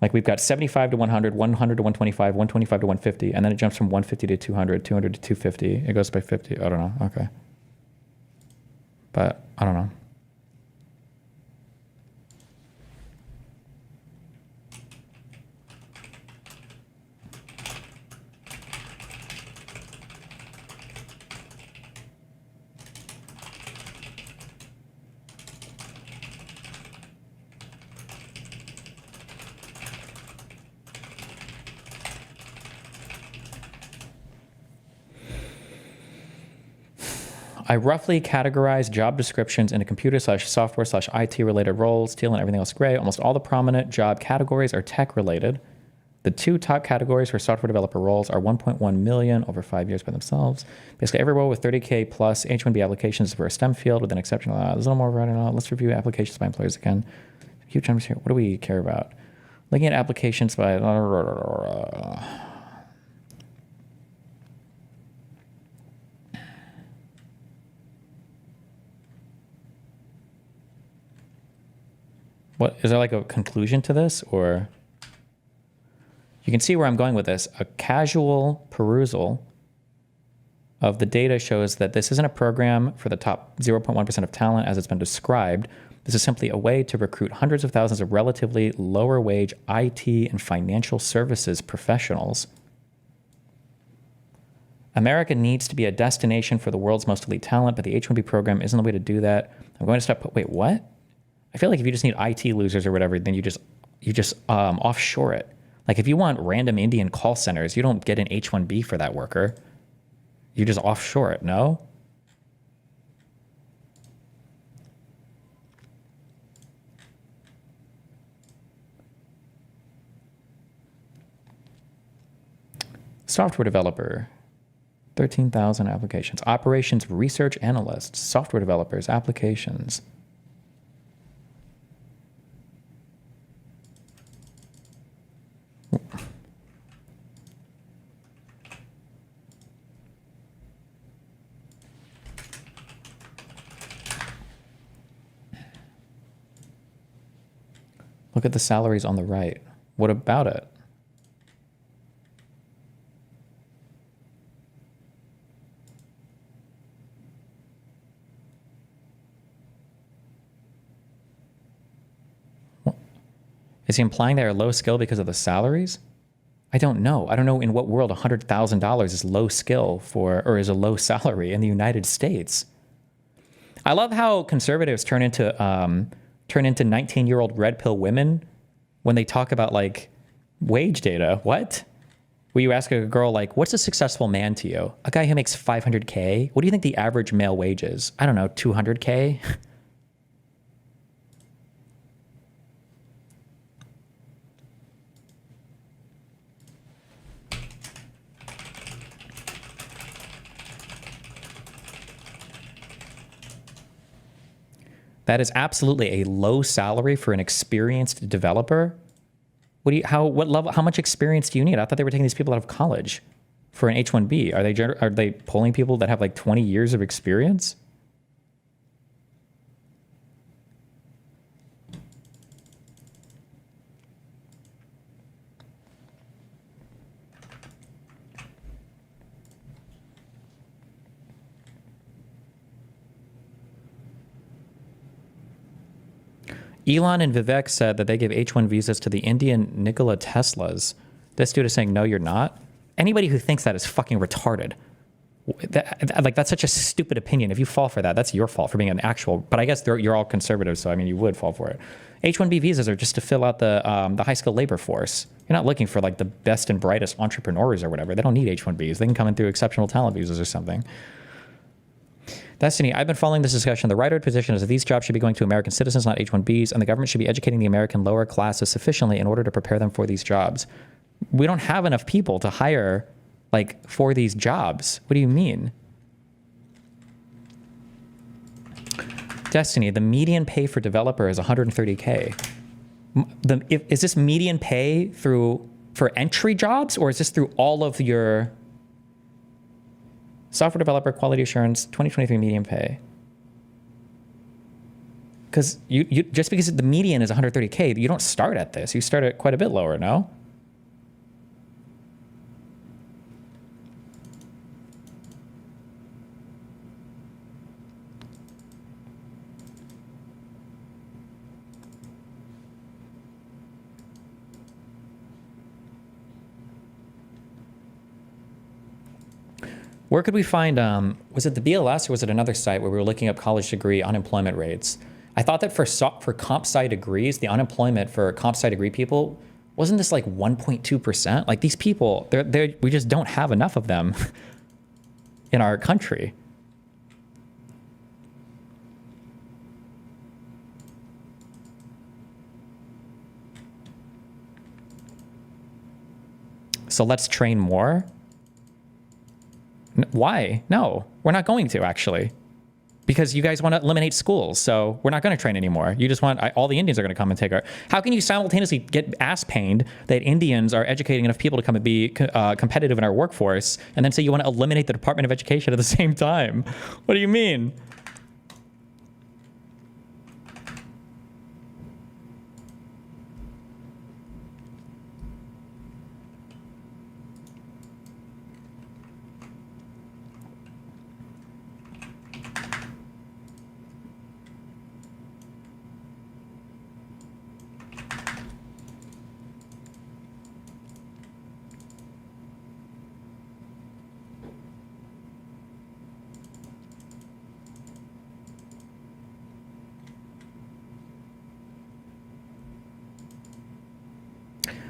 Like, we've got 75 to 100, 100 to 125, 125 to 150, and then it jumps from 150 to 200, 200 to 250. It goes by 50. I don't know. Okay. But I don't know. I roughly categorize job descriptions into computer/software/IT related roles, teal and everything else gray. Almost all the prominent job categories are tech related. The two top categories for software developer roles are 1.1 million over 5 years by themselves. Basically every role with 30K plus H-1B applications for a STEM field with an exception. There's a little more right now. Let's review applications by employers again. Huge numbers here. What do we care about? Looking at applications by... What, is there like a conclusion to this, or? You can see where I'm going with this. A casual perusal of the data shows that this isn't a program for the top 0.1% of talent as it's been described. This is simply a way to recruit hundreds of thousands of relatively lower wage IT and financial services professionals. America needs to be a destination for the world's most elite talent, but the H-1B program isn't the way to do that. I'm going to stop. Wait, what? I feel like if you just need IT losers or whatever, then you just offshore it. Like if you want random Indian call centers, you don't get an H-1B for that worker. You just offshore it, no? Software developer, 13,000 applications. Operations research analysts, software developers, applications. Look at the salaries on the right. What about it? Is he implying they're low skill because of the salaries? I don't know. I don't know in what world $100,000 is low skill for, or is a low salary in the United States. I love how conservatives turn into 19-year-old red pill women when they talk about like wage data. What? Where you ask a girl like, what's a successful man to you? A guy who makes 500K? What do you think the average male wage is? I don't know, 200K? That is absolutely a low salary for an experienced developer. What level? How much experience do you need? I thought they were taking these people out of college for an H-1B. Are they pulling people that have like 20 years of experience? Elon and Vivek said that they gave H-1 visas to the Indian Nikola Teslas. This dude is saying, no, you're not. Anybody who thinks that is fucking retarded. That's such a stupid opinion. If you fall for that, that's your fault for being an actual, but I guess you're all conservative, so I mean, you would fall for it. H-1B visas are just to fill out the high-skilled labor force. You're not looking for like the best and brightest entrepreneurs or whatever. They don't need H-1Bs. They can come in through exceptional talent visas or something. Destiny, I've been following this discussion. The right position is that these jobs should be going to American citizens, not H-1Bs, and the government should be educating the American lower classes sufficiently in order to prepare them for these jobs. We don't have enough people to hire, like, for these jobs. What do you mean? Destiny, the median pay for developer is 130K. Is this median pay for entry jobs, or is this through all of your Software developer, quality assurance, 2023 median pay. Because you just because the median is 130K, you don't start at this. You start at quite a bit lower, no? Where could we find, was it the BLS or was it another site where we were looking up college degree unemployment rates? I thought that for comp sci degrees, the unemployment for comp sci degree people, wasn't this like 1.2%? Like these people, we just don't have enough of them in our country. So let's train more. Why? No, we're not going to actually. Because you guys want to eliminate schools, so we're not going to train anymore. You just want, all the Indians are going to come and take our... How can you simultaneously get ass pained that Indians are educating enough people to come and be competitive in our workforce, and then say you want to eliminate the Department of Education at the same time? What do you mean?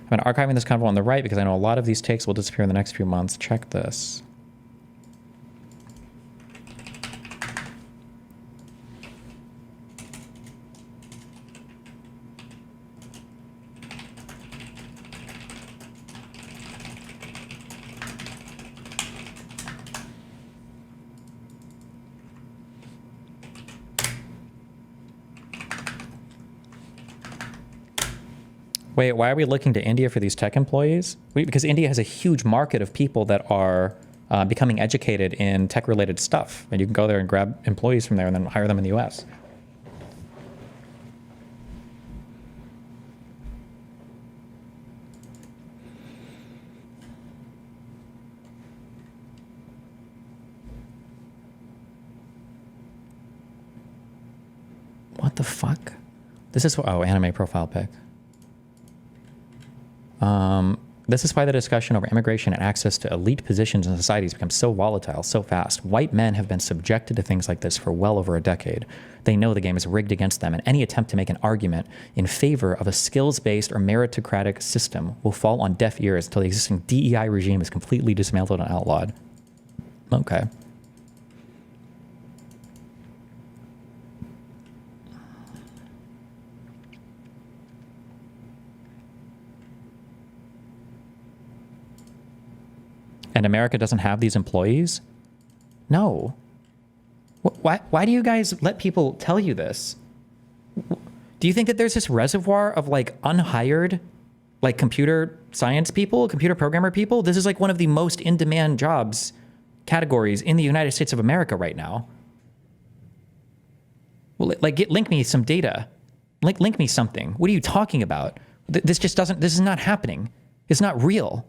I'm archiving this convo on the right because I know a lot of these takes will disappear in the next few months. Check this. Wait, why are we looking to India for these tech employees? Because India has a huge market of people that are becoming educated in tech-related stuff. And you can go there and grab employees from there and then hire them in the US. What the fuck? This is, oh, anime profile pic. This is why the discussion over immigration and access to elite positions in society has become so volatile so fast. White men have been subjected to things like this for well over a decade. They know the game is rigged against them, and any attempt to make an argument in favor of a skills-based or meritocratic system will fall on deaf ears until the existing DEI regime is completely dismantled and outlawed. Okay. And America doesn't have these employees? No. Why do you guys let people tell you this? Do you think that there's this reservoir of like unhired, like computer science people, computer programmer people? This is like one of the most in-demand jobs categories in the United States of America right now. Well, like link me some data. Link me something. What are you talking about? This just doesn't, this is not happening. It's not real.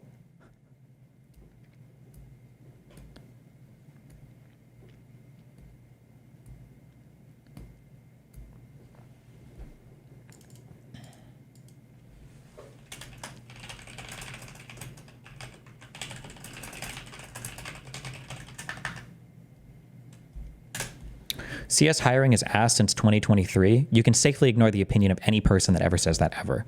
CS hiring is ass since 2023. You can safely ignore the opinion of any person that ever says that ever.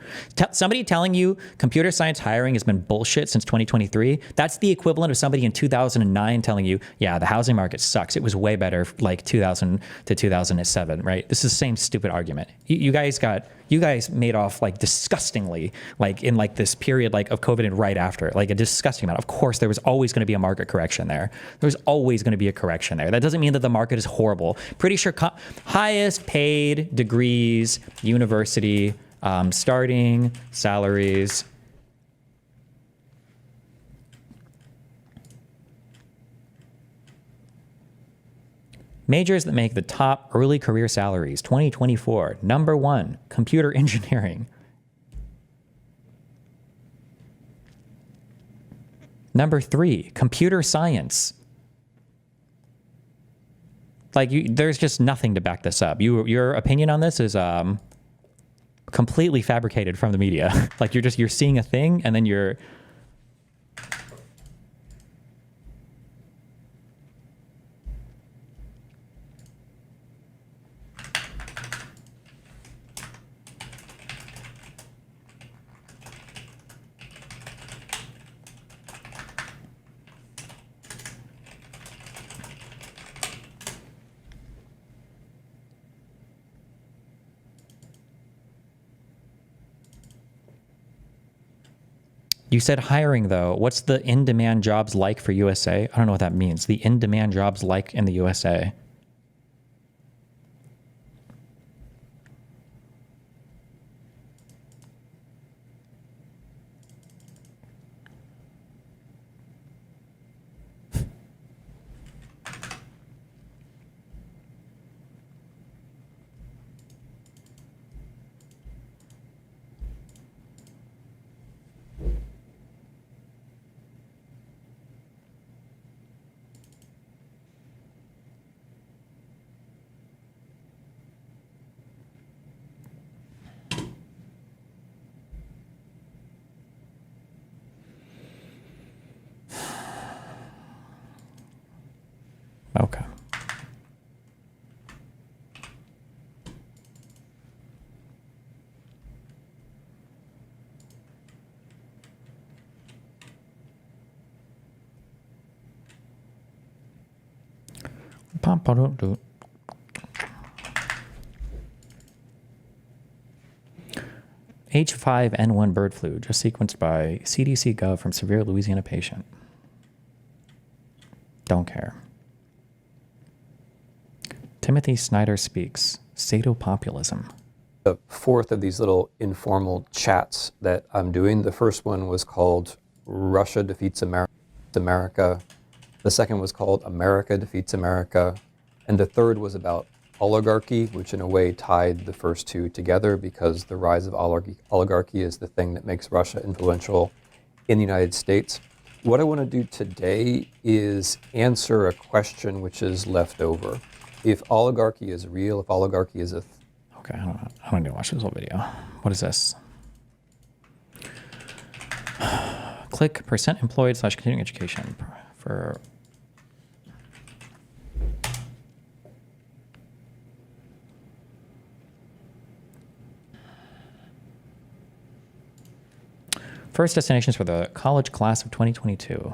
Somebody telling you computer science hiring has been bullshit since 2023, that's the equivalent of somebody in 2009 telling you, yeah, the housing market sucks. It was way better like 2000 to 2007, right? This is the same stupid argument. You guys made off like disgustingly, like in like this period like of COVID and right after, like a disgusting amount. Of course, there was always going to be a market correction there. There's always going to be a correction there. That doesn't mean that the market is horrible. Pretty sure highest paid degrees, university, starting salaries. Majors that make the top early career salaries, 2024. Number 1, computer engineering. Number 3, computer science. Like, there's just nothing to back this up. Your opinion on this is completely fabricated from the media. Like, you're seeing a thing and then you're... You said hiring, though. What's the in-demand jobs like for USA? I don't know what that means. The in-demand jobs like in the USA. Okay. H5N1 bird flu just sequenced by CDC Gov from severe Louisiana patient. Don't care. Timothy Snyder speaks. Sado-populism. The fourth of these little informal chats that I'm doing. The first one was called Russia Defeats America. The second was called America Defeats America. And the third was about oligarchy, which in a way tied the first two together because the rise of oligarchy is the thing that makes Russia influential in the United States. What I want to do today is answer a question which is left over. If oligarchy is real, if oligarchy is a... Okay, I don't need to watch this whole video. What is this? Click percent employed / continuing education for... First destinations for the college class of 2022.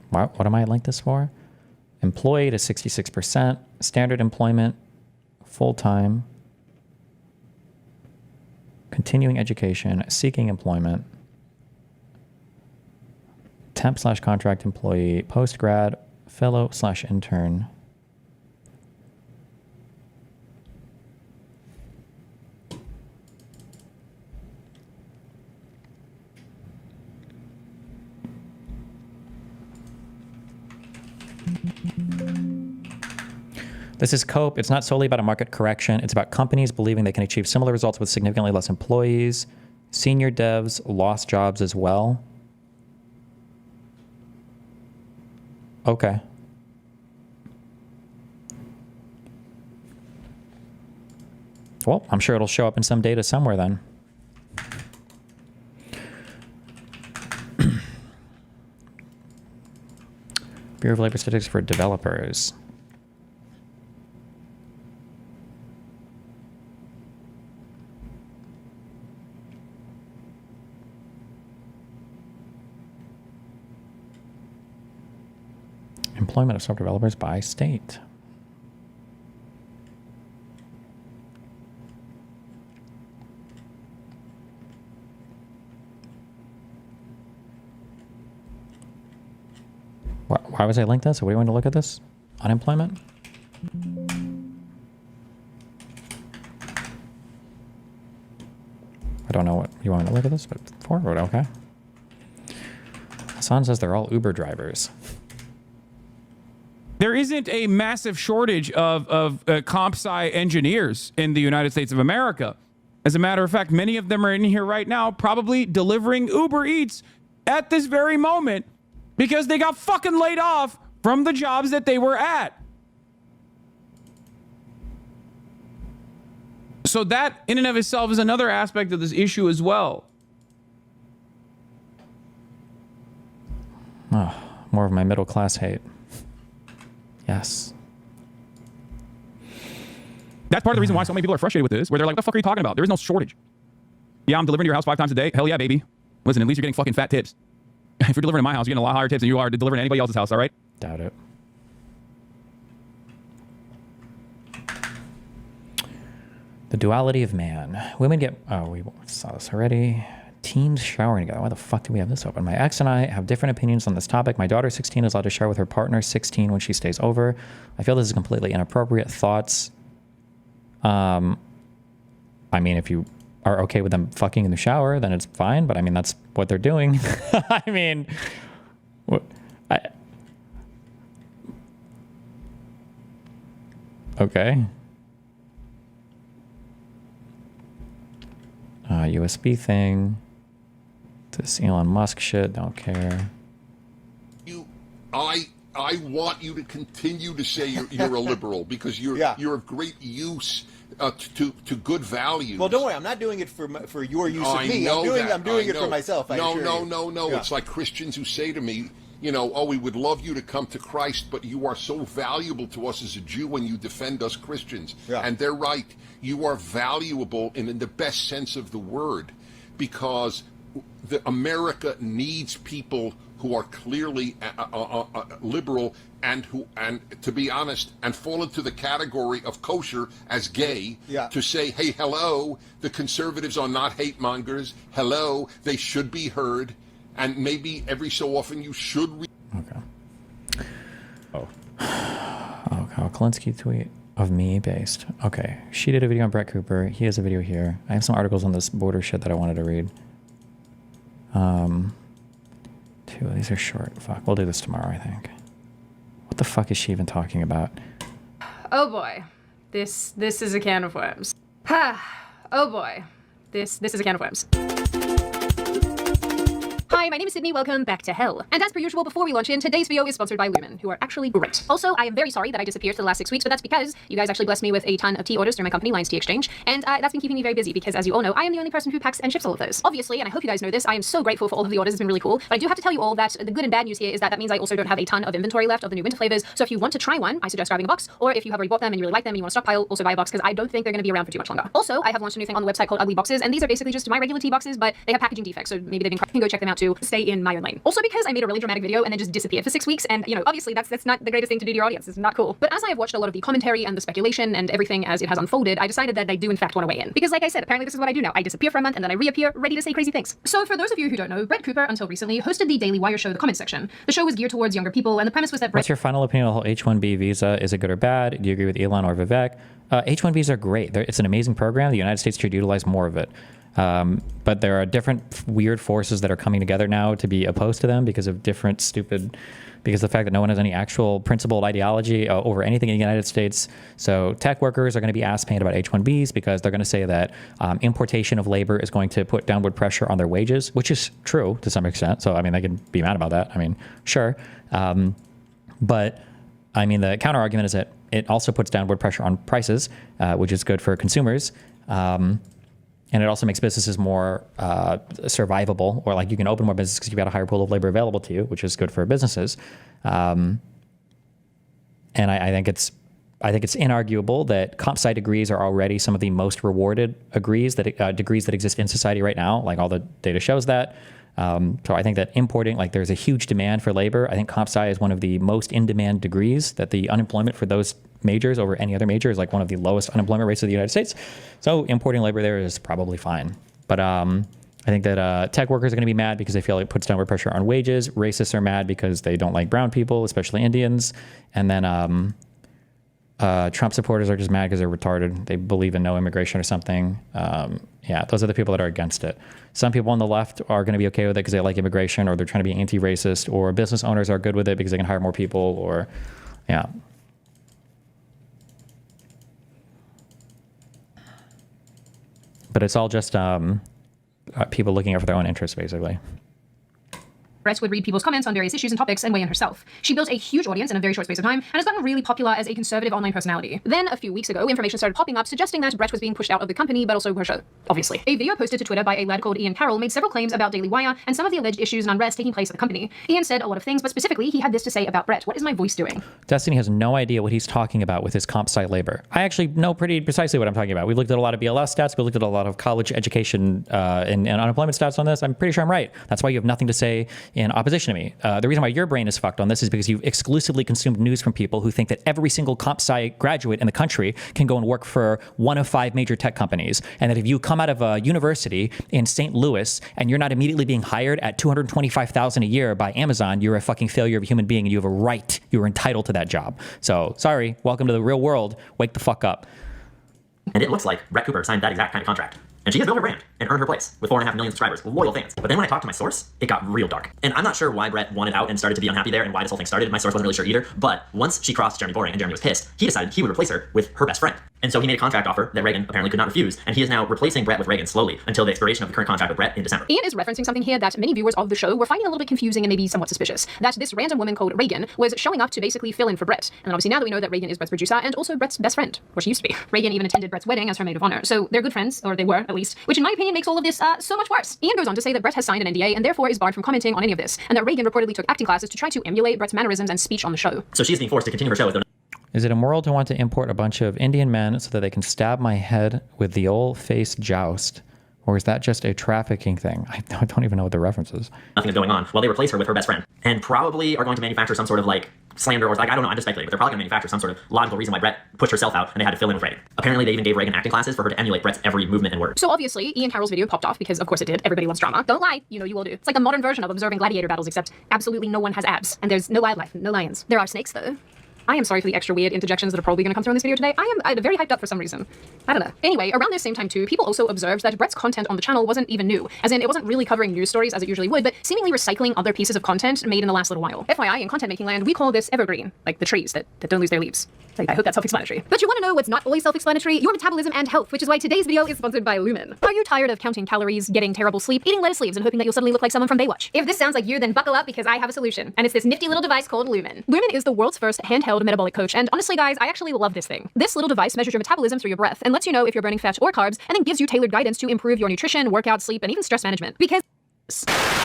What am I linked this for? Employed is 66%, standard employment, full-time, continuing education, seeking employment, temp / contract employee, post-grad, fellow / intern. This is COPE. It's not solely about a market correction. It's about companies believing they can achieve similar results with significantly less employees. Senior devs lost jobs as well. Okay. Well, I'm sure it'll show up in some data somewhere then. Bureau of Labor Statistics for developers. Employment of software developers by state. Why was I linked this? So what do you want to look at this? Unemployment? I don't know what you want to look at this, but forward, okay. Hassan says they're all Uber drivers. There isn't a massive shortage of comp sci engineers in the United States of America. As a matter of fact, many of them are in here right now, probably delivering Uber Eats at this very moment because they got fucking laid off from the jobs that they were at. So that in and of itself is another aspect of this issue as well. Oh, more of my middle class hate. Yes. That's part of the reason why so many people are frustrated with this, where they're like, what the fuck are you talking about? There is no shortage. Yeah, I'm delivering to your house 5 times a day. Hell yeah, baby. Listen, at least you're getting fucking fat tips. If you're delivering to my house, you're getting a lot higher tips than you are delivering to anybody else's house, all right? Doubt it. The duality of man. Women get... Oh, we saw this already. Teens showering together. Why the fuck do we have this open? My ex and I have different opinions on this topic. My daughter, 16, is allowed to shower with her partner, 16, when she stays over. I feel this is completely inappropriate. Thoughts? I mean, if you are okay with them fucking in the shower, then it's fine. But I mean, that's what they're doing. I mean... Okay. USB thing. This Elon Musk shit, don't care. I want you to continue to say you're a liberal because you're of great use to good values. Well, don't worry, I'm not doing it for your use of me. I'm doing it for myself. No. It's like Christians who say to me, you know, oh, we would love you to come to Christ, but you are so valuable to us as a Jew when you defend us Christians. Yeah. And they're right. You are valuable in the best sense of the word, because America needs people who are clearly liberal and to be honest, and fall into the category of kosher as gay, to say, hey, hello, the conservatives are not hate mongers. Hello, they should be heard. And maybe every so often you should Okay. Oh, Klinsky tweet of me based. Okay. She did a video on Brett Cooper. He has a video here. I have some articles on this border shit that I wanted to read. 2 of these are short. Fuck. We'll do this tomorrow, I think. What the fuck is she even talking about? Oh boy. This is a can of worms. Oh boy. This is a can of worms. Hi, my name is Sydney. Welcome back to hell. And as per usual, before we launch in, today's video is sponsored by Lumen, who are actually great. Also, I am very sorry that I disappeared for the last 6 weeks, but that's because you guys actually blessed me with a ton of tea orders through my company, Lions Tea Exchange, and that's been keeping me very busy because, as you all know, I am the only person who packs and ships all of those. Obviously, and I hope you guys know this, I am so grateful for all of the orders. It's been really cool. But I do have to tell you all that the good and bad news here is that means I also don't have a ton of inventory left of the new winter flavors. So if you want to try one, I suggest grabbing a box, or if you have already bought them and you really like them and you want to stockpile, also buy a box, because I don't think they're going to be around for too much longer. Also, I have launched a new thing on the website called Ugly Boxes, and these are basically just my regular tea boxes, but they have packaging defects, so maybe they've been cracked. You can go check them out to stay in my own lane. Also, because I made a really dramatic video and then just disappeared for 6 weeks, and you know, obviously that's not the greatest thing to do to your audience. It's not cool. But as I have watched a lot of the commentary and the speculation and everything as it has unfolded, I decided that I do in fact want to weigh in. Because like I said, apparently this is what I do now. I disappear for a month and then I reappear, ready to say crazy things. So for those of you who don't know, Brett Cooper until recently hosted the Daily Wire show, The Comment Section. The show was geared towards younger people, and the premise was that What's your final opinion on the whole H-1B visa? Is it good or bad? Do you agree with Elon or Vivek? H-1Bs are great. It's an amazing program. The United States should utilize more of it. But there are different weird forces that are coming together now to be opposed to them because of because of the fact that no one has any actual principled ideology over anything in the United States. So tech workers are going to be asked paid about H-1Bs because they're going to say that importation of labor is going to put downward pressure on their wages, which is true to some extent. So, I mean, they can be mad about that. I mean, sure. But, I mean, the counter argument is that it also puts downward pressure on prices, which is good for consumers. And it also makes businesses more survivable, or like you can open more businesses because you've got a higher pool of labor available to you, which is good for businesses. And I think it's inarguable that comp sci degrees are already some of the most rewarded degrees that exist in society right now. Like all the data shows that. So I think that importing, like there's a huge demand for labor. I think comp sci is one of the most in-demand degrees, that the unemployment for those majors over any other major is like one of the lowest unemployment rates of the United States. So importing labor there is probably fine. But I think that tech workers are going to be mad because they feel it puts downward pressure on wages. Racists are mad because they don't like brown people, especially Indians. And then Trump supporters are just mad because they're retarded. They believe in no immigration or something. Yeah, those are the people that are against it. Some people on the left are going to be okay with it because they like immigration, or they're trying to be anti-racist, or business owners are good with it because they can hire more people, or yeah. But it's all just people looking out for their own interests, basically. Brett would read people's comments on various issues and topics and weigh in herself. She built a huge audience in a very short space of time and has gotten really popular as a conservative online personality. Then, a few weeks ago, information started popping up suggesting that Brett was being pushed out of the company, but also her show, obviously. A video posted to Twitter by a lad called Ian Carroll made several claims about Daily Wire and some of the alleged issues and unrest taking place at the company. Ian said a lot of things, but specifically, he had this to say about Brett. What is my voice doing? Destiny has no idea what he's talking about with his comp sci labor. I actually know pretty precisely what I'm talking about. We looked at a lot of BLS stats. We looked at a lot of college education and unemployment stats on this. I'm pretty sure I'm right. That's why you have nothing to say in opposition to me. The reason why your brain is fucked on this is because you've exclusively consumed news from people who think that every single comp sci graduate in the country can go and work for one of 5 major tech companies. And that if you come out of a university in St. Louis and you're not immediately being hired at $225,000 a year by Amazon, you're a fucking failure of a human being and you have a right. You're entitled to that job. So sorry, welcome to the real world. Wake the fuck up. And it looks like Brett Cooper signed that exact kind of contract. And she has built her brand and earned her place with 4.5 million subscribers, loyal fans. But then when I talked to my source, it got real dark. And I'm not sure why Brett wanted out and started to be unhappy there and why this whole thing started. My source wasn't really sure either. But once she crossed Jeremy Boring and Jeremy was pissed, he decided he would replace her with her best friend. And so he made a contract offer that Reagan apparently could not refuse, and he is now replacing Brett with Reagan slowly until the expiration of the current contract with Brett in December. Ian is referencing something here that many viewers of the show were finding a little bit confusing and maybe somewhat suspicious. That this random woman called Reagan was showing up to basically fill in for Brett. And obviously now that we know that Reagan is Brett's producer and also Brett's best friend, or she used to be. Reagan even attended Brett's wedding as her maid of honor. So they're good friends, or they were at least, which in my opinion makes all of this so much worse. Ian goes on to say that Brett has signed an NDA and therefore is barred from commenting on any of this, and that Reagan reportedly took acting classes to try to emulate Brett's mannerisms and speech on the show. So she's being forced to continue her show as though. Is it immoral to want to import a bunch of Indian men so that they can stab my head with the old face joust? Or is that just a trafficking thing? I don't even know what the reference is. Nothing is going on. Well, they replace her with her best friend and probably are going to manufacture some sort of like slander or like, I don't know, I'm just speculating, but they're probably going to manufacture some sort of logical reason why Brett pushed herself out and they had to fill in with Reagan. Apparently they even gave Reagan acting classes for her to emulate Brett's every movement and word. So obviously Ian Carroll's video popped off because of course it did. Everybody loves drama. Don't lie, you know you all do. It's like a modern version of observing gladiator battles, except absolutely no one has abs and there's no wildlife, no lions. There are snakes though. I am sorry for the extra weird interjections that are probably going to come through in this video today. I'm very hyped up for some reason. I don't know. Anyway, around this same time too, people also observed that Brett's content on the channel wasn't even new. As in, it wasn't really covering news stories as it usually would, but seemingly recycling other pieces of content made in the last little while. FYI, in content making land, we call this evergreen, like the trees that don't lose their leaves. I hope that's self-explanatory. But you want to know what's not always self-explanatory? Your metabolism and health, which is why today's video is sponsored by Lumen. Are you tired of counting calories, getting terrible sleep, eating lettuce leaves, and hoping that you'll suddenly look like someone from Baywatch? If this sounds like you, then buckle up because I have a solution. And it's this nifty little device called Lumen. Lumen is the world's first handheld metabolic coach, and honestly guys, I actually love this thing. This little device measures your metabolism through your breath and lets you know if you're burning fat or carbs, and then gives you tailored guidance to improve your nutrition, workout, sleep, and even stress management. Because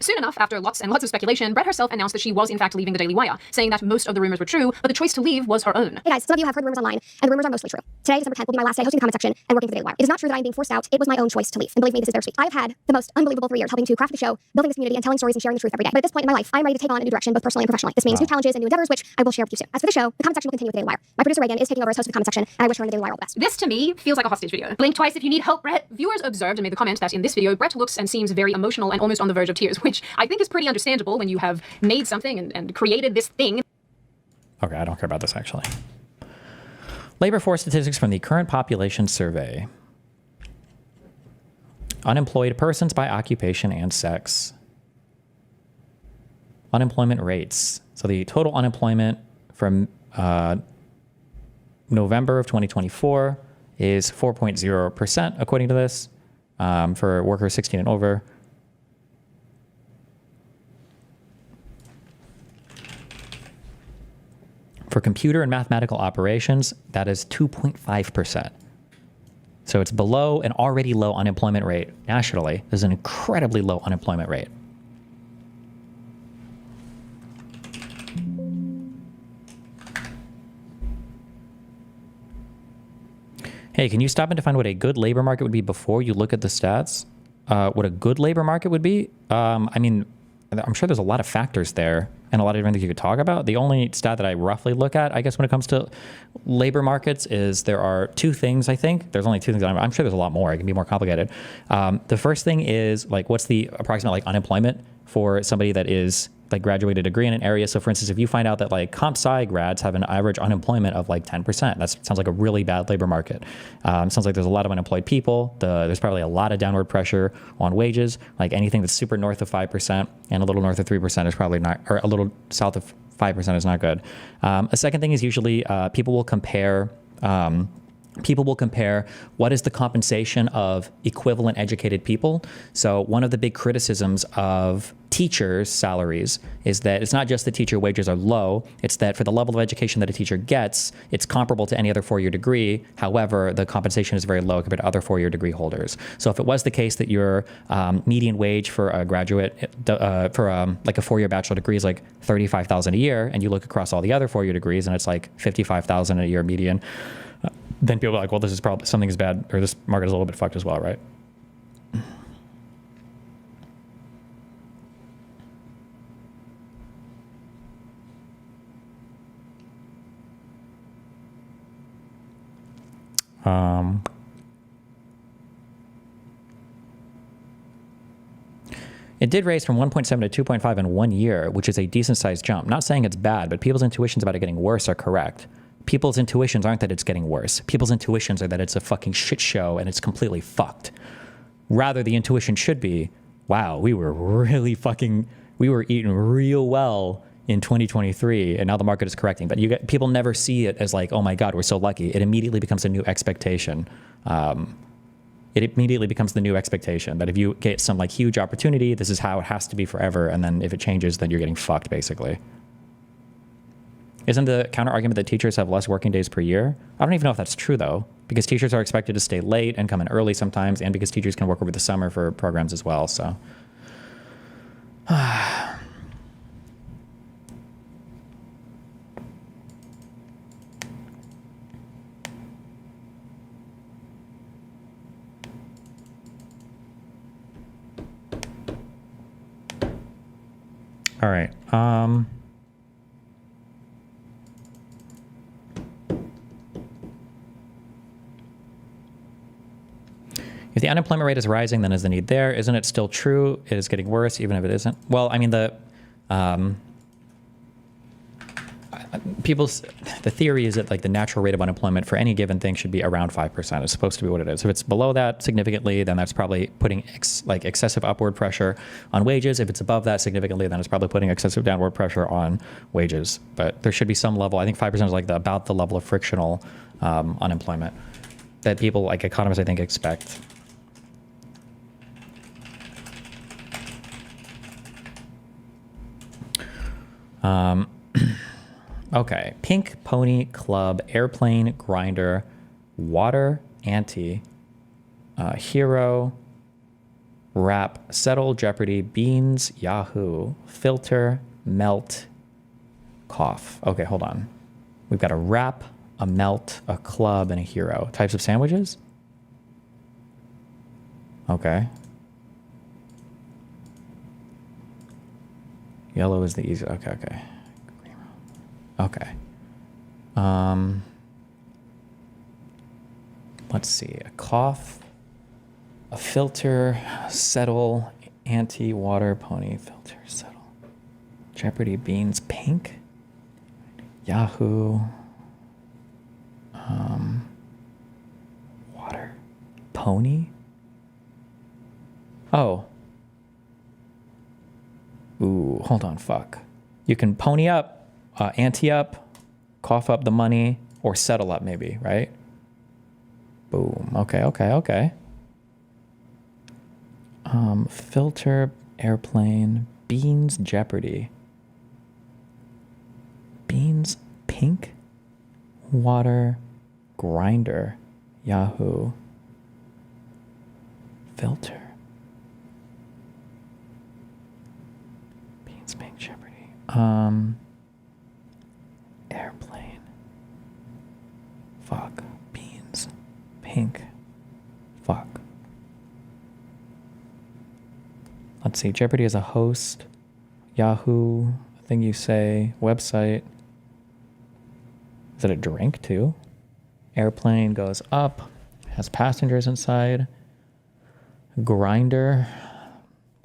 soon enough, after lots and lots of speculation, Brett herself announced that she was in fact leaving the Daily Wire, saying that most of the rumors were true, but the choice to leave was her own. Hey guys, some of you have heard rumors online, and the rumors are mostly true. Today, December 10th, will be my last day hosting the comment section and working for the Daily Wire. It is not true that I am being forced out. It was my own choice to leave. And believe me, this is bittersweet. I have had the most unbelievable 3 years helping to craft the show, building this community, and telling stories and sharing the truth every day. But at this point in my life, I am ready to take on a new direction, both personally and professionally. This means new challenges and new endeavors, which I will share with you soon. As for the show, the comment section will continue with the Daily Wire. My producer Reagan is taking over as host of the comment section, and I wish her and the Daily Wire all the best. This to me feels like a hostage video. Blink twice if you need help, Brett. Viewers observed and made the comment that in this video, Brett looks and seems very emotional and almost on the verge of tears, which I think is pretty understandable when you have made something and created this thing. Okay, I don't care about this actually. Labor force statistics from the current population survey. Unemployed persons by occupation and sex. Unemployment rates. So the total unemployment from November of 2024 is 4.0% according to this for workers 16 and over. For computer and mathematical operations, that is 2.5%. So it's below an already low unemployment rate nationally. There's an incredibly low unemployment rate. Hey, can you stop and define what a good labor market would be before you look at the stats? What a good labor market would be? I mean, I'm sure there's a lot of factors there and a lot of different things you could talk about. The only stat that I roughly look at, I guess, when it comes to labor markets is there are 2 things, I think. There's only 2 things. I'm sure there's a lot more. It can be more complicated. The first thing is, like, what's the approximate, like, unemployment for somebody that like graduated degree in an area. So for instance, if you find out that like comp sci grads have an average unemployment of like 10%, that sounds like a really bad labor market. Sounds like there's a lot of unemployed people. There's probably a lot of downward pressure on wages. Like anything that's super north of 5% and a little north of 3% is probably not, or a little south of 5% is not good. A second thing is usually people will compare what is the compensation of equivalent educated people. So one of the big criticisms of teachers' salaries is that it's not just that teacher wages are low, it's that for the level of education that a teacher gets, it's comparable to any other four-year degree. However, the compensation is very low compared to other four-year degree holders. So if it was the case that your median wage for a graduate, like a four-year bachelor degree is like $35,000 a year, and you look across all the other four-year degrees and it's like $55,000 a year median, then people are like, well, this is probably, something is bad, or this market is a little bit fucked as well, right? It did raise from 1.7 to 2.5 in 1 year, which is a decent sized jump. Not saying it's bad, but people's intuitions about it getting worse are correct. People's intuitions aren't that it's getting worse. People's intuitions are that it's a fucking shit show and it's completely fucked. Rather, the intuition should be, wow, we were eating real well in 2023 and now the market is correcting. But people never see it as like, oh my God, we're so lucky. It immediately becomes a new expectation. It immediately becomes the new expectation that if you get some like huge opportunity, this is how it has to be forever. And then if it changes, then you're getting fucked basically. Isn't the counter argument that teachers have less working days per year? I don't even know if that's true though, because teachers are expected to stay late and come in early sometimes, and because teachers can work over the summer for programs as well, so. All right. If the unemployment rate is rising, then is the need there? Isn't it still true? It is getting worse, even if it isn't. Well, I mean, the theory is that like the natural rate of unemployment for any given thing should be around 5%. It's supposed to be what it is. If it's below that significantly, then that's probably putting excessive upward pressure on wages. If it's above that significantly, then it's probably putting excessive downward pressure on wages. But there should be some level. I think 5% is like about the level of frictional unemployment that people, like economists, I think, expect. Okay, Pink Pony Club, Airplane, Grinder, Water, Anti, Hero, Rap, Settle, Jeopardy, Beans, Yahoo, Filter, Melt, Cough. Okay, hold on. We've got a Rap, a Melt, a Club, and a Hero. Types of sandwiches? Okay. Yellow is the easy. Okay, okay. Okay. Let's see. A cough, a filter, settle, anti, water, pony, filter, settle. Jeopardy, beans, pink. Yahoo. Water, pony. Oh. Ooh, hold on, fuck. You can pony up, ante up, cough up the money, or settle up maybe, right? Boom. Okay, okay, okay. Filter, airplane, beans, Jeopardy. Beans, pink, water, grinder, Yahoo, filter. Beans, pink, Jeopardy. Airplane. Fuck. Beans. Pink. Fuck. Let's see. Jeopardy is a host. Yahoo. A thing you say. Website. Is it a drink too? Airplane goes up. Has passengers inside. Grinder.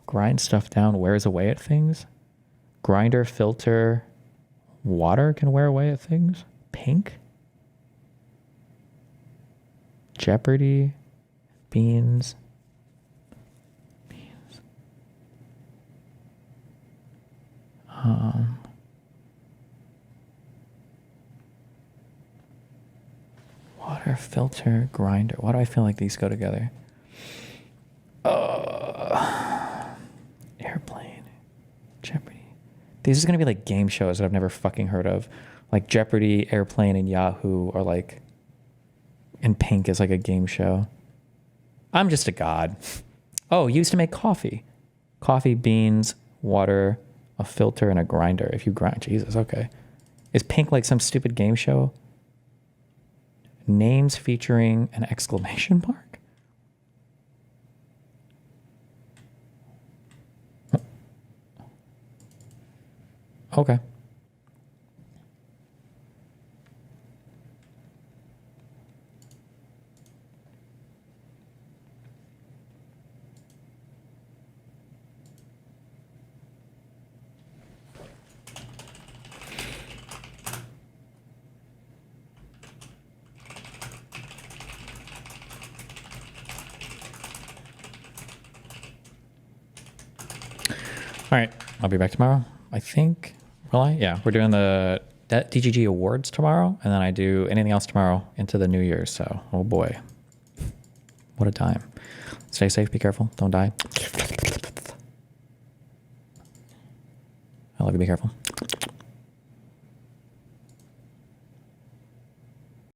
Grind stuff down. Wears away at things. Grinder, filter, water can wear away at things. Pink. Jeopardy, beans. Water, filter, grinder. Why do I feel like these go together? Airplane, Jeopardy. These are going to be like game shows that I've never fucking heard of. Like Jeopardy, Airplane, and Yahoo are like, and Pink is like a game show. I'm just a god. Oh, used to make coffee. Coffee, beans, water, a filter, and a grinder. If you grind, Jesus, okay. Is Pink like some stupid game show? Names featuring an exclamation mark? Okay. All right, I'll be back tomorrow, I think. Will I? Yeah, we're doing the DGG Awards tomorrow, and then I do anything else tomorrow into the New Year. So, oh boy, what a time. Stay safe, be careful, don't die. I love you, be careful.